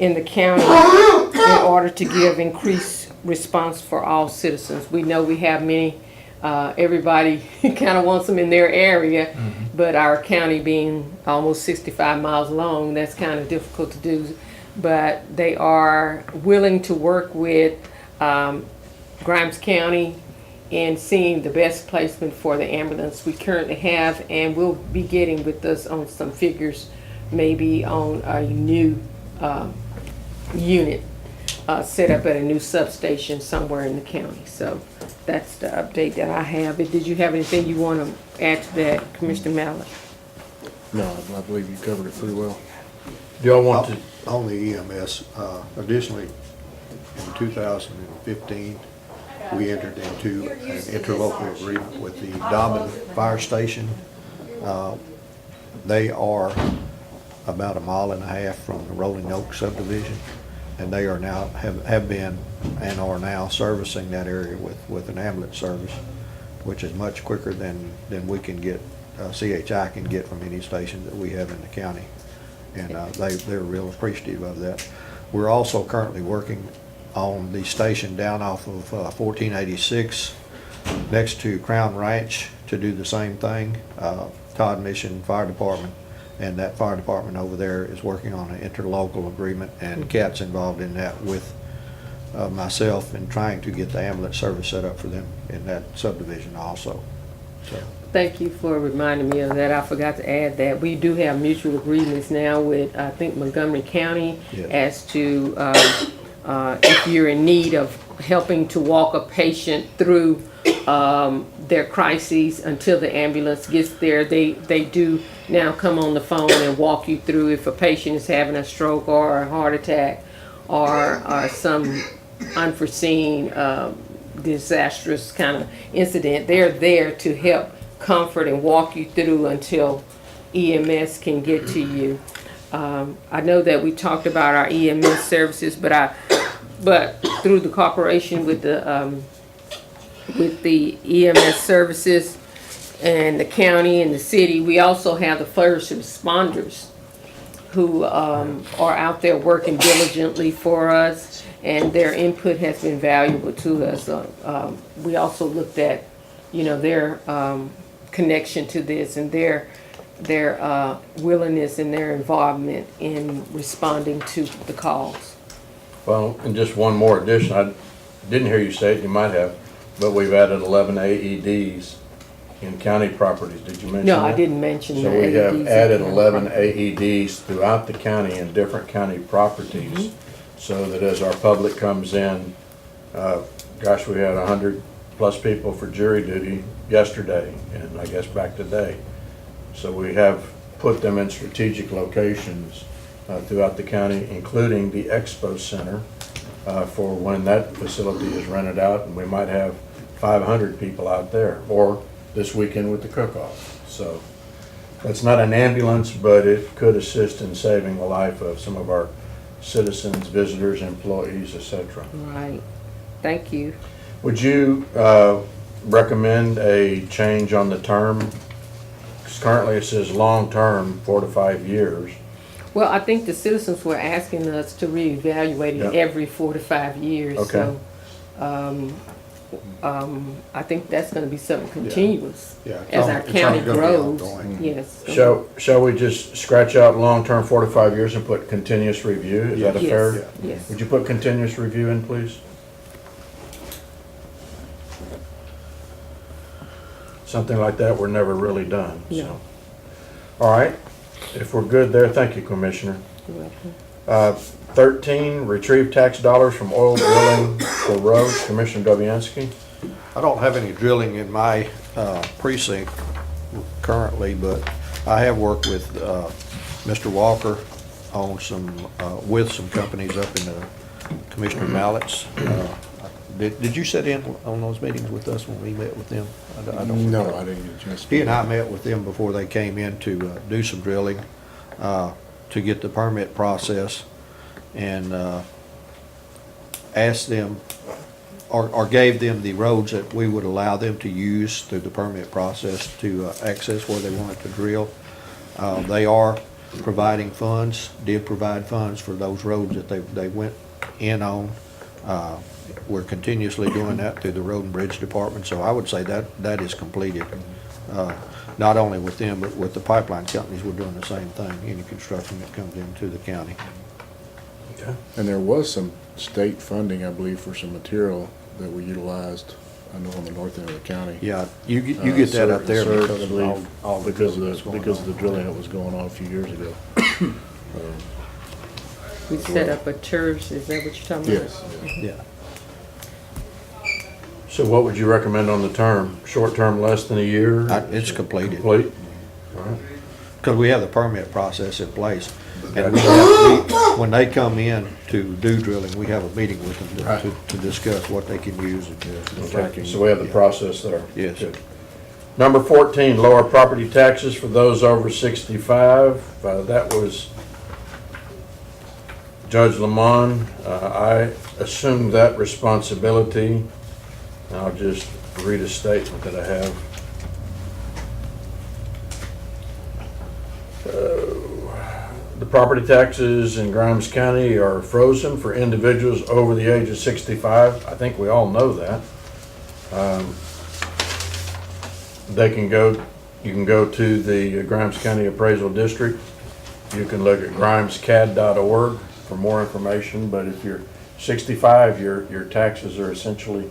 in the county in order to give increased response for all citizens. We know we have many, everybody kind of wants them in their area, but our county being almost 65 miles long, that's kind of difficult to do. But they are willing to work with Grimes County in seeing the best placement for the ambulance we currently have, and we'll be getting with us on some figures, maybe on a new unit set up at a new substation somewhere in the county. So that's the update that I have. But did you have anything you want to add to that, Commissioner Mallett? No, I believe you covered it pretty well. Do y'all want to, On the EMS, additionally, in 2015, we entered into an interlocal agreement with the Dobbin Fire Station. They are about 1.5 miles from the Rolling Oak subdivision, and they are now, have been and are now servicing that area with an ambulance service, which is much quicker than we can get, CHI can get from any station that we have in the county. And they're real appreciative of that. We're also currently working on the station down off of 1486 next to Crown Ranch to do the same thing. Todd Mission Fire Department and that fire department over there is working on an interlocal agreement, and Cat's involved in that with myself in trying to get the ambulance service set up for them in that subdivision also. So. Thank you for reminding me of that. I forgot to add that. We do have mutual agreements now with, I think, Montgomery County, Yes, as to if you're in need of helping to walk a patient through their crises until the ambulance gets there. They do now come on the phone and walk you through if a patient is having a stroke or a heart attack or some unforeseen disastrous kind of incident. They're there to help comfort and walk you through until EMS can get to you. I know that we talked about our EMS services, but through the cooperation with the EMS services and the county and the city, we also have the first responders who are out there working diligently for us, and their input has been valuable to us. We also looked at, their connection to this and their willingness and their involvement in responding to the calls. well, and just one more addition, I didn't hear you say it, you might have, but we've added 11 AEDs in county properties. Did you mention No, I that? didn't mention So the we have AEDs added in 11 county. AEDs throughout the county in different county properties, so that as our public comes in, gosh, we had 100+ people for jury duty yesterday, and I guess back today. So we have put them in strategic locations throughout the county, including the Expo Center, for when that facility is rented out, and we might have 500 people out there, or this weekend with the cook-off. So that's not an ambulance, but it could assist in saving the life of some of our citizens, visitors, employees, etc. Right, thank you. Would you recommend a change on the term? 'Cause currently it says long-term, 4 to 5 years. Well, I think the citizens were asking us to reevaluate it Yeah. every 4 to 5 years. Okay. So, I think that's gonna be something continuous. Yeah. As our It's county only gonna be grows, ongoing. yes. Shall we just scratch out long-term 4 to 5 years and put continuous review? Is that a Yes, fair? yes. Would you put continuous review in, please? Something like that, we're never really done, so. No. All right, if we're good there, thank you, Commissioner. You're welcome. 13, retrieve tax dollars from oil drilling for roads, Commissioner Dobianski. I don't have any drilling in my precinct currently, but I have worked with Mr. Walker on with some companies up in Commissioner Mallett's. Did you sit in on those meetings with us when we met with them? I don't No, remember. I didn't get a chance. He and I met with them before they came in to do some drilling, to get the permit process, and asked them, or gave them the roads that we would allow them to use through the permit process to access where they wanted to drill. They are providing funds, did provide funds for those roads that they went in on. We're continuously doing that through the Road and Bridge Department, so I would say that is completed. Not only with them, but with the pipeline companies, we're doing the same thing, any construction that comes into the county. Okay. And there was some state funding, I believe, for some material that we utilized, I know, on the north end of the county. Yeah, you get that up there Surge, because I of believe, all the because drilling that's going of the on. drilling that was going on a few years ago. We set up a church, is that what you're talking about? Yes. Yeah. So what would you recommend on the term? Short term, less than a year? It's completed. Complete? All right. Because we have the permit process in place. And when they come in to do drilling, we have a meeting with them Right. to discuss what they can use. Okay, so we have the process there. Yes. Good. Number 14, lower property taxes for those over 65. That was Judge Lamont. I assumed that responsibility. And I'll just read a statement that I have. The property taxes in Grimes County are frozen for individuals over the age of 65. I think we all know that. You can go to the Grimes County Appraisal District. You can look at grimescad.org for more information, but if you're 65, your taxes are essentially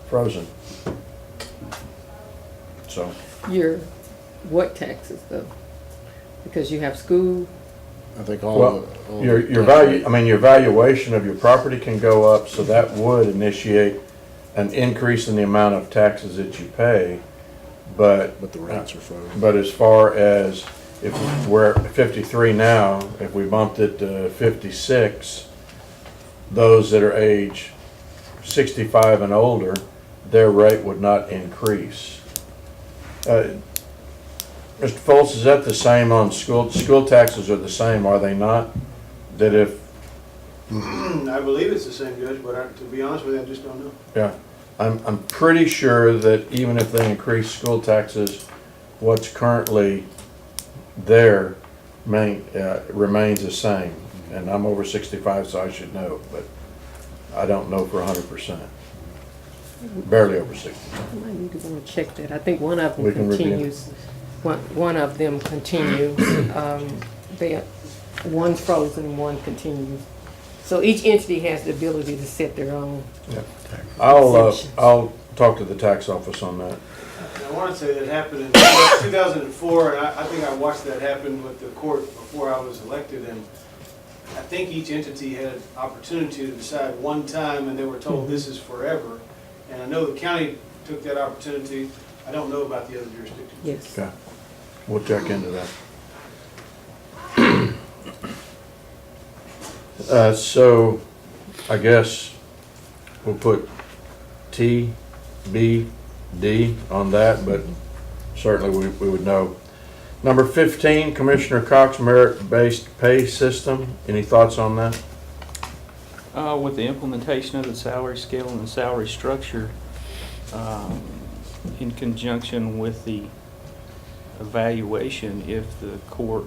frozen. So, What taxes though? Because you have school, I think well, your value, I mean, your valuation of your property can go up, so that would initiate an increase in the amount of taxes that you pay. But But the rates are frozen. But as far as if we're at 53 now, if we bumped it to 56, those that are age 65 and older, their rate would not increase. Mr. Foltz, is that the same on school? School taxes are the same, are they not? That if, I believe it's the same, Judge, but to be honest with you, I just don't know. yeah, I'm pretty sure that even if they increase school taxes, what's currently there remains the same. And I'm over 65, so I should know, but I don't know for 100%. Barely over 60. I might need to go and check that. I think one of them We can review. continues. One of them continues. One's frozen, one continues. So each entity has the ability to set their own. I'll talk to the tax office on that. Now, want to say that happened in 2004, and I think I watched that happen with the court before I was elected, and I think each entity had an opportunity to decide one time, and they were told this is forever. And I know the county took that opportunity. I don't know about the other jurisdictions. Yes. Okay, we'll check into that. So, I guess we'll put T, B, D on that, but certainly we would know. Number 15, Commissioner Cox, merit-based pay system. Any thoughts on that? With the implementation of the salary scale and the salary structure, in conjunction with the evaluation, if the court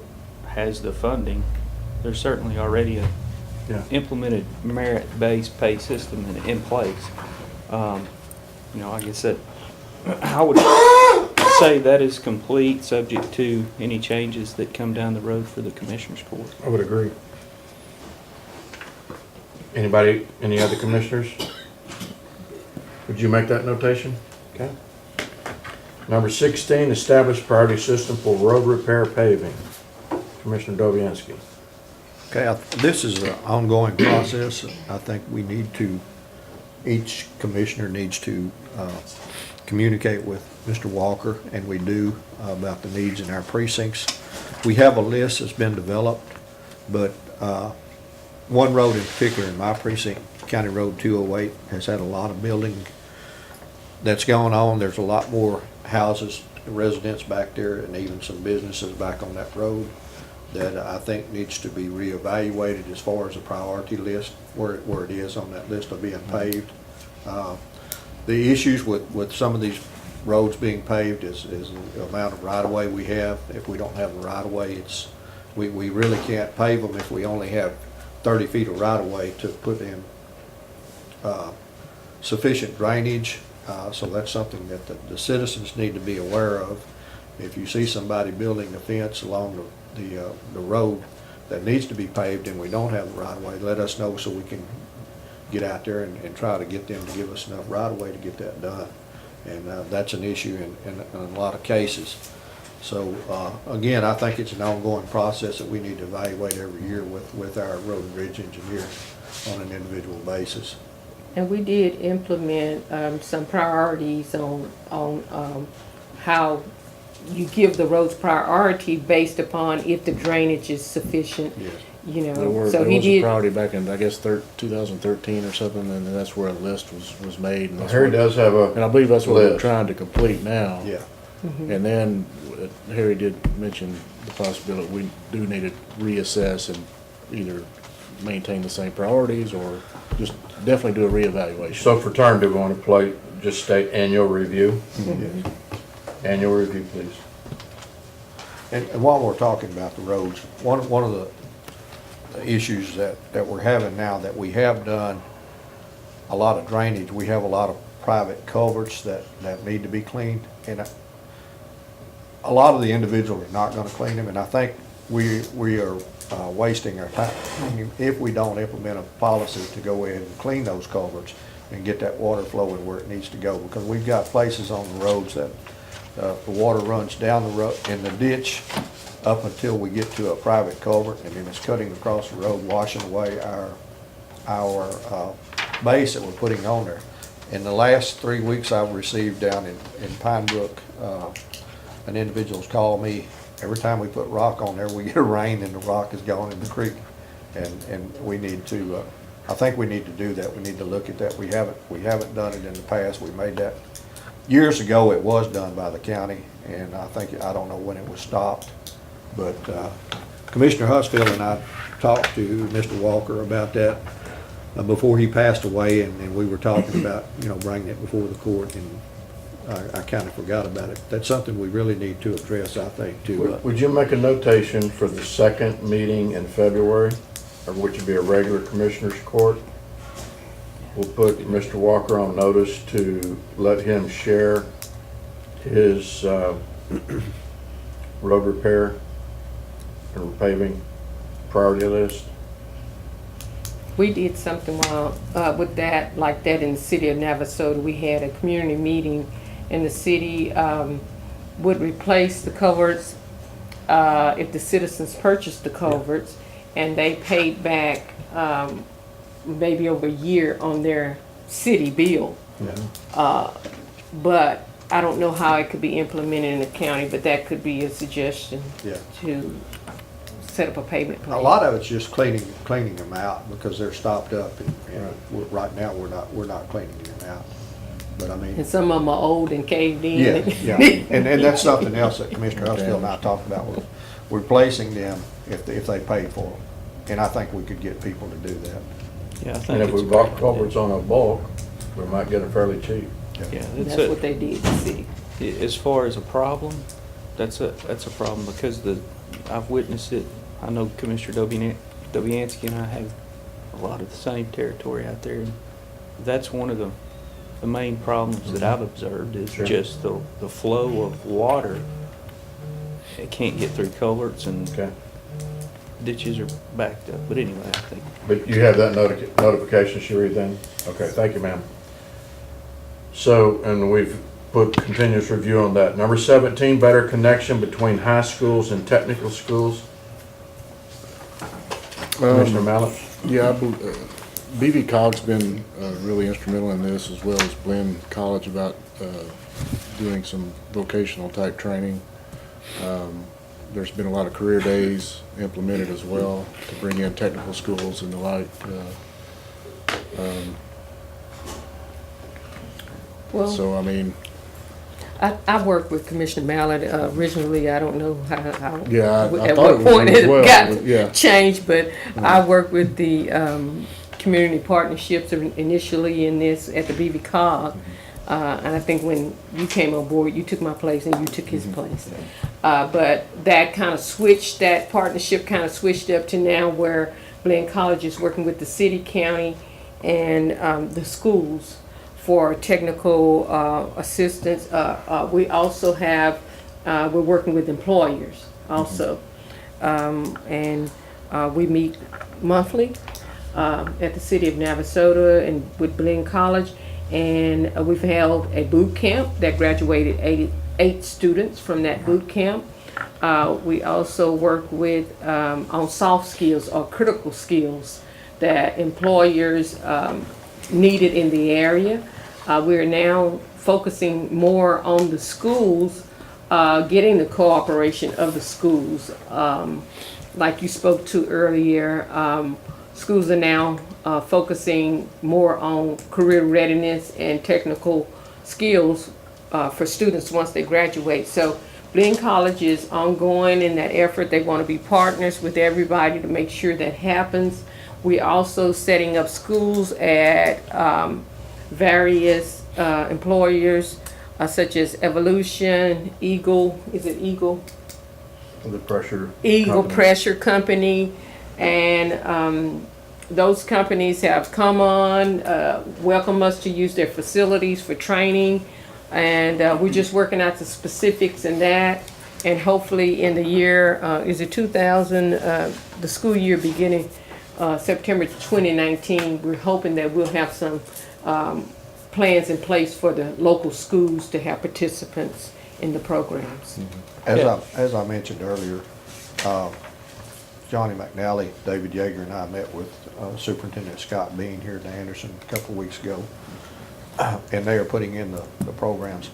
has the funding, there's certainly already a Yeah. implemented merit-based pay system in place. I guess that, I would say that is complete, subject to any changes that come down the road for the Commissioners Court. I would agree. Anybody, any other commissioners? Would you make that notation? Okay. Number 16, establish priority system for road repair paving. Commissioner Dobianski. Okay, this is an ongoing process. I think we need to, each commissioner needs to communicate with Mr. Walker, and we do, about the needs in our precincts. We have a list that's been developed, but one road in particular in my precinct, County Road 208, has had a lot of building that's going on. There's a lot more houses, residents back there, and even some businesses back on that road that I think needs to be reevaluated as far as a priority list, where it is on that list of being paved. The issues with some of these roads being paved is the amount of right-of-way we have. If we don't have the right-of-way, we really can't pave them if we only have 30 feet of right-of-way to put in sufficient drainage. So that's something that the citizens need to be aware of. If you see somebody building a fence along the road that needs to be paved and we don't have the right-of-way, let us know so we can get out there and try to get them to give us enough right-of-way to get that done. And that's an issue in a lot of cases. So again, I think it's an ongoing process that we need to evaluate every year with our road and bridge engineer on an individual basis. And we did implement some priorities on how you give the roads priority based upon if the drainage is sufficient. Yes. You There know, was so he a did. priority back in, I guess, 2013 or something, and that's where a list was made. And that's Harry what- does have And a, I believe that's what we're list. trying to complete now. Yeah. And then Harry did mention the possibility we do need to reassess and either maintain the same priorities or just definitely do a reevaluation. so for turn, do we want to play, just state annual review? Yes. Annual review, please. And while we're talking about the roads, one of the issues that we're having now, that we have done a lot of drainage, we have a lot of private culverts that need to be cleaned, and a lot of the individuals are not gonna clean them, and I think we are wasting our time if we don't implement a policy to go in and clean those culverts and get that water flowing where it needs to go, because we've got places on the roads that the water runs down the road in the ditch up until we get to a private culvert, and then it's cutting across the road, washing away our base that we're putting on there. In the last 3 weeks, I've received down in Pine Brook, an individual's called me. Every time we put rock on there, we get a rain and the rock is gone in the creek. And we need to, I think we need to do that. We need to look at that. We haven't done it in the past. We made that, years ago it was done by the county, and I don't know when it was stopped. But Commissioner Husfield and I talked to Mr. Walker about that before he passed away, and we were talking about, bringing it before the court, and I kind of forgot about it. That's something we really need to address, I think, to, Would you make a notation for the second meeting in February, or which would be a regular commissioners court? We'll put Mr. Walker on notice to let him share his road repair and paving priority list. We did something with that, like that in the city of Navasota. We had a community meeting, and the city would replace the culverts if the citizens purchased the culverts, and they paid back maybe over a year on their city bill. But I don't know how it could be implemented in the county, but that could be a suggestion Yeah. to set up a payment plan. A lot of it's just cleaning them out because they're stopped up and right now we're not cleaning them out. But I mean. And some of them are old and caved in. Yeah, and that's something else that Commissioner Husfield and I talked about, was replacing them if they paid for them. And I think we could get people to do that. Yeah, I And think if we it's bought a culverts on a bulk, we might get it fairly cheap. Yeah, it's That's what they did, the city. as far as a problem, that's a problem because I've witnessed it. I know Commissioner Dobianski and I have a lot of the same territory out there. And that's one of the main problems that I've observed is Sure. just the flow of water. It can't get through culverts and Okay. ditches are backed up. But anyway, I think But you have that notification, Sherry, then? Okay, thank you, ma'am. So, and we've put continuous review on that. Number 17, better connection between high schools and technical schools. Commissioner Mallett? Yeah, BV Cog's been really instrumental in this, as well as Glenn College, about doing some vocational type training. There's been a lot of career days implemented as well to bring in technical schools and the like. Well, So, I mean, I worked with Commissioner Mallett originally. I don't know how Yeah, I at thought it what was point you as it well, got but yeah. changed, but I worked with the community partnerships initially in this at the BV Cog. And I think when you came on board, you took my place and you took his place. But that kind of switched, that partnership kind of switched up to now where Glenn College is working with the city, county, and the schools for technical assistance. We also have, we're working with employers also. And we meet monthly at the city of Navasota and with Glenn College. And we've held a boot camp that graduated 88 students from that boot camp. We also work with on soft skills or critical skills that employers needed in the area. We're now focusing more on the schools, getting the cooperation of the schools. Like you spoke to earlier, schools are now focusing more on career readiness and technical skills for students once they graduate. So Glenn College is ongoing in that effort. They want to be partners with everybody to make sure that happens. We're also setting up schools at various employers such as Evolution, Eagle, is it Eagle? The pressure. Eagle company. Pressure Company, and those companies have come on, welcome us to use their facilities for training, and we're just working out the specifics in that. And hopefully in the year, is it the school year beginning September 2019, we're hoping that we'll have some plans in place for the local schools to have participants in the programs. As I mentioned earlier, Johnny McNally, David Yeager, and I met with Superintendent Scott Bean here in Anderson a couple of weeks ago, and they are putting in the programs.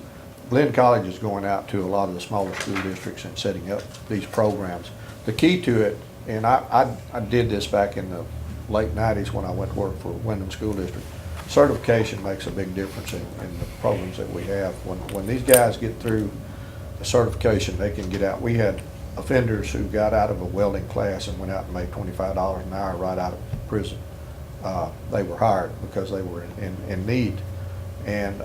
Glenn College is going out to a lot of the smaller school districts and setting up these programs. The key to it, and I did this back in the late 90s when I went to work for Wyndham School District, certification makes a big difference in the programs that we have. When these guys get through the certification, they can get out. We had offenders who got out of a welding class and went out and made $25 an hour right out of prison. They were hired because they were in need, and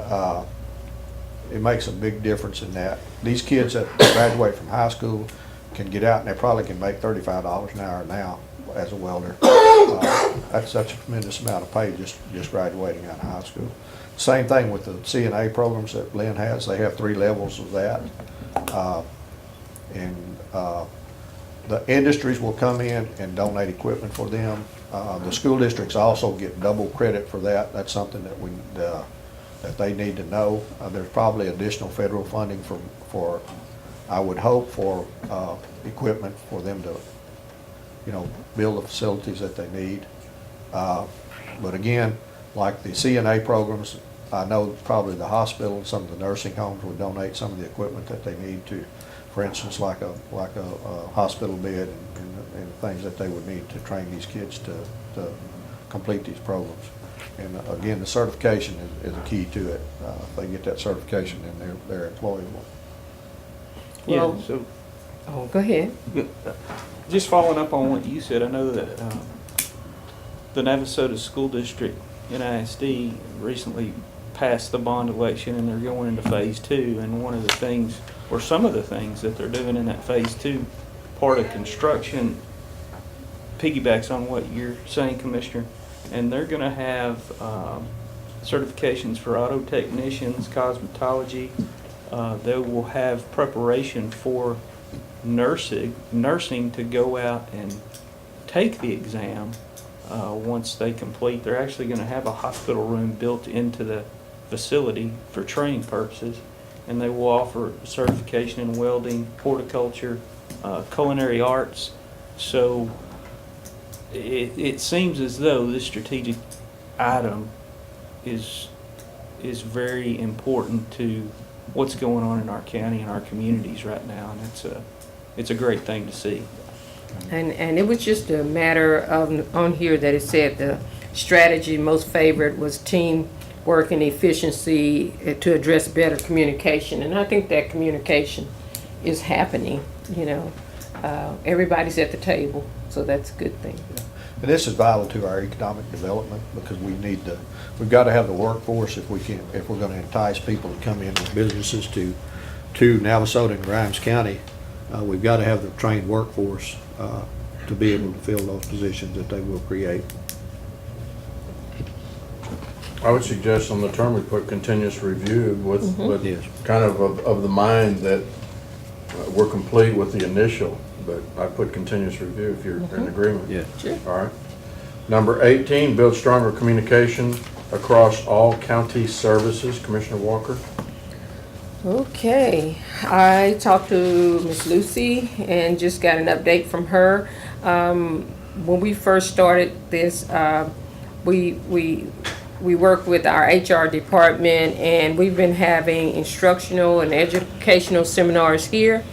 it makes a big difference in that. These kids that graduate from high school can get out and they probably can make $35 an hour now as a welder. That's a tremendous amount of pay just graduating out of high school. Same thing with the CNA programs that Glenn has. They have 3 levels of that. The industries will come in and donate equipment for them. The school districts also get double credit for that. That's something that that they need to know. There's probably additional federal funding for, I would hope, for equipment for them to, build the facilities that they need. But again, like the CNA programs, I know probably the hospital and some of the nursing homes would donate some of the equipment that they need to, for instance, like a hospital bed and things that they would need to train these kids to complete these programs. And again, the certification is a key to it. If they get that certification, then they're employable. Yeah, Well- so, Oh, go ahead. just following up on what you said, I know that the Navasota School District, NISD, recently passed the bond election and they're going into phase two. And one of the things, or some of the things that they're doing in that phase two part of construction piggybacks on what you're saying, Commissioner. And they're going to have certifications for auto technicians, cosmetology. They will have preparation for nursing to go out and take the exam once they complete. They're actually going to have a hospital room built into the facility for training purposes, and they will offer certification in welding, horticulture, culinary arts. So it seems as though this strategic item is very important to what's going on in our county and our communities right now, and it's a great thing to see. And it was just a matter of, on here that it said the strategy most favored was teamwork and efficiency to address better communication. And I think that communication is happening, everybody's at the table, so that's a good thing. And this is vital to our economic development because we've got to have the workforce if we're going to entice people to come in with businesses to Navasota and Grimes County. We've got to have the trained workforce to be able to fill those positions that they will create. I would suggest on the term we put continuous review with Yes. kind of the mind that we're complete with the initial, but I put continuous review if you're in agreement. Yeah. Sure. All right. Number 18, build stronger communication across all county services. Commissioner Walker. Okay, I talked to Miss Lucy and just got an update from her. When we first started this, we work with our HR department, and we've been having instructional and educational seminars here.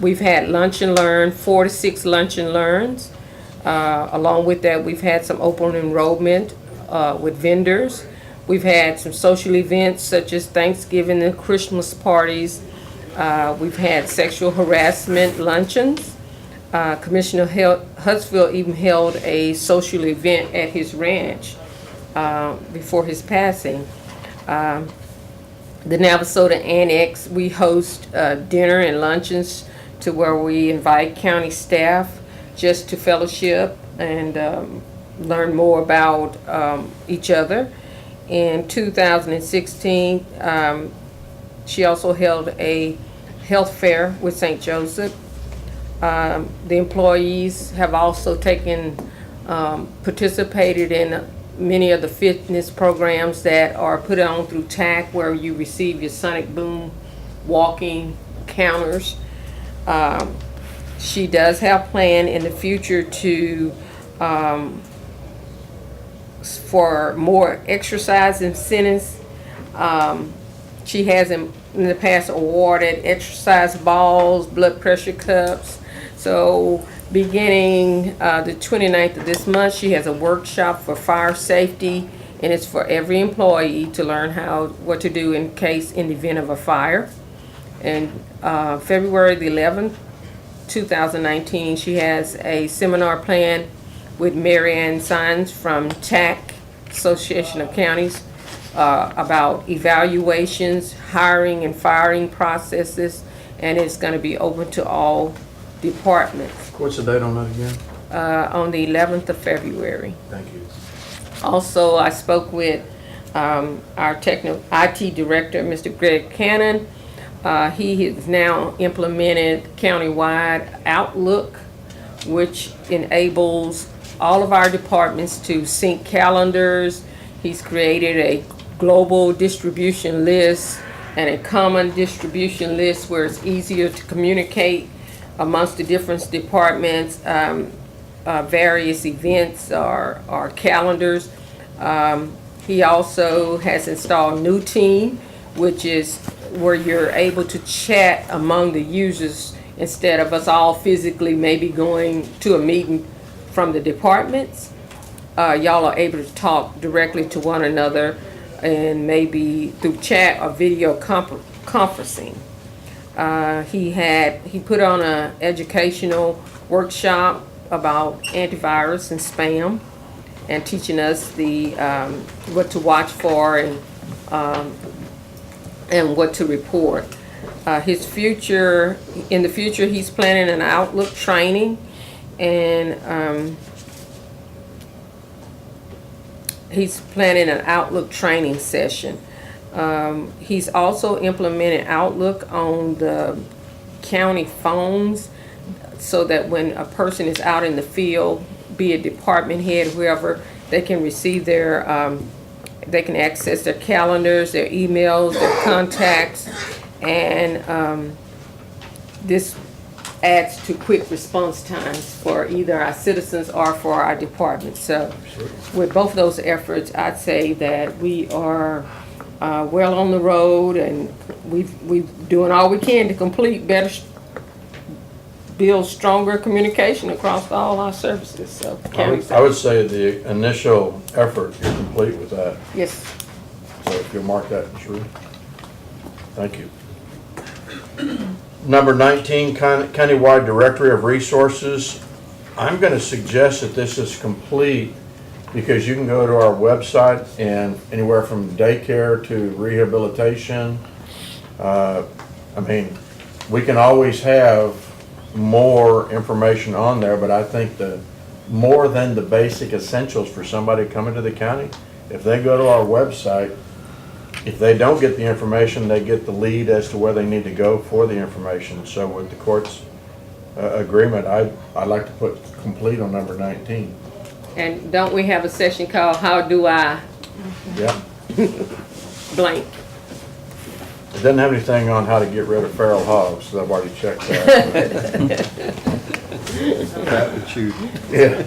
We've had lunch and learn, 4 to 6 lunch and learns. Along with that, we've had some open enrollment with vendors. We've had some social events such as Thanksgiving and Christmas parties. We've had sexual harassment luncheons. Commissioner Hutsville even held a social event at his ranch before his passing. The Navasota Annex, we host dinner and luncheons to where we invite county staff just to fellowship and learn more about each other. In 2016, she also held a health fair with St. Joseph. The employees have also participated in many of the fitness programs that are put on through TAC, where you receive your Sonic Boom walking counters. She does have planned in the future to for more exercise incentives. She has in the past awarded exercise balls, blood pressure cups. So beginning the 29th of this month, she has a workshop for fire safety, and it's for every employee to learn what to do in the event of a fire. And February the 11th, 2019, she has a seminar planned with Mary Ann Sines from TAC, Association of Counties, about evaluations, hiring and firing processes, and it's going to be open to all departments What's the date on that again? on the 11th of February. Thank you. Also, I spoke with our IT director, Mr. Greg Cannon. He has now implemented countywide Outlook, which enables all of our departments to sync calendars. He's created a global distribution list and a common distribution list where it's easier to communicate amongst the different departments, various events or calendars. He also has installed New Team, which is where you're able to chat among the users instead of us all physically maybe going to a meeting from the departments. Y'all are able to talk directly to one another and maybe through chat or video conferencing. He put on an educational workshop about antivirus and spam and teaching us the what to watch for and what to report. In the future, he's planning an Outlook training, and he's planning an Outlook training session. He's also implemented Outlook on the county phones so that when a person is out in the field, be it department head, whoever, they can receive they can access their calendars, their emails, their contacts, and this adds to quick response times for either our citizens or for our departments. So with both of those efforts, I'd say that we are well on the road, and we're doing all we can to build stronger communication across all our services. So I would say the initial effort, you're complete with that. yes. So if you'll mark that, Sheree. Thank you. Number 19, countywide directory of resources. I'm going to suggest that this is complete because you can go to our website and anywhere from daycare to rehabilitation. We can always have more information on there, but I think the more than the basic essentials for somebody coming to the county, if they go to our website, if they don't get the information, they get the lead as to where they need to go for the information. So with the court's agreement, I'd like to put complete on number 19. And don't we have a session called How Do I Yeah. Blank? It doesn't have anything on how to get rid of feral hogs, so I've already checked that. Trap and shoot. Yeah.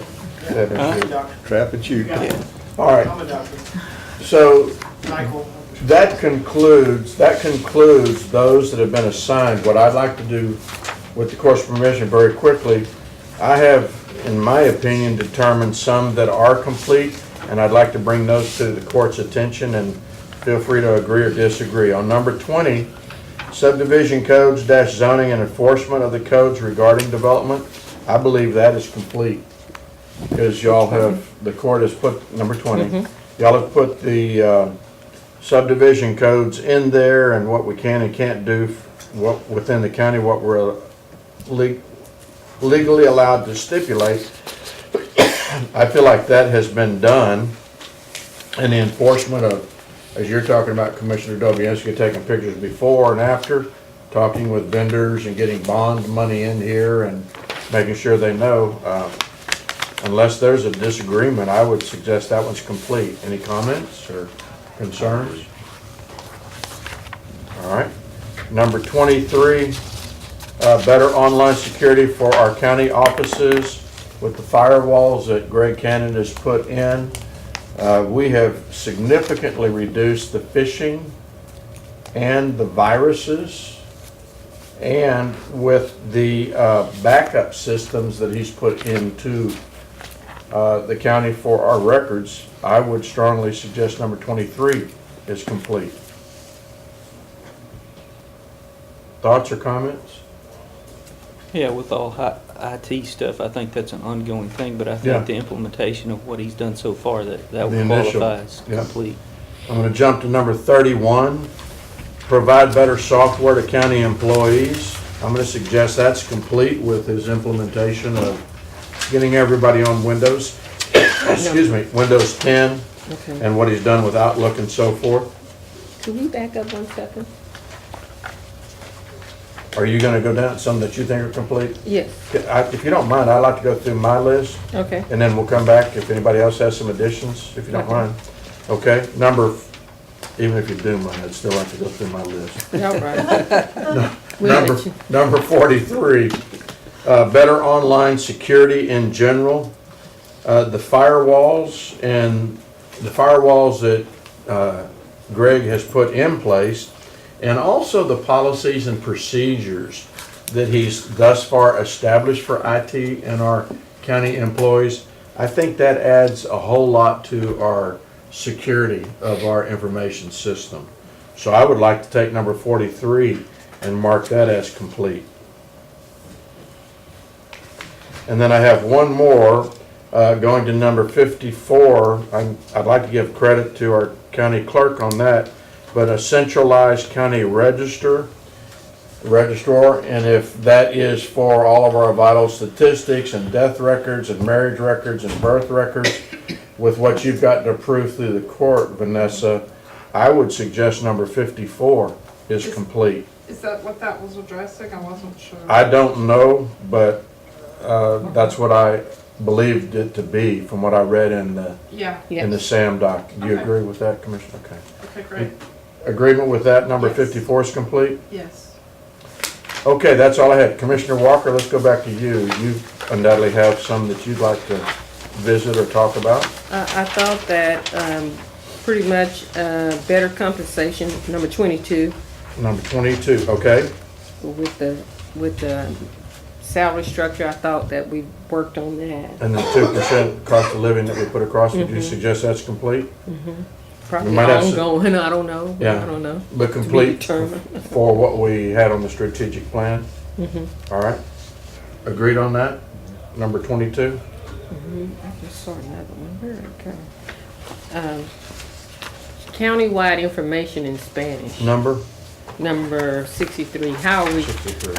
Trap and shoot. All right. I'm a doctor. So Michael. that concludes those that have been assigned. What I'd like to do with the court's permission very quickly, I have, in my opinion, determined some that are complete, and I'd like to bring those to the court's attention, and feel free to agree or disagree. On number 20, subdivision codes -- zoning and enforcement of the codes regarding development, I believe that is complete. Because the court has put, number 20, y'all have put the subdivision codes in there and what we can and can't do within the county, what we're legally allowed to stipulate. I feel like that has been done, and the enforcement of, as you're talking about, Commissioner Dobianski, taking pictures before and after, talking with vendors and getting bond money in here and making sure they know. Unless there's a disagreement, I would suggest that one's complete. Any comments or concerns? All right. Number 23, better online security for our county offices with the firewalls that Greg Cannon has put in. We have significantly reduced the phishing and the viruses, and with the backup systems that he's put into the county for our records, I would strongly suggest number 23 is complete. Thoughts or comments? Yeah, with all IT stuff, I think that's an ongoing thing, but I Yeah. think the implementation of what he's done so far, that The would initial, qualify as yeah. complete. I'm going to jump to number 31, provide better software to county employees. I'm going to suggest that's complete with his implementation of getting everybody on Windows, Windows 10, Okay. and what he's done with Outlook and so forth. Can we back up 1 second? Are you gonna go down some that you think are complete? Yes, If you don't mind, I'd like to go through my list, okay. and then we'll come back if anybody else has some additions, if you don't Okay. mind. Okay, even if you do mind, I'd still like to go through my list. All right. We'll Number, let you- number 43, better online security in general. The firewalls that Greg has put in place, and also the policies and procedures that he's thus far established for IT and our county employees. I think that adds a whole lot to our security of our information system. So I would like to take number 43 and mark that as complete. And then I have one more, going to number 54. I'd like to give credit to our county clerk on that, but a centralized county registrar, and if that is for all of our vital statistics and death records and marriage records and birth records, with what you've got to approve through the court, Vanessa, I would suggest number 54 is complete. Is that what that was addressing? I wasn't sure. I don't know, but that's what I believed it to be from what I read in the Yeah, SAM doc. Do you Okay. agree with that, Commissioner? Okay. okay, great. Agreement with that, number Yes. 54 is complete? Yes. Okay, that's all I had. Commissioner Walker, let's go back to you. You undoubtedly have some that you'd like to visit or talk about. I thought that, pretty much, better compensation, number 22, Number 22, okay? with the salary structure, I thought that we worked on that. And the 2% cost of living that we put across, would you suggest that's complete? Probably might have some- ongoing, I don't know. Yeah. I don't know. But To be complete determined. for what we had on the strategic plan? Mm-hmm. All right? Agreed on that? Number 22? I just saw another one, where did it go? Countywide information in Spanish, Number? number 63. How are we, 63.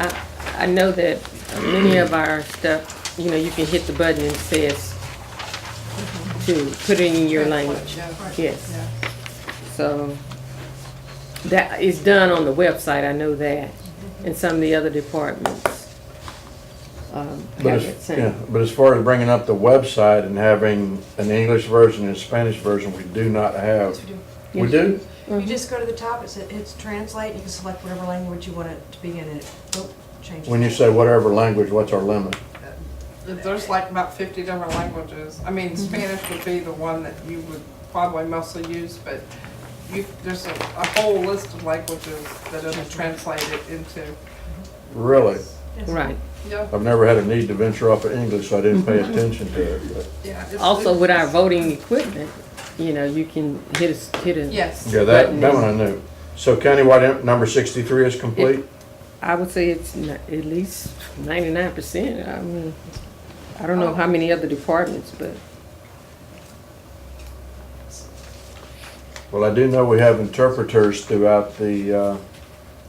I know that many of our stuff, you know, you can hit the button and it says to put it in your language. Yes. Yeah. So that is done on the website, I know that, and some of the other departments have it same. But as far as bringing up the website and having an English version and a Spanish version, we do not have. We do? You just go to the top, it's translate, you can select whatever language you want it to be in, and change. When you say whatever language, what's our limit? There's like about 50 different languages. I mean, Spanish would be the one that you would probably mostly use, but there's a whole list of languages that it'll translate it into. Really? Right. Yeah. I've never had a need to venture off of English, so I didn't pay attention to it. But Yeah. Also, with our voting equipment, you know, you can hit a. Yes. yeah, that one I knew. So countywide number 63 is complete? I would say it's at least 99%. I mean, I don't know how many other departments, but Well, I do know we have interpreters throughout the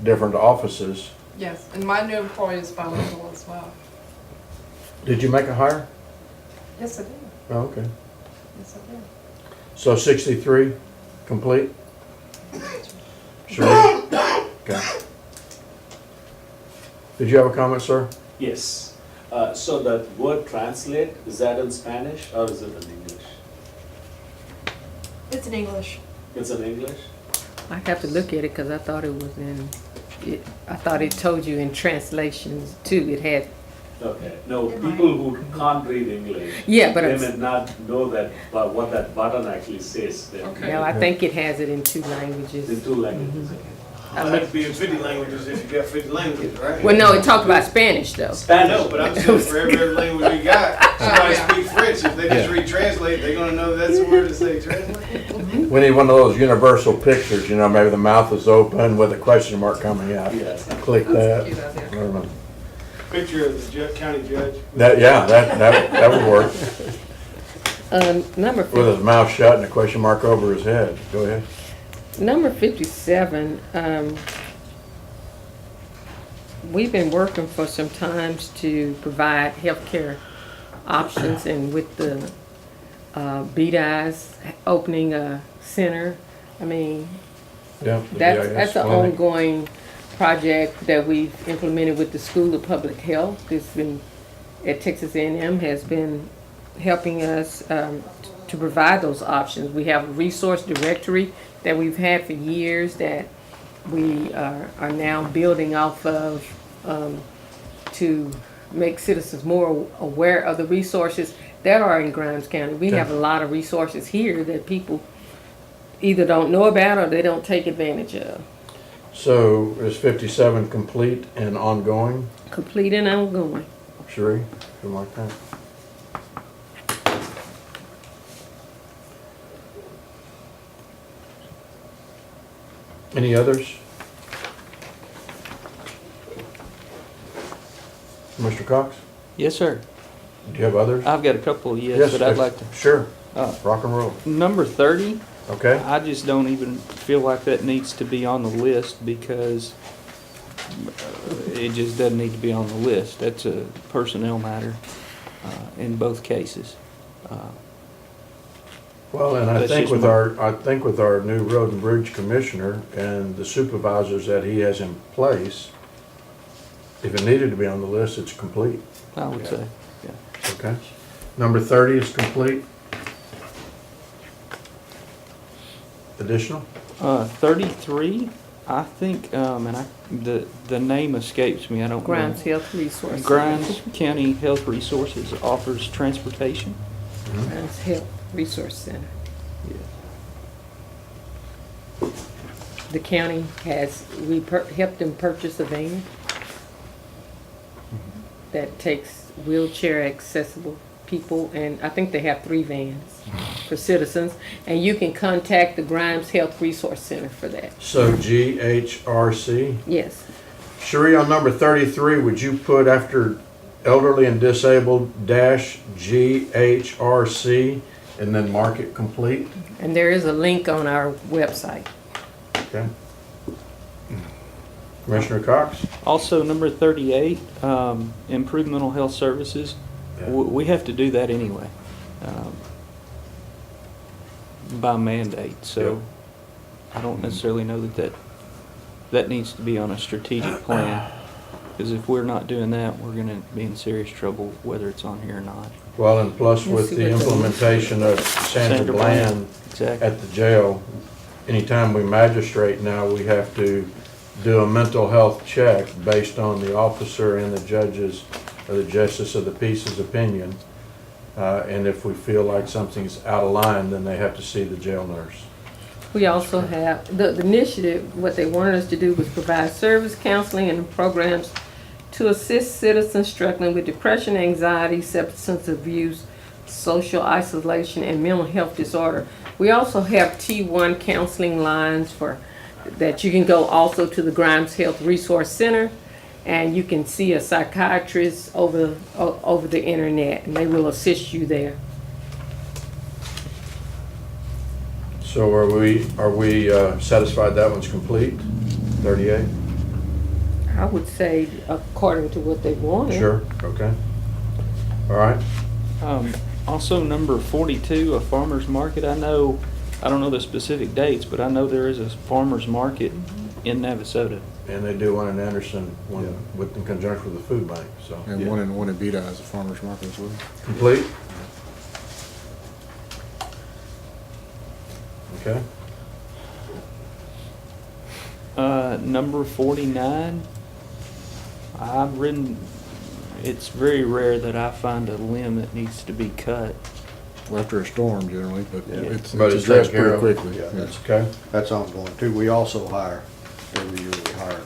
different offices. Yes, and my new employee is bilingual as well. Did you make a hire? Yes, I did. Oh, okay. Yes, I did. So 63, complete? Sure. Okay. Did you have a comment, sir? Yes. So that word translate, is that in Spanish or is it in English? It's in English. It's in English? I have to look at it because I thought it was I thought it told you in translations too. It had. Okay. No, people who can't read English, Yeah, but they it's- may not know that, what that button actually says. Then. Okay. No, I think it has it in 2 languages. In 2 languages. I Well, looked- that'd be in 50 languages if you got 50 languages, right? Well, no, it talked about Spanish though. I Spanish. know, but I'm saying for every language we got, somebody Yeah. speak French, if they just Yeah. read translate, they're gonna know that's the word to say translate. We need one of those universal pictures, you know, maybe the mouth is open with a question mark coming out. Yes. Click that. Cute idea. I don't know. Picture of the county judge. That would work. Number With his mouth shut and a question mark over his head. Go ahead. Number 57, we've been working for some times to provide healthcare options, and with the BDI's opening a center, I mean, Yeah. the that's BIS an clinic. ongoing project that we've implemented with the School of Public Health. It's been, at Texas A&M, has been helping us to provide those options. We have a resource directory that we've had for years that we are now building off of to make citizens more aware of the resources that are in Grimes County. We have a lot of resources here that people either don't know about or they don't take advantage of. So is 57 complete and ongoing? Complete and ongoing. Sheree, something like that? Any others? Mr. Cox, Yes, sir. do you have others? I've got a couple, yes, that I'd if- like to. Sure, Uh, rock and roll. Number 30, Okay, I just don't even feel like that needs to be on the list because it just doesn't need to be on the list. That's a personnel matter in both cases. well, and I That's think just with my- our new road and bridge commissioner and the supervisors that he has in place, if it needed to be on the list, it's complete, I would say, yeah. okay? Number 30 is complete. Additional? 33, I think, the name escapes me, I don't know. Grimes Health Resource. Grimes County Health Resources offers transportation. Grimes Health Resource Center. The county has, helped them purchase a van that takes wheelchair accessible people, and I think they have 3 vans for citizens, and you can contact the Grimes Health Resource Center for that. So GHRC. Yes. Sheree, on number 33, would you put after elderly and disabled dash GHRC and then mark it complete? And there is a link on our website. Okay. Commissioner Cox? Also, number 38, improve mental health services. We have to do that anyway, by mandate, so I don't necessarily know that needs to be on a strategic plan, because if we're not doing that, we're gonna be in serious trouble whether it's on here or not. Well, and plus Let's with see the what the- implementation of Sandra Bland Exactly. at the jail, anytime we magistrate now, we have to do a mental health check based on the officer and the judge's, or the justice of the peace's opinion. And if we feel like something's out of line, then they have to see the jail nurse. We also have, the initiative, what they wanted us to do was provide service, counseling, and programs to assist citizens struggling with depression, anxiety, substance abuse, social isolation, and mental health disorder. We also have T1 counseling lines that you can go also to the Grimes Health Resource Center, and you can see a psychiatrist over the internet, and they will assist you there. So are we satisfied that one's complete? 38? I would say according to what they wanted. Sure, okay. All right, Also, number 42, a farmer's market. I don't know the specific dates, but I know there is a farmer's market in Navasota. and they do one in Anderson, one in conjunction with the food bank, so. And one in Beta as a farmer's market as well. Complete? Okay, Number 49, it's very rare that I find a limb that needs to be cut. Well, after a storm generally, but it's But it's addressed taken care pretty of. quickly. Yeah, Yes. okay. That's ongoing too. We also hire, every year we hire,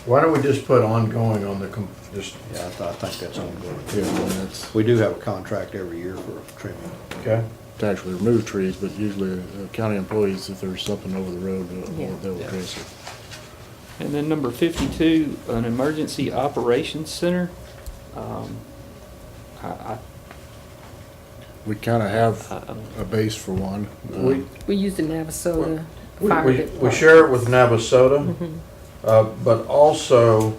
Why don't we just put ongoing on the, just, yeah, I think that's ongoing. Yeah, and that's We do have a contract every year for trimming. okay? to actually remove trees, but usually county employees, if there's something over the road, they'll address it. And then number 52, an emergency operations center. I We kind of have a base for one. We use the Navasota We, Fire we Department. share it with Navasota, but also,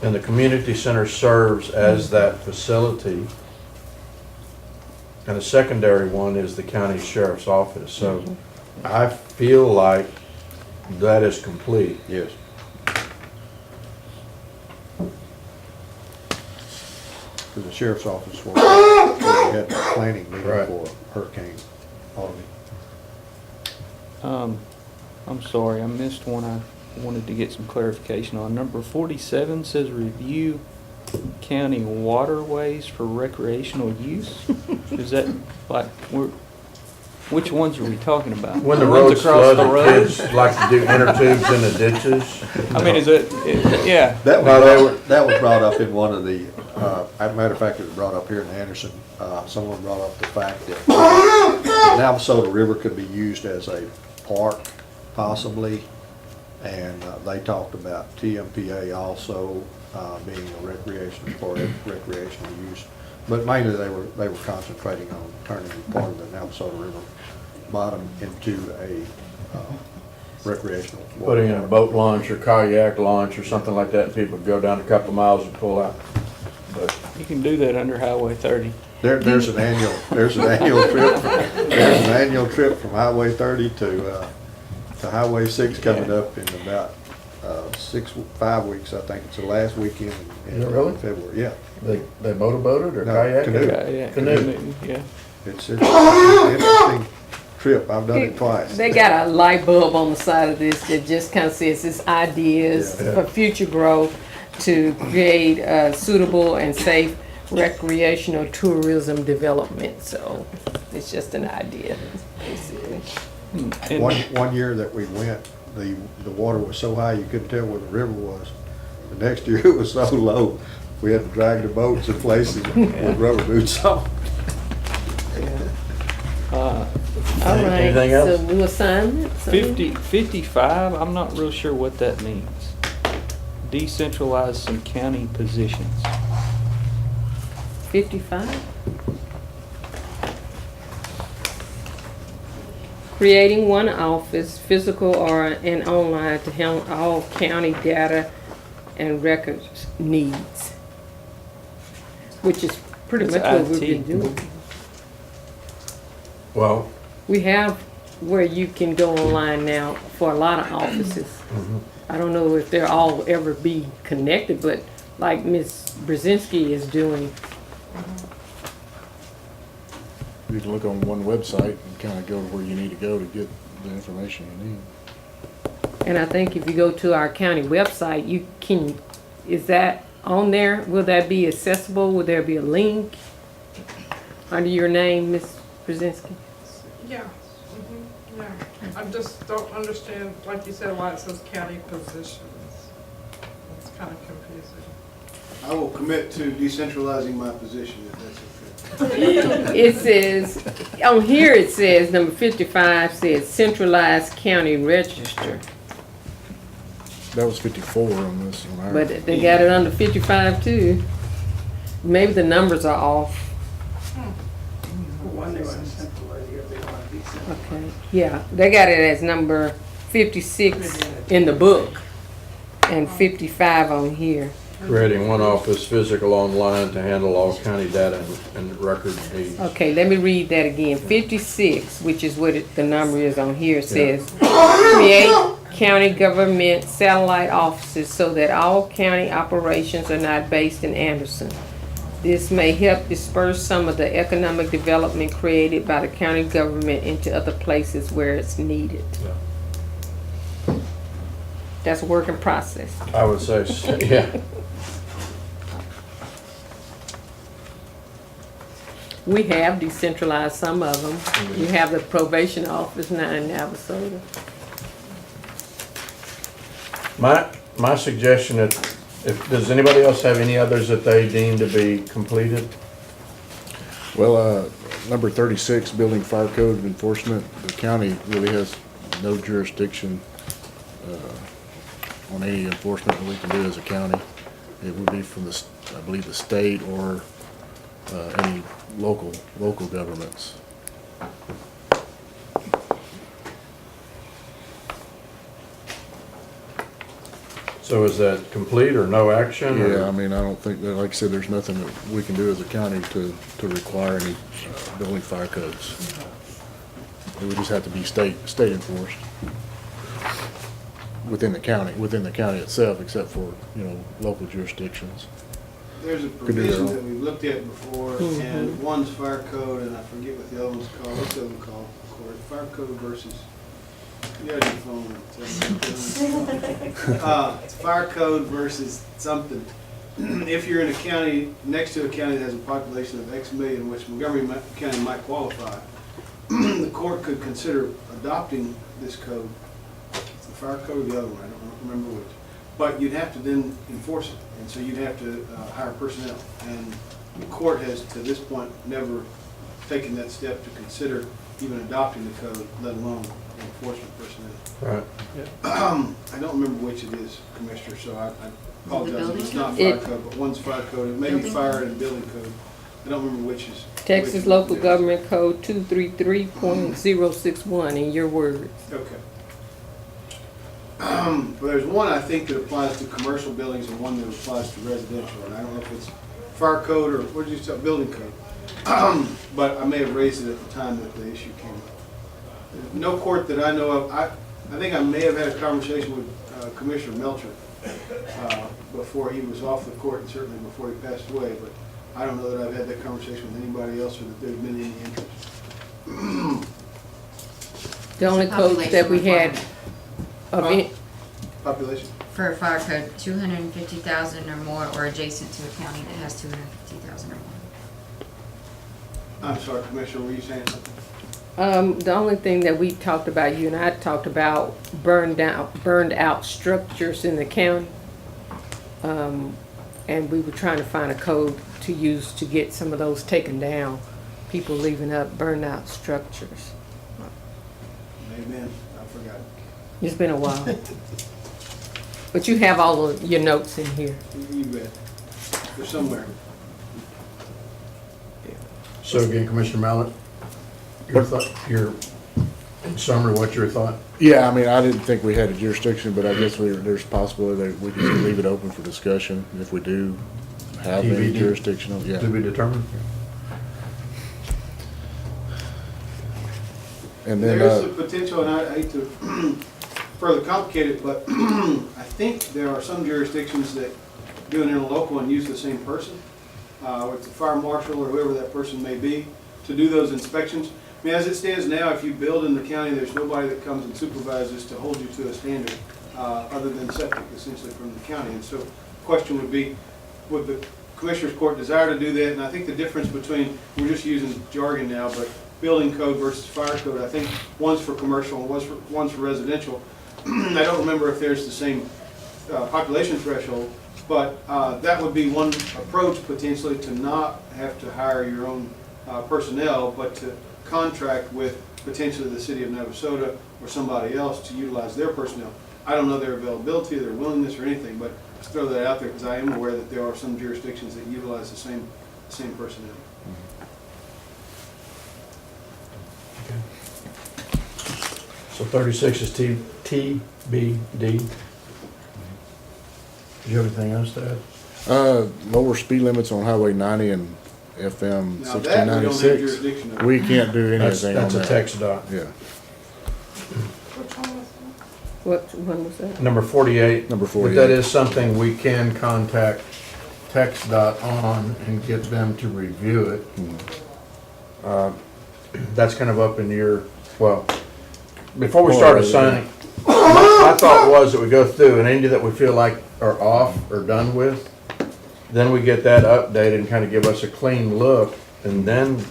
and the community center serves as that facility. And the secondary one is the county sheriff's office. So I feel like that is complete. Yes. Because the sheriff's office was, we had the planning meeting Right. for Hurricane Harvey. I'm sorry, I missed one I wanted to get some clarification on. Number 47 says review county waterways for recreational use. Is that like, which ones are we talking about? When the ones road's across flooded, the road? kids like to do inner tubes in the ditches. I mean, yeah. That No, they were- that was brought up in one of the, as a matter of fact, it was brought up here in Anderson. Someone brought up the fact that the Navasota River could be used as a park possibly. And they talked about TMPA also being a recreational use. But mainly they were concentrating on turning part of the Navasota River bottom into a recreational. Putting in a boat launch or kayak launch or something like that, and people go down a couple miles and pull out. But You can do that under Highway 30. There's an annual trip from Highway 30 to Highway 6 coming up in about 5 weeks, I think. It's the last weekend in Is it really? February. Yeah. they motorboated or No, kayak? canoe. Yeah, Canoe. yeah. It's an interesting trip. I've done it twice. They got a light bulb on the side of this that just kind of says this ideas Yeah. for future growth to create suitable and safe recreational tourism development. So it's just an idea, basically. And- One year that we went, the water was so high you couldn't tell where the river was. The next year it was so low, we had to drag the boats in places with rubber boots on. All right, Anything else? so new assignments? 55, I'm not real sure what that means. Decentralize some county positions. 55? Creating one office, physical or and online, to handle all county data and records needs. Which is pretty It's much what we've IT. been doing. Well, We have where you can go online now for a lot of offices. I don't know if they'll all ever be connected, but like Ms. Brzezinski is doing, You can look on one website and kind of go to where you need to go to get the information you need. and I think if you go to our county website, you can, is that on there? Will that be accessible? Will there be a link under your name, Ms. Brzezinski? Yeah, yeah. I just don't understand, like you said, why it says county positions. It's kind of confusing. I will commit to decentralizing my position if that's okay. It says, on here it says, number 55 says centralized county register. That was 54 on this one. But they got it under 55 too. Maybe the numbers are off. Okay, yeah, they got it as number 56 in the book and 55 on here. creating one office, physical online to handle all county data and record needs. Okay, let me read that again. 56, which is what the number is on here, says, create county government satellite offices so that all county operations are not based in Anderson. This may help disperse some of the economic development created by the county government into other places where it's needed. That's a work in process. I would say, yeah. We have decentralized some of them. You have the probation office now in Navasota. My suggestion is, does anybody else have any others that they deem to be completed? Well, number 36, building fire code enforcement. The county really has no jurisdiction on any enforcement that we can do as a county. It would be from the, I believe, the state or any local governments. So is that complete or no action? or- Yeah, I mean, I don't think that, like I said, there's nothing that we can do as a county to require any building fire codes. It would just have to be state enforced. within the county itself, except for, you know, local jurisdictions. There's a Could do their provision own. that we've looked at before, and one's fire code, and I forget what the other one's called. What's the other one called? Court, fire code versus, you got your phone. Fire code versus something. If you're in a county, next to a county that has a population of X million, which Montgomery County might qualify, the court could consider adopting this code. It's the fire code or the other one, I don't remember which. But you'd have to then enforce it, and so you'd have to hire personnel. And the court has, to this point, never taken that step to consider even adopting the code, let alone enforcement personnel. Right. I don't remember which it is, Commissioner, so I apologize if it's not fire It- code, but one's fire code, it may be fire and building code. I don't remember which is. Texas which Local it is. Government Code 233.061 in your words. Okay. Well, there's one I think that applies to commercial buildings and one that applies to residential, and I don't know if it's fire code or, what did you say, building code? But I may have raised it at the time that the issue came up. No court that I know of, I think I may have had a conversation with Commissioner Melcher before he was off the court and certainly before he passed away, but I don't know that I've had that conversation with anybody else or that there's been any interest. The only codes that we had of it, Population? For a fire code, 250,000 or more, or adjacent to a county that has 250,000 or more. I'm sorry, Commissioner, were you saying something? the only thing that we talked about, you and I talked about burned out structures in the county. And we were trying to find a code to use to get some of those taken down. People leaving up burned out structures. Amen, I forgot. It's been a while. But you have all of your notes in here. You bet. They're somewhere. So again, Commissioner Mallett, your thought, in summary, what's your thought? Yeah, I mean, I didn't think we had a jurisdiction, but I guess there's a possibility that we can leave it open for discussion if we do have any TBD. jurisdictional, yeah. To be determined? And then, There is the potential, and I hate to further complicate it, but I think there are some jurisdictions that do an interlocal and use the same person, with the fire marshal or whoever that person may be, to do those inspections. I mean, as it stands now, if you build in the county, there's nobody that comes and supervises to hold you to a standard, other than septic, essentially, from the county. And so the question would be, would the Commissioners Court desire to do that? And I think the difference between, we're just using jargon now, but building code versus fire code, I think one's for commercial and one's for residential. I don't remember if there's the same population threshold, but that would be one approach potentially, to not have to hire your own personnel, but to contract with potentially the city of Navasota or somebody else to utilize their personnel. I don't know their availability, their willingness, or anything, but just throw that out there because I am aware that there are some jurisdictions that utilize the same personnel. So 36 is TBD. Do you have anything else to add? lower speed limits on Highway 90 and FM Now that we don't have 1696. jurisdiction over. We can't do anything on That's a that. text dot. Yeah, What one was that? Number 48. Number But 48. that is something we can contact TextDOT on and get them to review it. That's kind of up in your, well, before we start assigning, my thought was that we go through and any that we feel like are off or done with, then we get that updated and kind of give us a clean look. And then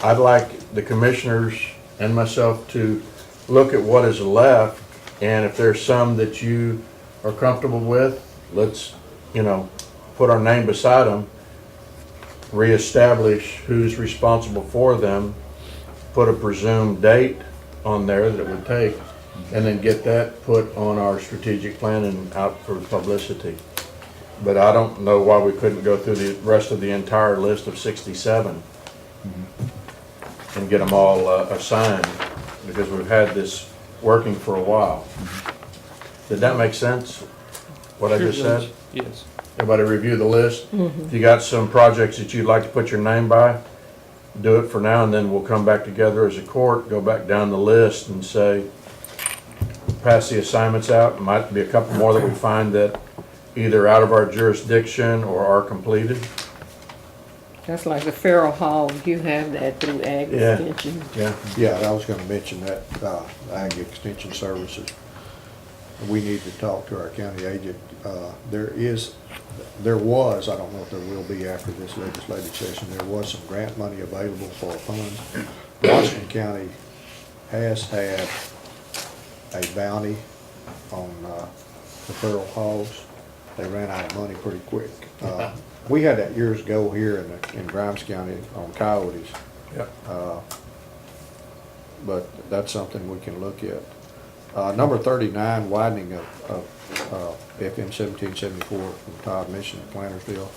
I'd like the commissioners and myself to look at what is left. And if there's some that you are comfortable with, let's, put our name beside them, reestablish who's responsible for them, put a presumed date on there that it would take, and then get that put on our strategic plan and out for publicity. But I don't know why we couldn't go through the rest of the entire list of 67 and get them all assigned, because we've had this working for a while. Did that make sense, what I just said? Yes. Everybody review the list. If you got some projects that you'd like to put your name by, do it for now, and then we'll come back together as a court, go back down the list and say, pass the assignments out. Might be a couple more that we find that either out of our jurisdiction or are completed. That's like the Farrell Hall, you have that through Ag Yeah. Extension. Yeah. Yeah, I was gonna mention that, Ag Extension Services. We need to talk to our county agent. There was, I don't know if there will be after this legislative session, there was some grant money available for funds. Washington County has had a bounty on, the feral hogs. They ran out of money pretty quick. We had that years ago here in Grimes County on coyotes. Yep. But that's something we can look at. Number 39, widening of FM 1774 from Todd Mission to Plantersville.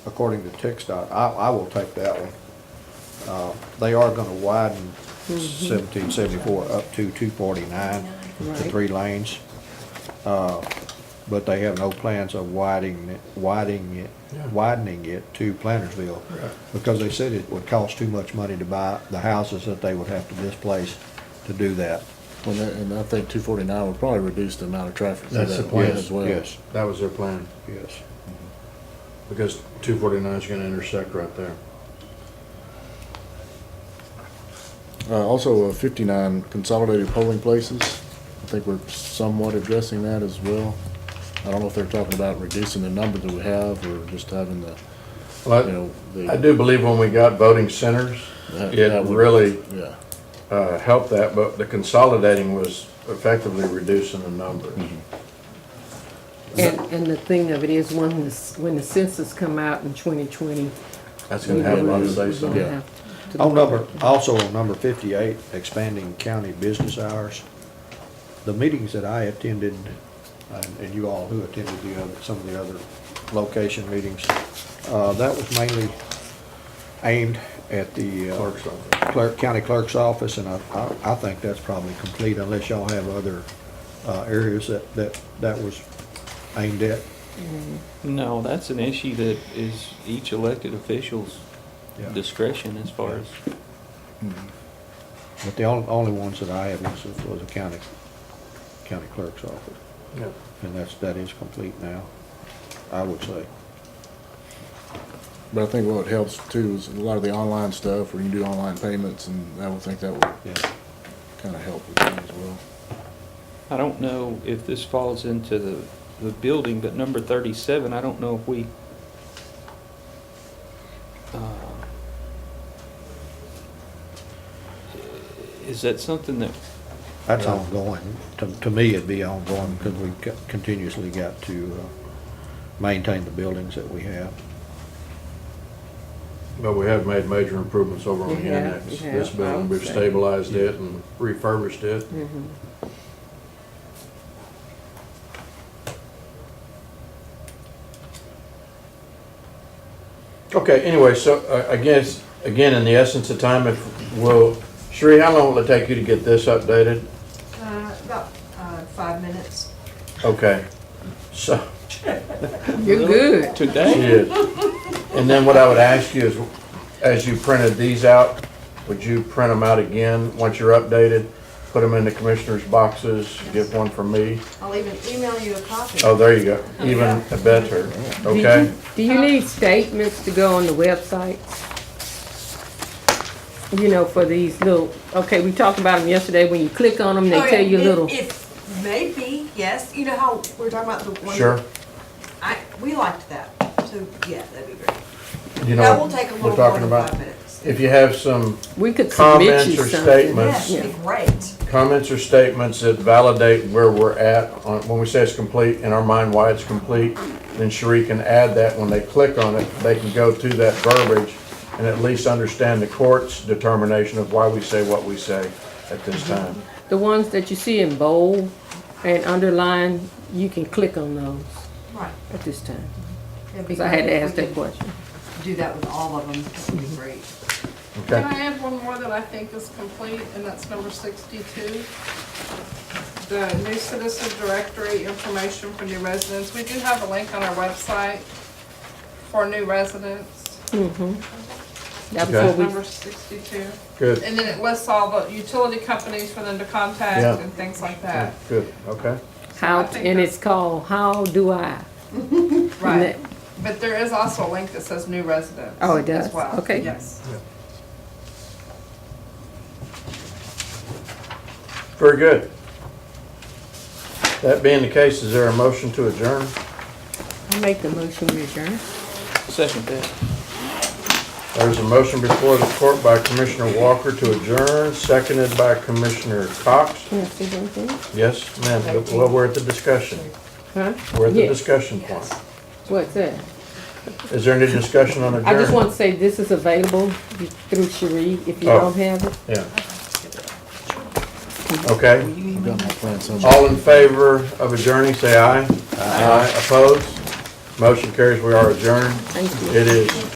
According to TxDOT, I will take that one. They are gonna widen 1774 up to 249 to Right. 3 lanes. But they have no plans of widening it to Plantersville. Because they said it would cost too much money to buy the houses that they would have to displace to do that. And I think 249 would probably reduce the amount of traffic through That's the that plan. way as well. Yes, That was their plan, yes. because 249 is gonna intersect right there. Also, 59 consolidated polling places. I think we're somewhat addressing that as well. I don't know if they're talking about reducing the number that we have or just having the, Well, you know, I the. do believe when we got voting centers, that it would- really Yeah. helped that, but the consolidating was effectively reducing the numbers. And the thing of it is, when the census come out in 2020. That's gonna have a lot to say we're so. gonna Yeah. have to On look number, at- also on number 58, expanding county business hours. The meetings that I attended, and you all who attended some of the other location meetings, that was mainly aimed at the Clerk's office. county clerk's office, and I think that's probably complete unless y'all have other areas that was aimed at. No, that's an issue that is each elected official's Yeah. discretion as far as, But the only ones that I had was a county clerk's office. Yep. And that is complete now, I would say. But I think what helps too is a lot of the online stuff where you can do online payments, and I would think that would Yeah. kind of help with that as well. I don't know if this falls into the building, but number 37, I don't know if we, is that something that, That's ongoing. To me, it'd be ongoing because we've continuously got to maintain the buildings that we have. But we have made major improvements over on We the have, annex. we have, This I building, would we've say. stabilized it and refurbished it. Okay, anyway, so I guess, again, in the essence of time, if we'll, Sheree, how long will it take you to get this updated? About 5 minutes. Okay, so, You're good. today? shit. And then what I would ask you is, as you printed these out, would you print them out again, once you're updated? Put them in the commissioner's boxes, get one from me? I'll even email you a copy. Oh, there you go, even better, okay? Do you need statements to go on the website? You know, for these little, okay, we talked about them yesterday, when you click on them, they Oh, tell yeah, you a little. If maybe, yes. You know how we were talking about the one? Sure. We liked that. So, yeah, that'd be great. You know That will what take a we're little more talking than about? 5 minutes. If you have some We could submit comments you or something. statements, Yes, it'd be great. comments or statements that validate where we're at, when we say it's complete, in our mind why it's complete, then Sheree can add that. When they click on it, they can go to that verbiage and at least understand the court's determination of why we say what we say at this time. The ones that you see in bold and underline, you can click on those Right. at this time. It'd be Because I had to great if ask we that could question. Do that with all of them. That would be great. Can Okay? I add one more that I think is complete, and that's number 62? The new citizen directory information for new residents. We do have a link on our website for new residents. That was Okay. what we, Number 62. Good, And then it lists all the utility companies for them to contact Yeah. and things like that. good, okay. how, I think and that's- it's called How Do I? Right. But there is also a link that says new residents. Oh, it does? As well. Okay. Yes. Very good. That being the case, is there a motion to adjourn? I make the motion we adjourn. Second that. There's a motion before the court by Commissioner Walker to adjourn, seconded by Commissioner Cox. Can I say anything? Yes, ma'am, well, we're at the discussion. Huh? We're at the Yes. discussion point. What's that? Is there any discussion on adjourn? I just want to say this is available through Cherie if you Oh. don't have it. Yeah. Okay, I've got my plan somewhere. all in favor of adjourning, say aye. Aye. Opposed? Motion carries, we are adjourned. Thank you. It is